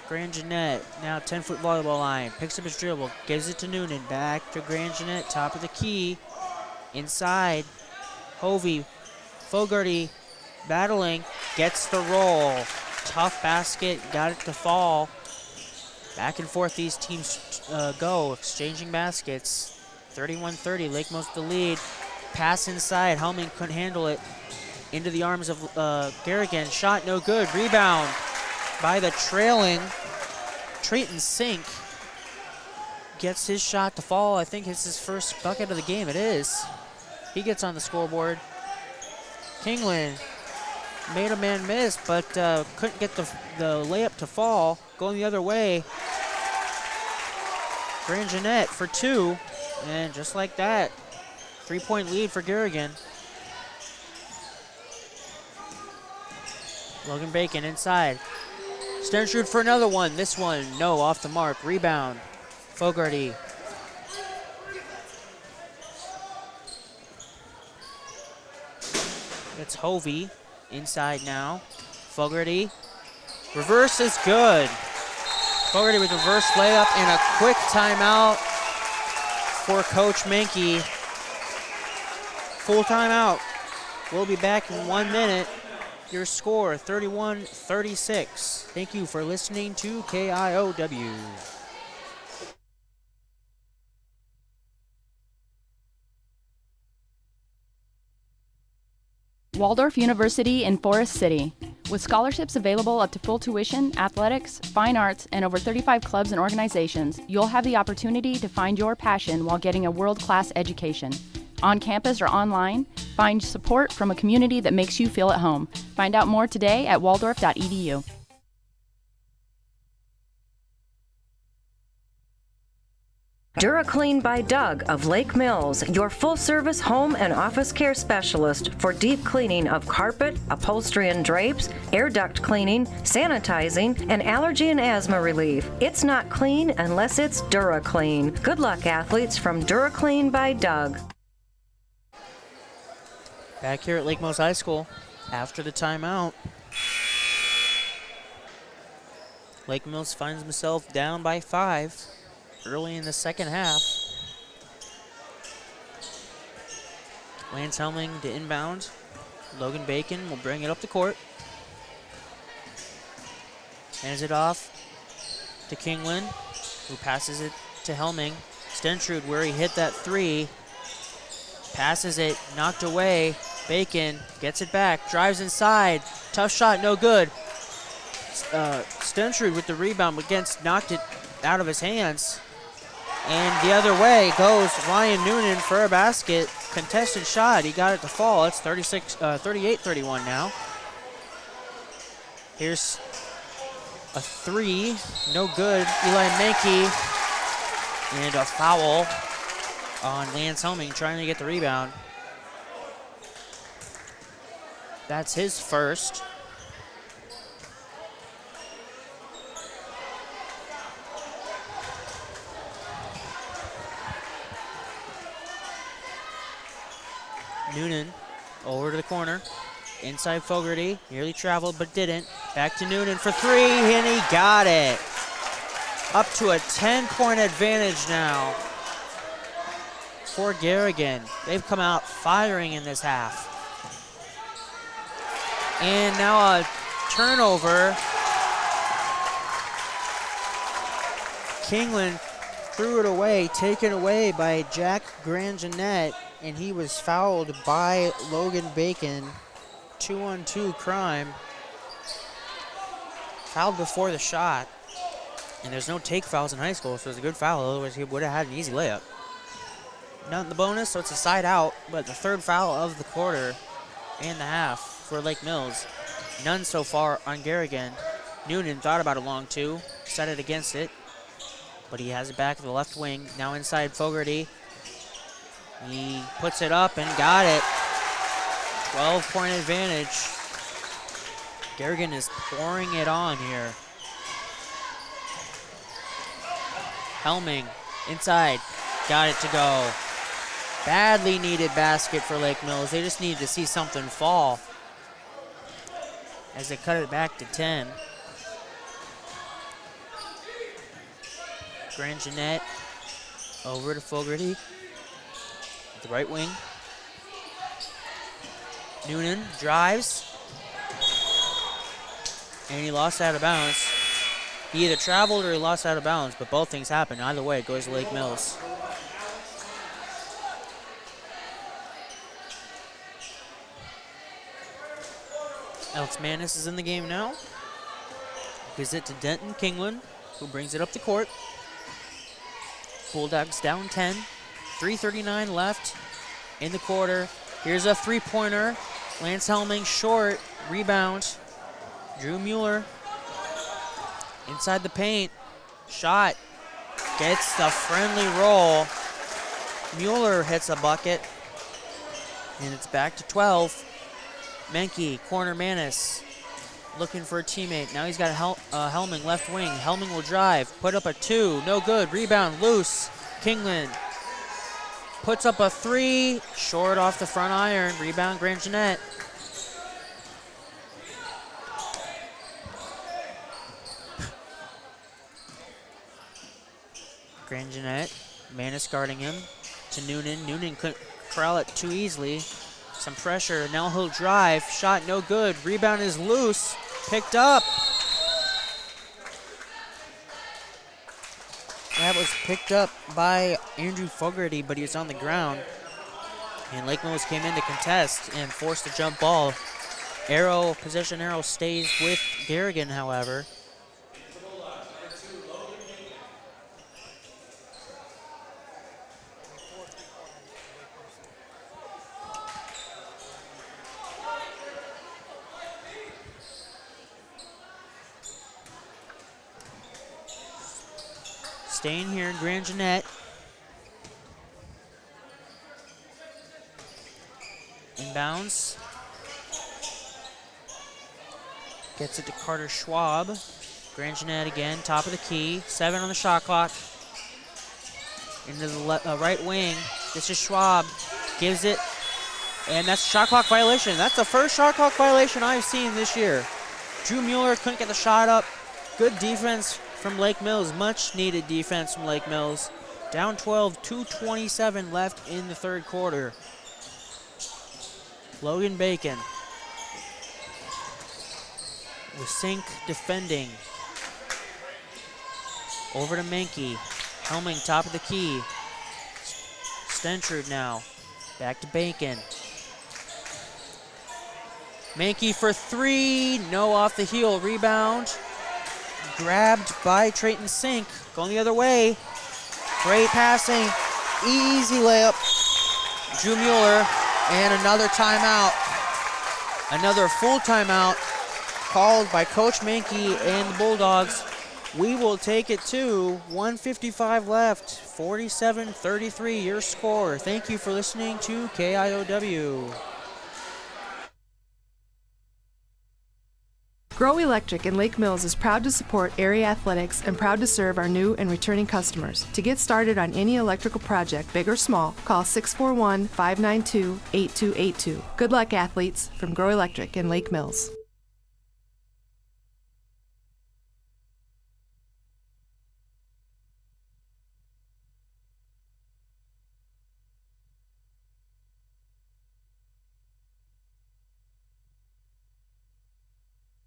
Grand Jeanette, now 10-foot volleyball line. Picks up his dribble, gives it to Noonan. Back to Grand Jeanette, top of the key. Inside, Hovey, Fogarty battling, gets the roll. Tough basket, got it to fall. Back and forth these teams go, exchanging baskets. 31-30, Lake Mills the lead. Pass inside, Helming couldn't handle it. Into the arms of Garrigan, shot no good. Rebound by the trailing Trayton Sink. Gets his shot to fall. I think it's his first bucket of the game. It is. He gets on the scoreboard. Kingland made a man miss, but couldn't get the layup to fall. Going the other way. Grand Jeanette for 2. And just like that, 3-point lead for Garrigan. Logan Bacon inside. Stentrud for another one. This one, no, off the mark. Rebound. Fogarty. It's Hovey inside now. Fogarty. Reverse is good. Fogarty with reverse layup and a quick timeout for Coach Menke. Full timeout. We'll be back in 1 minute. Your score, 31-36. Thank you for listening to KIOW. Waldorf University in Forest City. With scholarships available up to full tuition, athletics, fine arts, and over 35 clubs and organizations, you'll have the opportunity to find your passion while getting a world-class education. On campus or online, find support from a community that makes you feel at home. Find out more today at waldorf.edu. DuraClean by Doug of Lake Mills, your full-service home and office care specialist for deep cleaning of carpet, upholstery and drapes, air duct cleaning, sanitizing, and allergy and asthma relief. It's not clean unless it's DuraClean. Good luck, athletes, from DuraClean by Doug. Back here at Lake Mills High School after the timeout. Lake Mills finds himself down by 5 early in the second half. Lance Helming to inbound. Logan Bacon will bring it up the court. Hands it off to Kingland, who passes it to Helming. Stentrud, where he hit that 3. Passes it, knocked away. Bacon gets it back, drives inside. Tough shot, no good. Stentrud with the rebound, but knocked it out of his hands. And the other way goes Ryan Noonan for a basket. Contested shot, he got it to fall. It's 38-31 now. Here's a 3, no good. Eli Menke, and a foul on Lance Helming trying to get the rebound. That's his first. Noonan over to the corner. Inside Fogarty, nearly traveled but didn't. Back to Noonan for 3, and he got it. Up to a 10-point advantage now for Garrigan. They've come out firing in this half. And now a turnover. Kingland threw it away, taken away by Jack Grandjeanette, and he was fouled by Logan Bacon. 2-on-2 crime. Fouled before the shot. And there's no take fouls in high school, so it's a good foul, otherwise he would have had an easy layup. Not in the bonus, so it's a side out, but the third foul of the quarter and the half for Lake Mills. None so far on Garrigan. Noonan thought about a long 2, set it against it, but he has it back to the left wing. Now inside Fogarty. He puts it up and got it. 12-point advantage. Garrigan is pouring it on here. Helming inside, got it to go. Badly needed basket for Lake Mills. They just needed to see something fall as they cut it back to 10. Grand Jeanette over to Fogarty. The right wing. Noonan drives. And he lost out of bounds. He either traveled or he lost out of bounds, but both things happen. Either way, it goes to Lake Mills. Alex Manis is in the game now. Gives it to Denton Kingland, who brings it up the court. Bulldogs down 10. 3:39 left in the quarter. Here's a three-pointer. Lance Helming short. Rebound. Drew Mueller inside the paint. Shot. Gets the friendly roll. Mueller hits a bucket. And it's back to 12. Menke, corner Manis. Looking for a teammate. Now he's got Helming left wing. Helming will drive. Put up a 2. No good. Rebound loose. Kingland puts up a 3. Short off the front iron. Rebound Grand Jeanette. Grand Jeanette. Manis guarding him to Noonan. Noonan couldn't corral it too easily. Some pressure. Now he'll drive. Shot no good. Rebound is loose. Picked up. That was picked up by Andrew Fogarty, but he was on the ground. And Lake Mills came in to contest and forced a jump ball. Possession arrow stays with Garrigan, however. Staying here in Grand Jeanette. Inbounds. Gets it to Carter Schwab. Grand Jeanette again, top of the key. 7 on the shot clock. Into the right wing. This is Schwab. Gives it. And that's a shot clock violation. That's the first shot clock violation I've seen this year. Drew Mueller couldn't get the shot up. Good defense from Lake Mills. Much needed defense from Lake Mills. Down 12, 2:27 left in the third quarter. Logan Bacon with Sink defending. Over to Menke. Helming top of the key. Stentrud now. Back to Bacon. Menke for 3. No, off the heel. Rebound. Grabbed by Trayton Sink. Going the other way. Great passing. Easy layup. Drew Mueller. And another timeout. Another full timeout called by Coach Menke and the Bulldogs. We will take it to 1:55 left. 47-33 your score. Thank you for listening to KIOW. Grow Electric in Lake Mills is proud to support area athletics and proud to serve our new and returning customers. To get started on any electrical project, big or small, call 641-592-8282. Good luck, athletes, from Grow Electric in Lake Mills.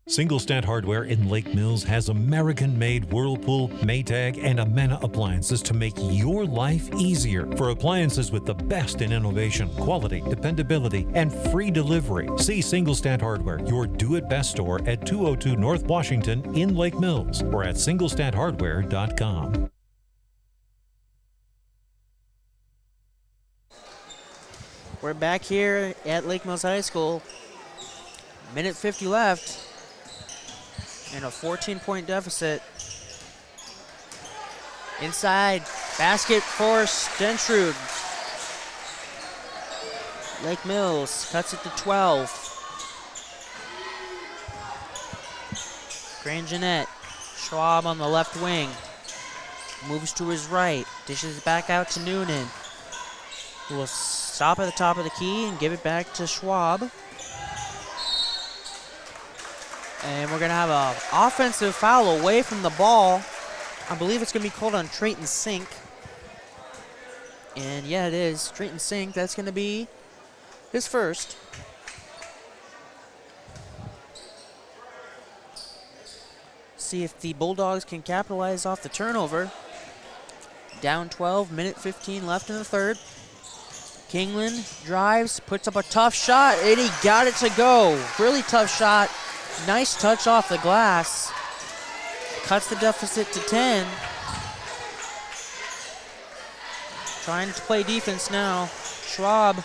Singlestat Hardware in Lake Mills has American-made Whirlpool, Maytag, and Amana appliances to make your life easier. For appliances with the best in innovation, quality, dependability, and free delivery, see Singlestat Hardware, your do-it-best store at 202 North Washington in Lake Mills or at singlestathardware.com. We're back here at Lake Mills High School. Minute 50 left. And a 14-point deficit. Inside, basket for Stentrud. Lake Mills cuts it to 12. Grand Jeanette. Schwab on the left wing. Moves to his right. Dishes it back out to Noonan. Who will stop at the top of the key and give it back to Schwab. And we're going to have an offensive foul away from the ball. I believe it's going to be called on Trayton Sink. And yeah, it is. Trayton Sink, that's going to be his first. See if the Bulldogs can capitalize off the turnover. Down 12, minute 15 left in the third. Kingland drives, puts up a tough shot, and he got it to go. Really tough shot. Nice touch off the glass. Cuts the deficit to 10. Trying to play defense now. Schwab,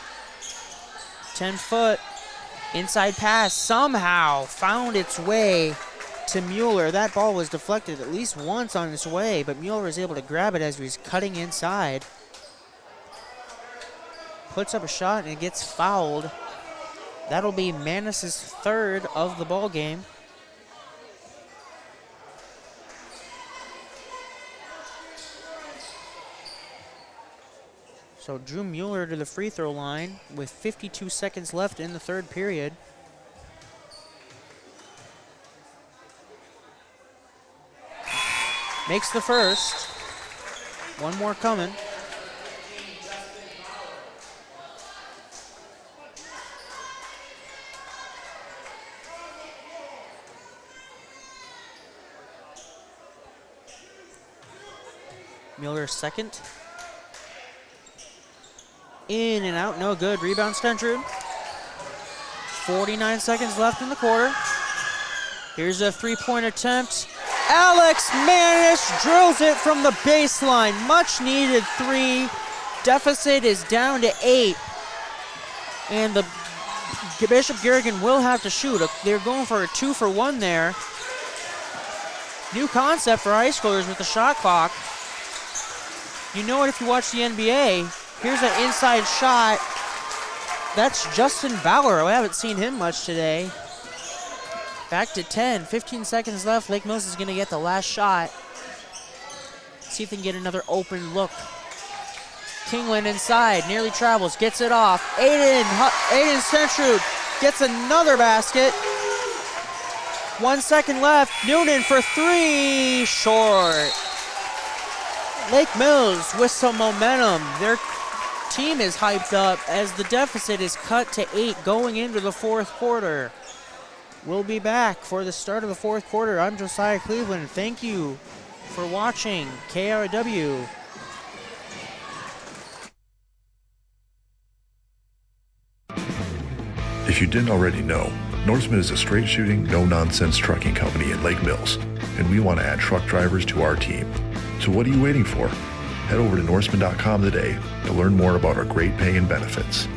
10 foot. Inside pass somehow found its way to Mueller. That ball was deflected at least once on its way, but Mueller was able to grab it as he was cutting inside. Puts up a shot and it gets fouled. That'll be Manis's third of the ball game. So Drew Mueller to the free throw line with 52 seconds left in the third period. Makes the first. One more coming. Mueller second. In and out, no good. Rebound Stentrud. 49 seconds left in the quarter. Here's a three-point attempt. Alex Manis drills it from the baseline. Much needed three. Deficit is down to 8. And the Bishop Garrigan will have to shoot. They're going for a 2-for-1 there. New concept for high schoolers with the shot clock. You know it if you watch the NBA. Here's an inside shot. That's Justin Bauer. I haven't seen him much today. Back to 10, 15 seconds left. Lake Mills is going to get the last shot. See if they can get another open look. Kingland inside, nearly travels, gets it off. Aiden Stentrud gets another basket. 1 second left. Noonan for three, short. Lake Mills with some momentum. Their team is hyped up as the deficit is cut to 8 going into the fourth quarter. We'll be back for the start of the fourth quarter. I'm Josiah Cleveland. Thank you for watching KRW. If you didn't already know, Norseman is a straight shooting, no nonsense trucking company in Lake Mills, and we want to add truck drivers to our team. So what are you waiting for? Head over to Norseman.com today to learn more about our great pay and benefits.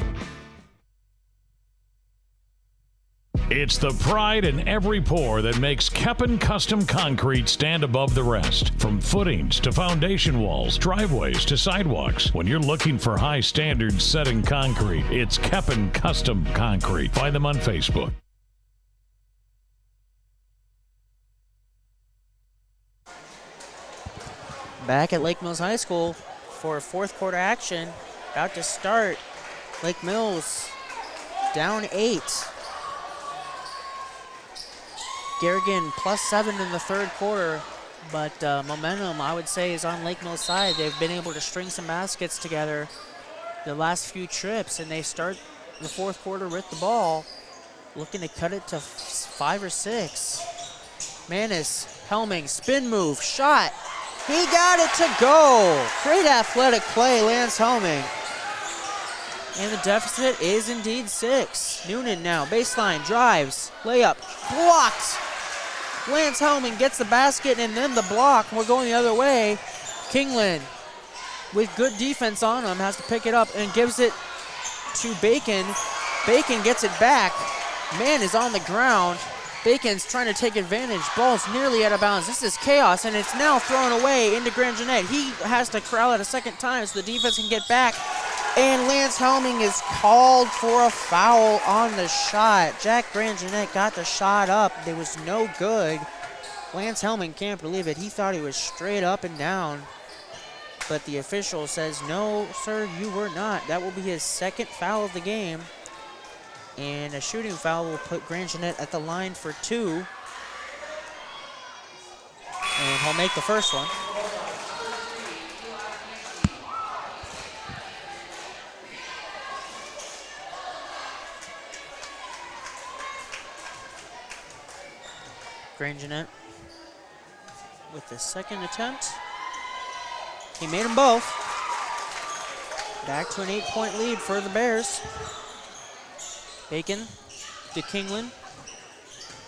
It's the pride in every pour that makes Keppen Custom Concrete stand above the rest. From footings to foundation walls, driveways to sidewalks. When you're looking for high standards set in concrete, it's Keppen Custom Concrete. Find them on Facebook. Back at Lake Mills High School for fourth quarter action. About to start. Lake Mills down 8. Garrigan +7 in the third quarter, but momentum, I would say, is on Lake Mills' side. They've been able to string some baskets together the last few trips, and they start the fourth quarter with the ball, looking to cut it to 5 or 6. Manis, Helming, spin move, shot. He got it to go. Great athletic play, Lance Helming. And the deficit is indeed 6. Noonan now, baseline, drives, layup, blocked. Lance Helming gets the basket and then the block. We're going the other way. Kingland, with good defense on him, has to pick it up and gives it to Bacon. Bacon gets it back. Man is on the ground. Bacon's trying to take advantage. Ball's nearly out of bounds. This is chaos, and it's now thrown away into Grand Jeanette. He has to corral it a second time so the defense can get back. And Lance Helming is called for a foul on the shot. Jack Grand Jeanette got the shot up. It was no good. Lance Hellman can't believe it. He thought he was straight up and down. But the official says, no, sir, you were not. That will be his second foul of the game. And a shooting foul will put Grand Jeanette at the line for 2. And he'll make the first one. Grand Jeanette with the second attempt. He made them both. Back to an 8-point lead for the Bears. Bacon to Kingland.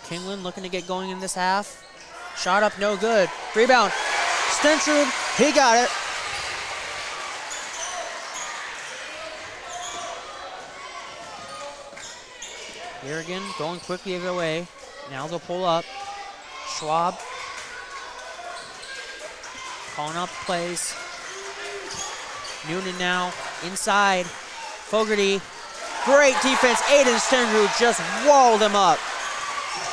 Kingland looking to get going in this half. Shot up, no good. Rebound. Stentrud, he got it. Garrigan going quickly away. Now they'll pull up. Schwab calling up plays. Noonan now inside. Fogarty. Great defense. Aiden Stentrud just walled him up.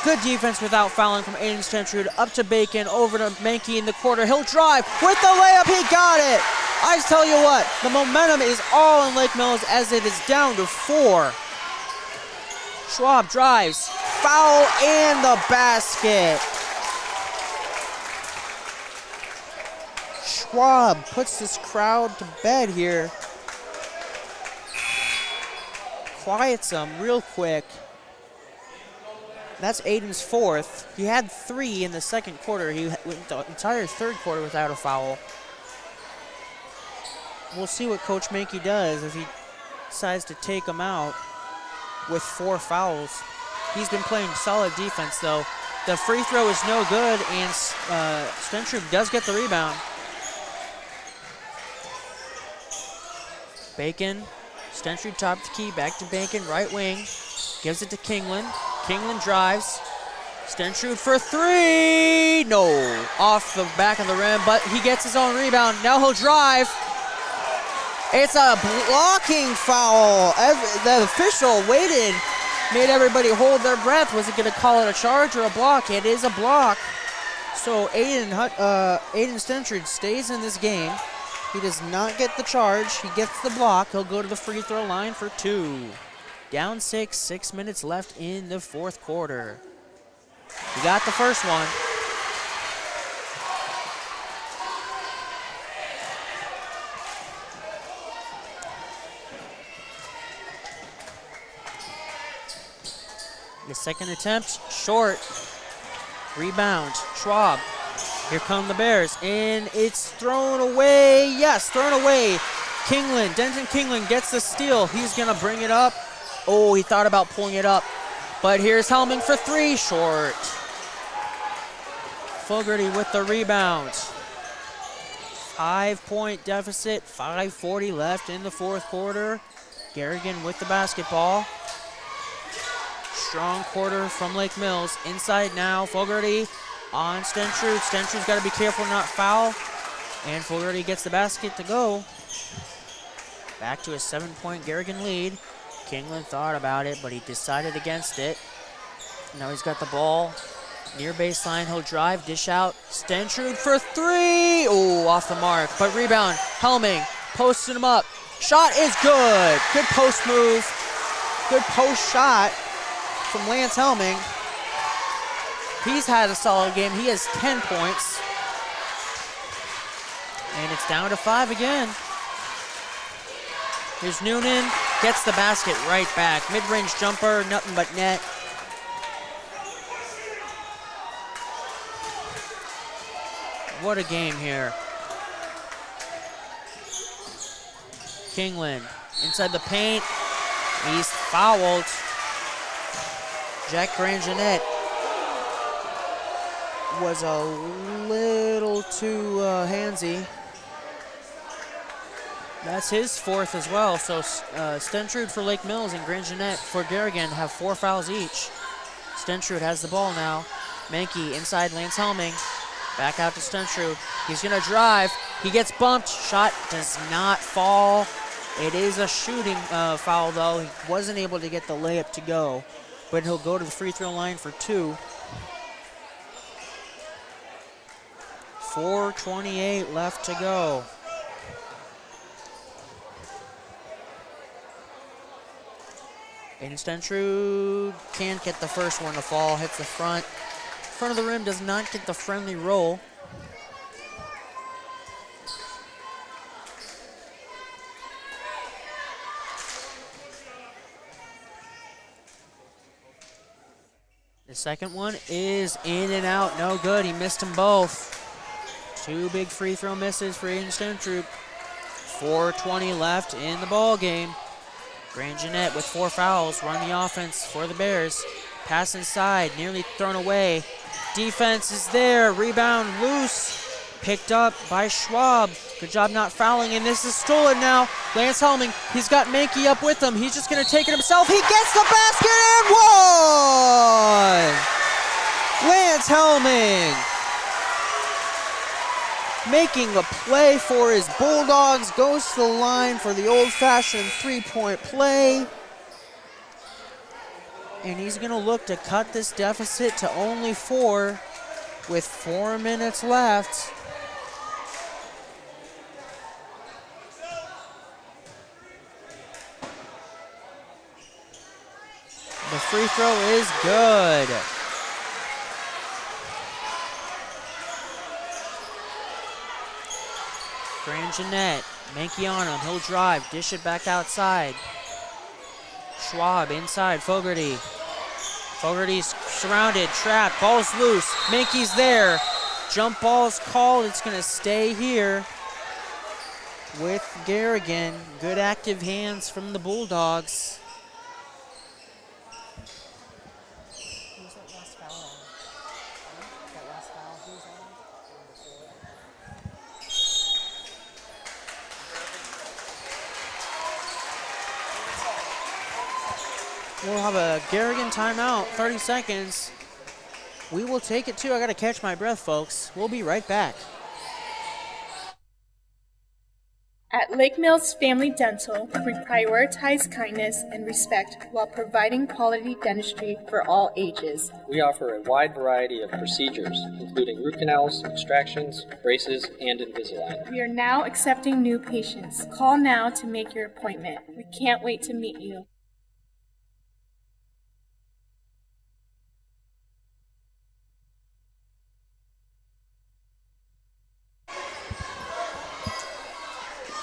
Good defense without fouling from Aiden Stentrud. Up to Bacon, over to Menke in the quarter. He'll drive with the layup. He got it. I tell you what, the momentum is all in Lake Mills as it is down to 4. Schwab drives. Foul and the basket. Schwab puts this crowd to bed here. Quiets them real quick. That's Aiden's 4th. He had 3 in the second quarter. He went the entire third quarter without a foul. We'll see what Coach Menke does if he decides to take him out with 4 fouls. He's been playing solid defense, though. The free throw is no good, and Stentrud does get the rebound. Bacon, Stentrud top of the key, back to Bacon, right wing. Gives it to Kingland. Kingland drives. Stentrud for 3. No, off the back of the rim, but he gets his own rebound. Now he'll drive. It's a blocking foul. The official waited, made everybody hold their breath. Was it going to call it a charge or a block? It is a block. So Aiden Stentrud stays in this game. He does not get the charge. He gets the block. He'll go to the free throw line for 2. Down 6, 6 minutes left in the fourth quarter. He got the first one. The second attempt, short. Rebound, Schwab. Here come the Bears, and it's thrown away. Yes, thrown away. Kingland, Denton Kingland gets the steal. He's going to bring it up. Oh, he thought about pulling it up. But here's Hellman for 3, short. Fogarty with the rebound. 5-point deficit, 5:40 left in the fourth quarter. Garrigan with the basketball. Strong quarter from Lake Mills. Inside now, Fogarty on Stentrud. Stentrud's got to be careful not foul. And Fogarty gets the basket to go. Back to a 7-point Garrigan lead. Kingland thought about it, but he decided against it. Now he's got the ball near baseline. He'll drive, dish out. Stentrud for 3. Oh, off the mark, but rebound. Helming posting him up. Shot is good. Good post move. Good post shot from Lance Helming. He's had a solid game. He has 10 points. And it's down to 5 again. Here's Noonan. Gets the basket right back. Mid-range jumper, nothing but net. What a game here. Kingland inside the paint. He's fouled. Jack Grand Jeanette was a little too handsy. That's his 4th as well. So Stentrud for Lake Mills and Grand Jeanette for Garrigan have 4 fouls each. Stentrud has the ball now. Menke inside Lance Helming. Back out to Stentrud. He's going to drive. He gets bumped. Shot does not fall. It is a shooting foul, though. He wasn't able to get the layup to go. But he'll go to the free throw line for 2. 4:28 left to go. Aiden Stentrud can't get the first one to fall, hits the front. Front of the rim, does not get the friendly roll. The second one is in and out, no good. He missed them both. 2 big free throw misses for Aiden Stentrud. 4:20 left in the ball game. Grand Jeanette with 4 fouls, run the offense for the Bears. Pass inside, nearly thrown away. Defense is there, rebound loose. Picked up by Schwab. Good job not fouling, and this is stolen now. Lance Helming, he's got Mankey up with him. He's just gonna take it himself. He gets the basket and one! Lance Helming making a play for his Bulldogs, goes to the line for the old-fashioned three-point play. And he's gonna look to cut this deficit to only 4 with 4 minutes left. The free throw is good. Grand Jeanette, Mankey on him, he'll drive, dish it back outside. Schwab inside, Fogarty. Fogarty's surrounded, trapped, ball's loose, Mankey's there. Jump ball's called, it's gonna stay here with Garrigan. Good active hands from the Bulldogs. We'll have a Garrigan timeout, 30 seconds. We will take it too. I gotta catch my breath, folks. We'll be right back. At Lake Mills Family Dental, we prioritize kindness and respect while providing quality dentistry for all ages. We offer a wide variety of procedures, including root canals, extractions, braces, and Invisalign. We are now accepting new patients. Call now to make your appointment. We can't wait to meet you.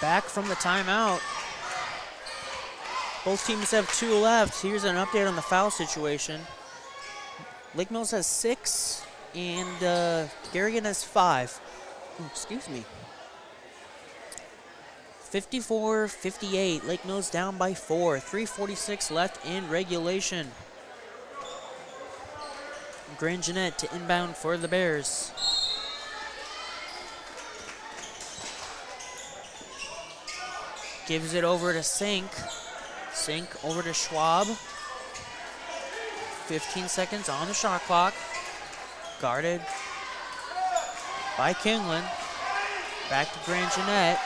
Back from the timeout. Both teams have 2 left. Here's an update on the foul situation. Lake Mills has 6 and Garrigan has 5. Ooh, excuse me. 54-58. Lake Mills down by 4. 3:46 left in regulation. Grand Jeanette to inbound for the Bears. Gives it over to Sink. Sink over to Schwab. 15 seconds on the shot clock. Guarded by Kingland. Back to Grand Jeanette.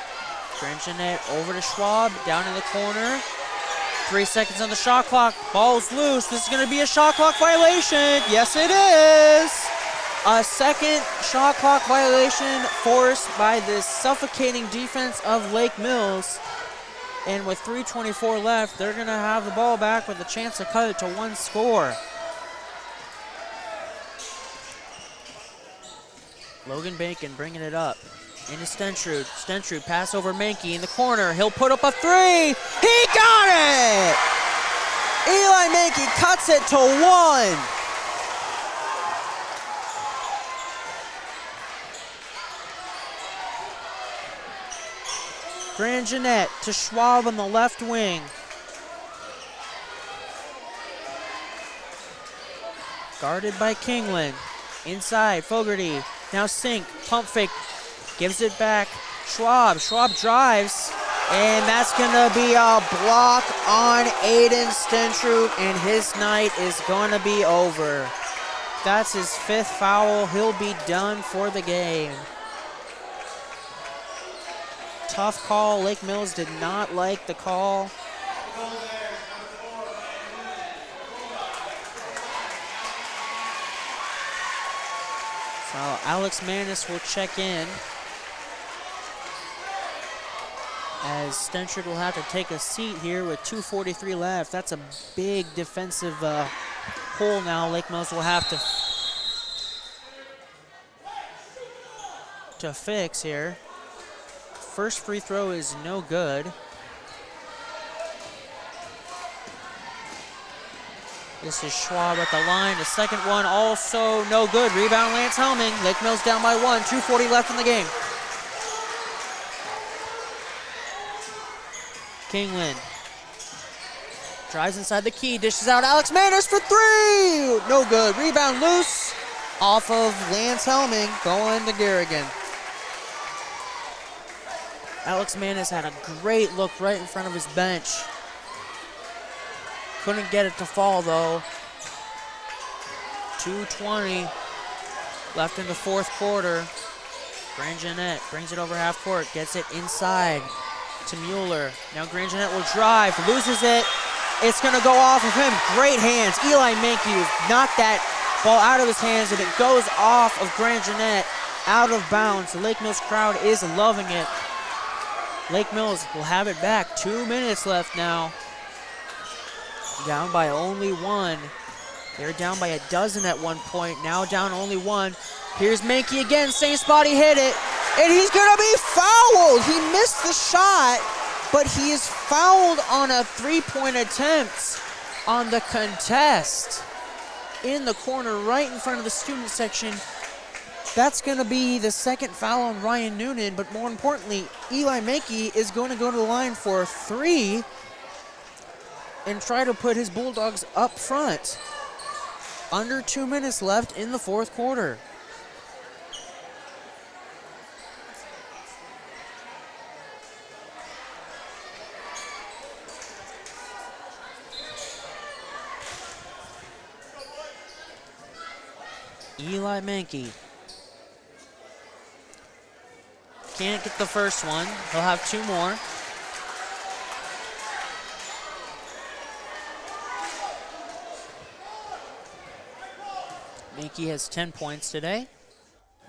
Grand Jeanette over to Schwab. Down in the corner. 3 seconds on the shot clock. Ball's loose. This is going to be a shot clock violation. Yes, it is. A second shot clock violation forced by the suffocating defense of Lake Mills. And with 3:24 left, they're going to have the ball back with a chance to cut it to 1 score. Logan Bacon bringing it up. Into Stentrud. Stentrud pass over Mankey in the corner. He'll put up a 3. He got it! Eli Mankey cuts it to 1. Grand Jeanette to Schwab on the left wing. Guarded by Kingland. Inside, Fogarty. Now Sink, pump fake, gives it back. Schwab drives, and that's gonna be a block on Aiden Stentrud, and his night is gonna be over. That's his 5th foul. He'll be done for the game. Tough call. Lake Mills did not like the call. Alex Manis will check in, as Stenchard will have to take a seat here with 2:43 left. That's a big defensive hole now. Lake Mills will have to fix here. First free throw is no good. This is Schwab at the line. The second one also no good. Rebound Lance Helming. Lake Mills down by 1. 2:40 left in the game. Kingland drives inside the key, dishes out Alex Manners for 3! No good. Rebound loose off of Lance Helming, going to Garrigan. Alex Manners had a great look right in front of his bench. Couldn't get it to fall though. 2:20 left in the fourth quarter. Grand Jeanette brings it over half court, gets it inside to Mueller. Now Grand Jeanette will drive, loses it. It's gonna go off of him. Great hands. Eli Mankey knocked that ball out of his hands and it goes off of Grand Jeanette out of bounds. The Lake Mills crowd is loving it. Lake Mills will have it back. 2 minutes left now. Down by only 1. They're down by a dozen at one point. Now down only 1. Here's Mankey again. Same spot he hit it. And he's going to be fouled. He missed the shot, but he is fouled on a three-point attempt on the contest in the corner right in front of the student section. That's going to be the second foul on Ryan Noonan, but more importantly, Eli Mankey is going to go to the line for 3 and try to put his Bulldogs up front. Under 2 minutes left in the fourth quarter. Eli Mankey can't get the first one. He'll have 2 more. Mankey has 10 points today.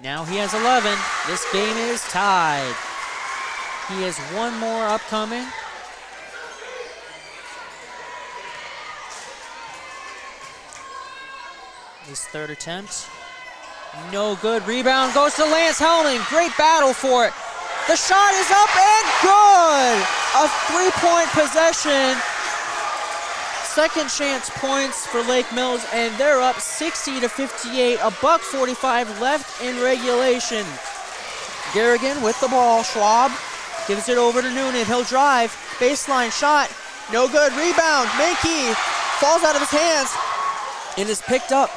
Now he has 11. This game is tied. He has 1 more upcoming. His third attempt. No good. Rebound goes to Lance Helming. Great battle for it. The shot is up and good. A 3-point possession. Second chance points for Lake Mills, and they're up 60-58. $1:45 left in regulation. Garrigan with the ball. Schwab gives it over to Noonan. He'll drive. Baseline shot. No good. Rebound. Mankey falls out of his hands and is picked up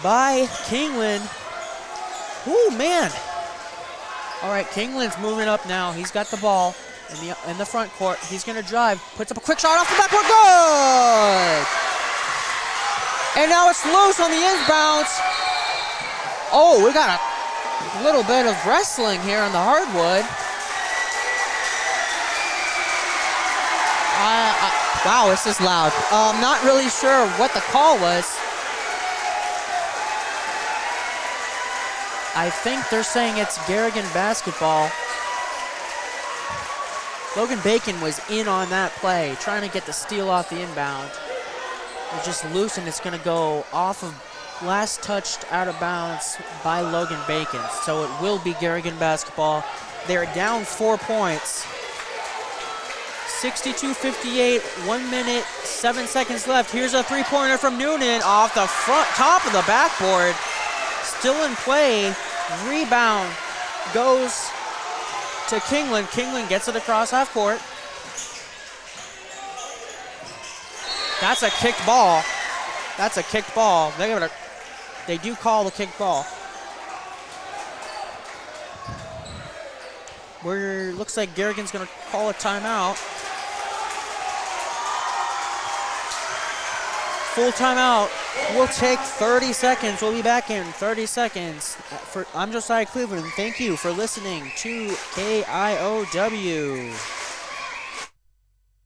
by Kingland. Ooh, man. All right, Kingland's moving up now. He's got the ball in the front court. He's going to drive. Puts up a quick shot off the backboard. Good! And now it's loose on the inbounds. Oh, we got a little bit of wrestling here on the hardwood. Wow, this is loud. I'm not really sure what the call was. I think they're saying it's Garrigan basketball. Logan Bacon was in on that play, trying to get the steal off the inbound. It's just loose, and it's going to go off of last touched out of bounds by Logan Bacon. So it will be Garrigan basketball. They're down 4 points. 62-58, 1 minute, 7 seconds left. Here's a three-pointer from Noonan off the front top of the backboard. Still in play. Rebound goes to Kingland. Kingland gets it across half court. That's a kicked ball. That's a kicked ball. They do call the kicked ball. Looks like Garrigan's going to call a timeout. Full timeout. We'll take 30 seconds. We'll be back in 30 seconds. I'm Josiah Cleveland. Thank you for listening to KIOW.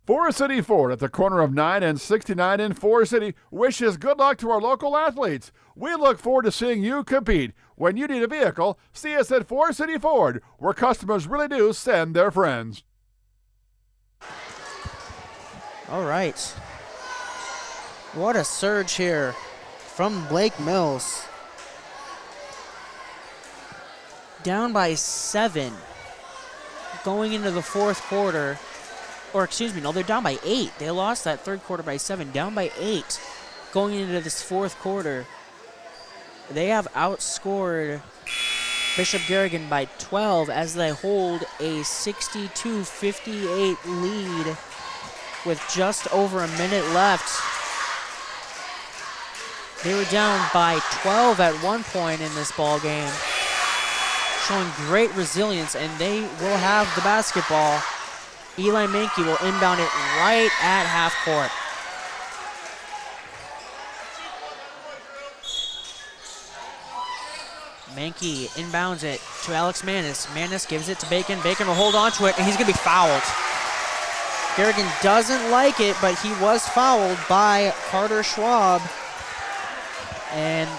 Forest City Ford at the corner of 9 and 69 in Forest City wishes good luck to our local athletes. We look forward to seeing you compete. When you need a vehicle, see us at Forest City Ford, where customers really do send their friends. All right. What a surge here from Lake Mills. Down by 7 going into the fourth quarter. Or excuse me, no, they're down by 8. They lost that third quarter by 7, down by 8 going into this fourth quarter. They have outscored Bishop Garrigan by 12 as they hold a 62-58 lead with just over a minute left. They were down by 12 at one point in this ball game, showing great resilience, and they will have the basketball. Eli Mankey will inbound it right at half court. Mankey inbounds it to Alex Manis. Manis gives it to Bacon. Bacon will hold on to it, and he's going to be fouled. Garrigan doesn't like it, but he was fouled by Carter Schwab. And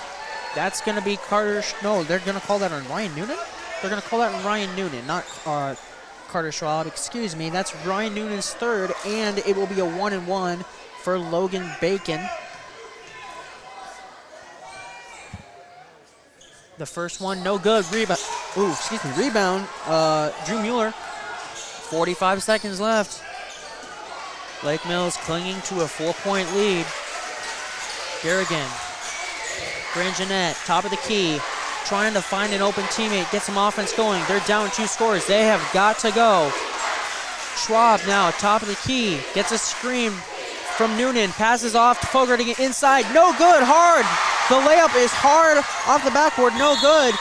that's going to be Carter. No, they're going to call that on Ryan Noonan? They're going to call that on Ryan Noonan, not Carter Schwab, excuse me. That's Ryan Noonan's third, and it will be a 1-and-1 for Logan Bacon. The first one, no good. Rebound. Drew Mueller. 45 seconds left. Lake Mills clinging to a 4-point lead. Garrigan. Grangenet, top of the key. Trying to find an open teammate, get some offense going. They're down 2 scores. They have got to go. Schwab now, top of the key, gets a screen from Noonan, passes off to Fogarty inside. No good, hard. The layup is hard off the backboard, no good.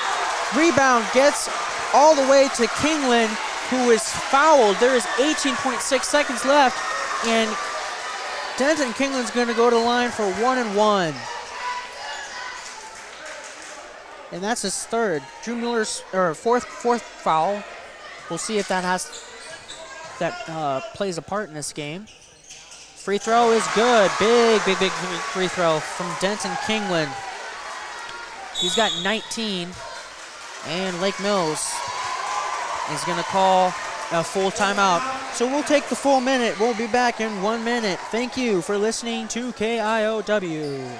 Rebound gets all the way to Kingland, who is fouled. There is 18.6 seconds left, and Denton Kingland's going to go to the line for 1-and-1. And that's his third. Drew Mueller's fourth foul. We'll see if that plays a part in this game. Free throw is good. Big free throw from Denton Kingland. He's got 19. And Lake Mills is going to call a full timeout. So we'll take the full minute. We'll be back in 1 minute. Thank you for listening to KIOW.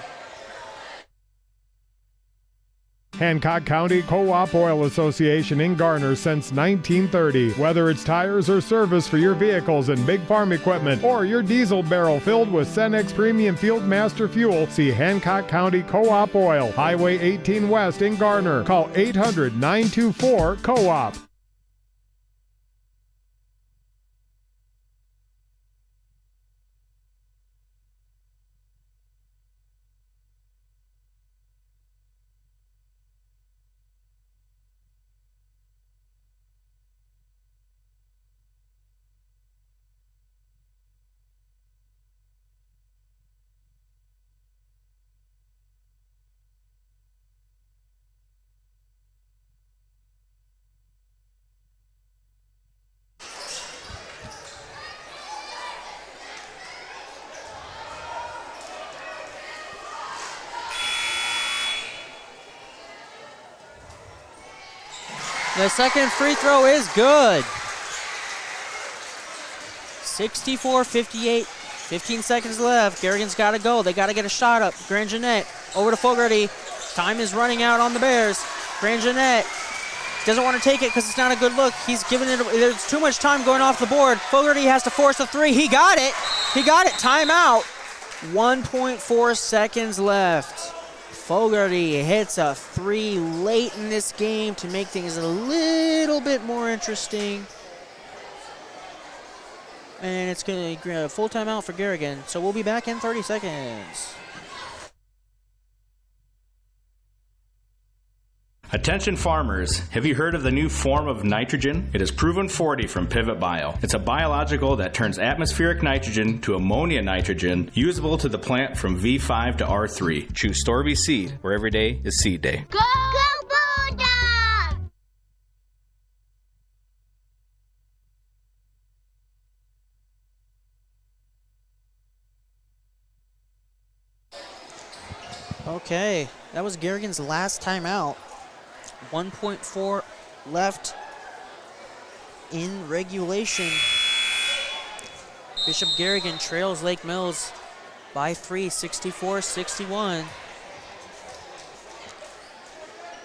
Hancock County Co-op Oil Association in Garner since 1930. Whether it's tires or service for your vehicles and big farm equipment, or your diesel barrel filled with Cenex Premium Field Master Fuel, see Hancock County Co-op Oil, Highway 18 West in Garner. Call 800-924-COOP. The second free throw is good. 64-58, 15 seconds left. Garrigan's got to go. They got to get a shot up. Grangenet over to Fogarty. Time is running out on the Bears. Grangenet doesn't want to take it because it's not a good look. He's giving it. There's too much time going off the board. Fogarty has to force a three. He got it. Timeout. 1.4 seconds left. Fogarty hits a three late in this game to make things a little bit more interesting. And it's going to be a full timeout for Garrigan. So we'll be back in 30 seconds. Attention farmers, have you heard of the new form of nitrogen? It is Proven 40 from Pivot Bio. It's a biological that turns atmospheric nitrogen to ammonia nitrogen, usable to the plant from V5 to R3. Choose Storby Seed, where every day is seed day. Go Bulldogs! Okay, that was Garrigan's last timeout. 1.4 left in regulation. Bishop Garrigan trails Lake Mills by 3, 64-61.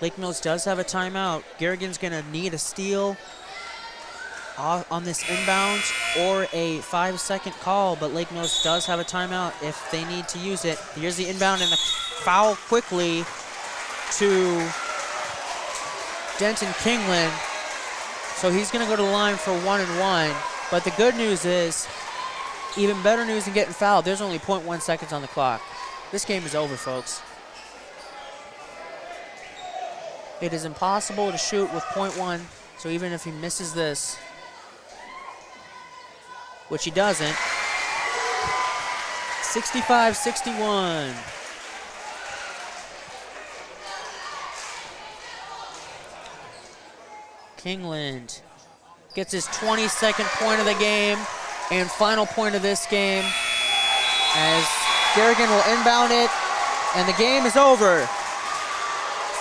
Lake Mills does have a timeout. Garrigan's gonna need a steal on this inbound or a 5-second call, but Lake Mills does have a timeout if they need to use it. Here's the inbound and the foul quickly to Denton Kingland. So he's gonna go to the line for 1 and 1. But the good news is, even better news than getting fouled, there's only 0.1 seconds on the clock. This game is over, folks. It is impossible to shoot with 0.1, so even if he misses this, which he doesn't, 65-61. Kingland gets his 22nd point of the game and final point of this game as Garrigan will inbound it, and the game is over.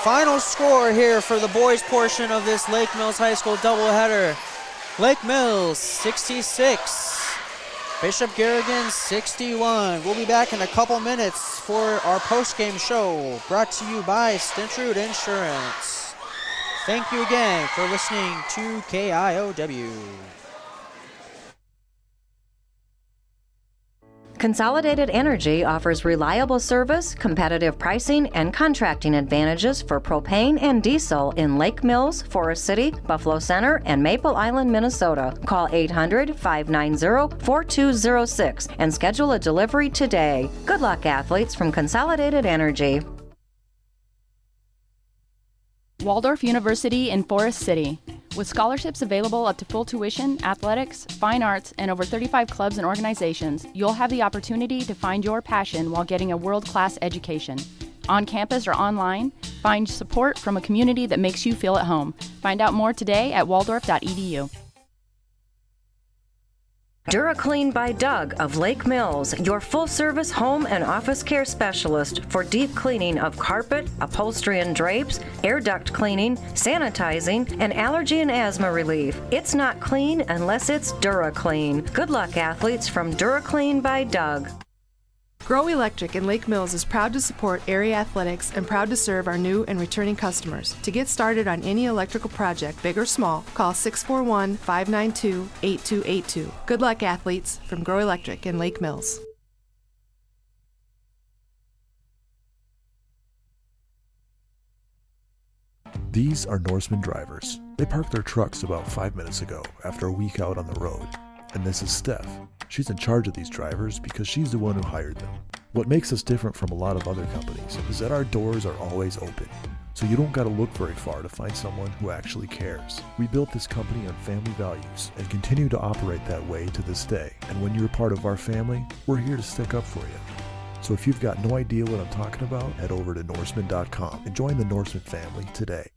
Final score here for the boys portion of this Lake Mills High School doubleheader. Lake Mills 66, Bishop Garrigan 61. We'll be back in a couple minutes for our post-game show brought to you by Stintrude Insurance. Thank you again for listening to KIOW. Consolidated Energy offers reliable service, competitive pricing, and contracting advantages for propane and diesel in Lake Mills, Forest City, Buffalo Center, and Maple Island, Minnesota. Call 800-590-4206 and schedule a delivery today. Good luck, athletes from Consolidated Energy. Waldorf University in Forest City. With scholarships available up to full tuition, athletics, fine arts, and over 35 clubs and organizations, you'll have the opportunity to find your passion while getting a world-class education. On campus or online, find support from a community that makes you feel at home. Find out more today at waldorf.edu. DuraClean by Doug of Lake Mills, your full-service home and office care specialist for deep cleaning of carpet, upholstery and drapes, air duct cleaning, sanitizing, and allergy and asthma relief. It's not clean unless it's DuraClean. Good luck, athletes from DuraClean by Doug. Grow Electric in Lake Mills is proud to support area athletics and proud to serve our new and returning customers. To get started on any electrical project, big or small, call 641-592-8282. Good luck, athletes, from Grow Electric in Lake Mills. These are Norseman drivers. They parked their trucks about 5 minutes ago after a week out on the road. And this is Steph. She's in charge of these drivers because she's the one who hired them. What makes us different from a lot of other companies is that our doors are always open. So you don't gotta look very far to find someone who actually cares. We built this company on family values and continue to operate that way to this day. And when you're a part of our family, we're here to stick up for you. So if you've got no idea what I'm talking about, head over to Norseman.com and join the Norseman family today.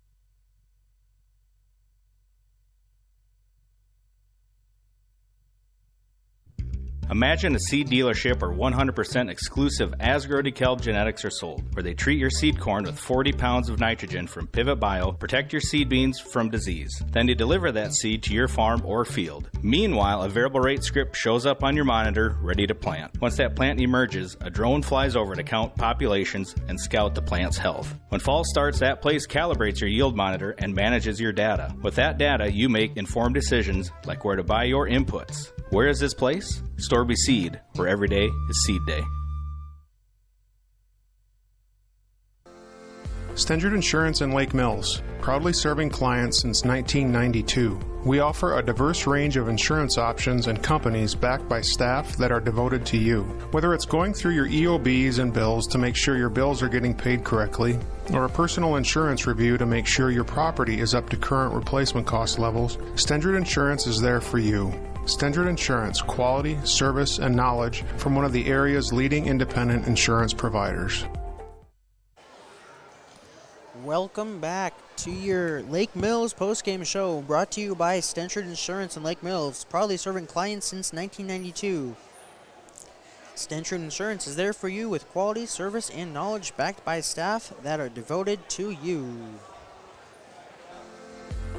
Imagine a seed dealership where 100% exclusive Asgrow DeKalb genetics are sold, where they treat your seed corn with 40 pounds of nitrogen from Pivot Bio, protect your seed beans from disease. Then they deliver that seed to your farm or field. Meanwhile, a variable rate script shows up on your monitor, ready to plant. Once that plant emerges, a drone flies over to count populations and scout the plant's health. When fall starts, that place calibrates your yield monitor and manages your data. With that data, you make informed decisions like where to buy your inputs. Where is this place? Storby Seed, where every day is seed day. Stengert Insurance in Lake Mills, proudly serving clients since 1992. We offer a diverse range of insurance options and companies backed by staff that are devoted to you. Whether it's going through your EOBs and bills to make sure your bills are getting paid correctly, or a personal insurance review to make sure your property is up to current replacement cost levels, Stengert Insurance is there for you. Stengert Insurance, quality, service, and knowledge from one of the area's leading independent insurance providers. Welcome back to your Lake Mills postgame show, brought to you by Stengert Insurance in Lake Mills, proudly serving clients since 1992. Stenchard Insurance is there for you with quality, service, and knowledge backed by staff that are devoted to you.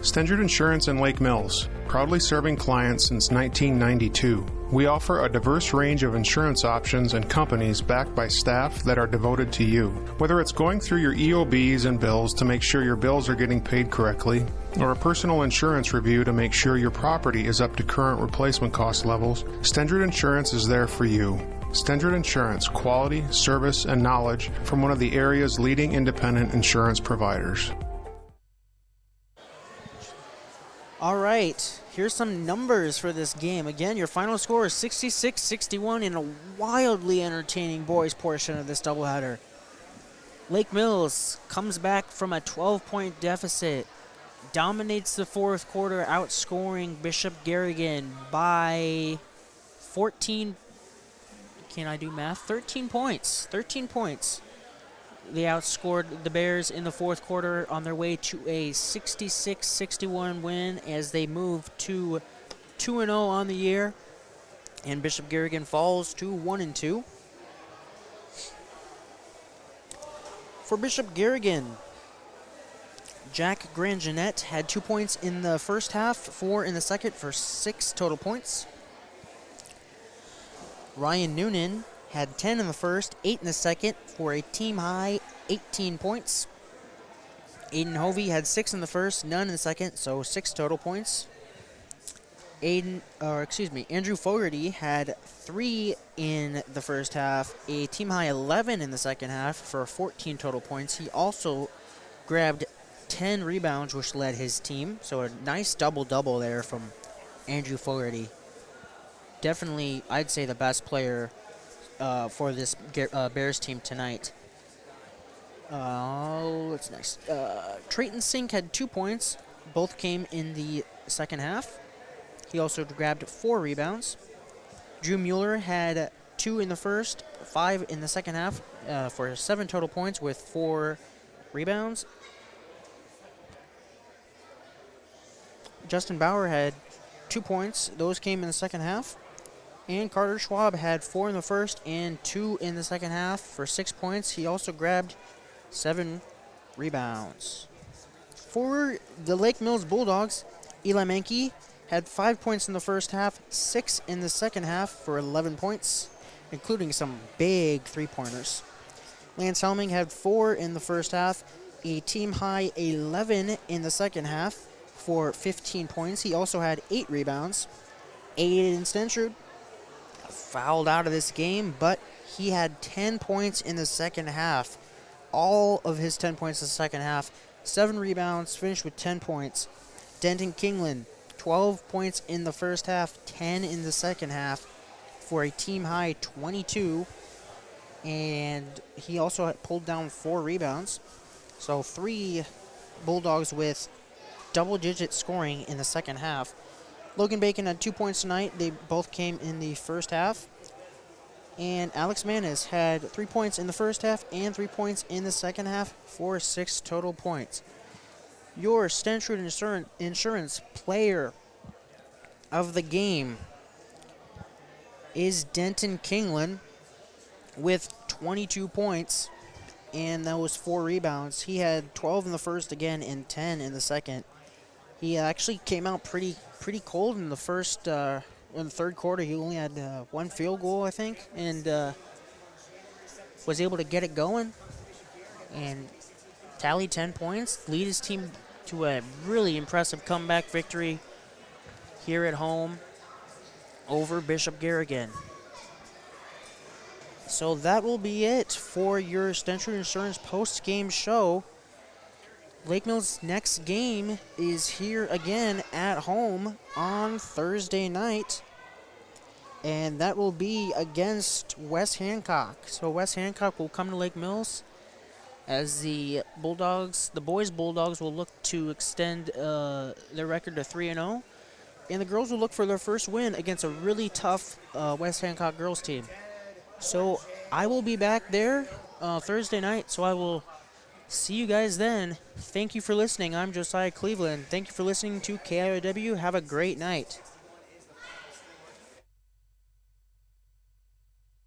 Stenchard Insurance in Lake Mills, proudly serving clients since 1992. We offer a diverse range of insurance options and companies backed by staff that are devoted to you. Whether it's going through your EOBs and bills to make sure your bills are getting paid correctly, or a personal insurance review to make sure your property is up to current replacement cost levels, Stenchard Insurance is there for you. Stenchard Insurance, quality, service, and knowledge from one of the area's leading independent insurance providers. All right, here's some numbers for this game. Again, your final score is 66-61 in a wildly entertaining boys portion of this doubleheader. Lake Mills comes back from a 12-point deficit, dominates the fourth quarter, outscoring Bishop Garrigan by 14. Can I do math? 13 points. 13 points. They outscored the Bears in the fourth quarter on their way to a 66-61 win as they move to 2-0 on the year. And Bishop Garrigan falls to 1-2. For Bishop Garrigan, Jack Grangenet had 2 points in the first half, 4 in the second for 6 total points. Ryan Noonan had 10 in the first, 8 in the second for a team-high 18 points. Aiden Hovey had 6 in the first, none in the second, so 6 total points. Andrew Fogarty had 3 in the first half, a team-high 11 in the second half for 14 total points. He also grabbed 10 rebounds, which led his team, so a nice double-double there from Andrew Fogarty. Definitely, I'd say, the best player for this Bears team tonight. What's next? Trayton Sink had 2 points. Both came in the second half. He also grabbed 4 rebounds. Drew Mueller had 2 in the first, 5 in the second half for 7 total points with 4 rebounds. Justin Bauer had 2 points. Those came in the second half. And Carter Schwab had 4 in the first and 2 in the second half for 6 points. He also grabbed 7 rebounds. For the Lake Mills Bulldogs, Eli Mankey had 5 points in the first half, 6 in the second half for 11 points, including some big three-pointers. Lance Helming had 4 in the first half, a team-high 11 in the second half for 15 points. He also had 8 rebounds. Aiden Stenchard fouled out of this game, but he had 10 points in the second half. All of his 10 points in the second half. 7 rebounds, finished with 10 points. Denton Kingland, 12 points in the first half, 10 in the second half for a team-high 22. And he also had pulled down 4 rebounds. So 3 Bulldogs with double-digit scoring in the second half. Logan Bacon had 2 points tonight. They both came in the first half. And Alex Manis had 3 points in the first half and 3 points in the second half for 6 total points. Your Stenchard Insurance player of the game is Denton Kingland with 22 points and those 4 rebounds. He had 12 in the first again and 10 in the second. He actually came out pretty cold in the first, in the third quarter. He only had 1 field goal, I think, and was able to get it going and tally 10 points, lead his team to a really impressive comeback victory here at home over Bishop Garrigan. So that will be it for your Stenchard Insurance post-game show. Lake Mills' next game is here again at home on Thursday night, and that will be against West Hancock. So West Hancock will come to Lake Mills as the boys Bulldogs will look to extend their record to 3-0, and the girls will look for their first win against a really tough West Hancock girls team. So I will be back there Thursday night, so I will see you guys then. Thank you for listening. I'm Josiah Cleveland. Thank you for listening to KIOW. Have a great night.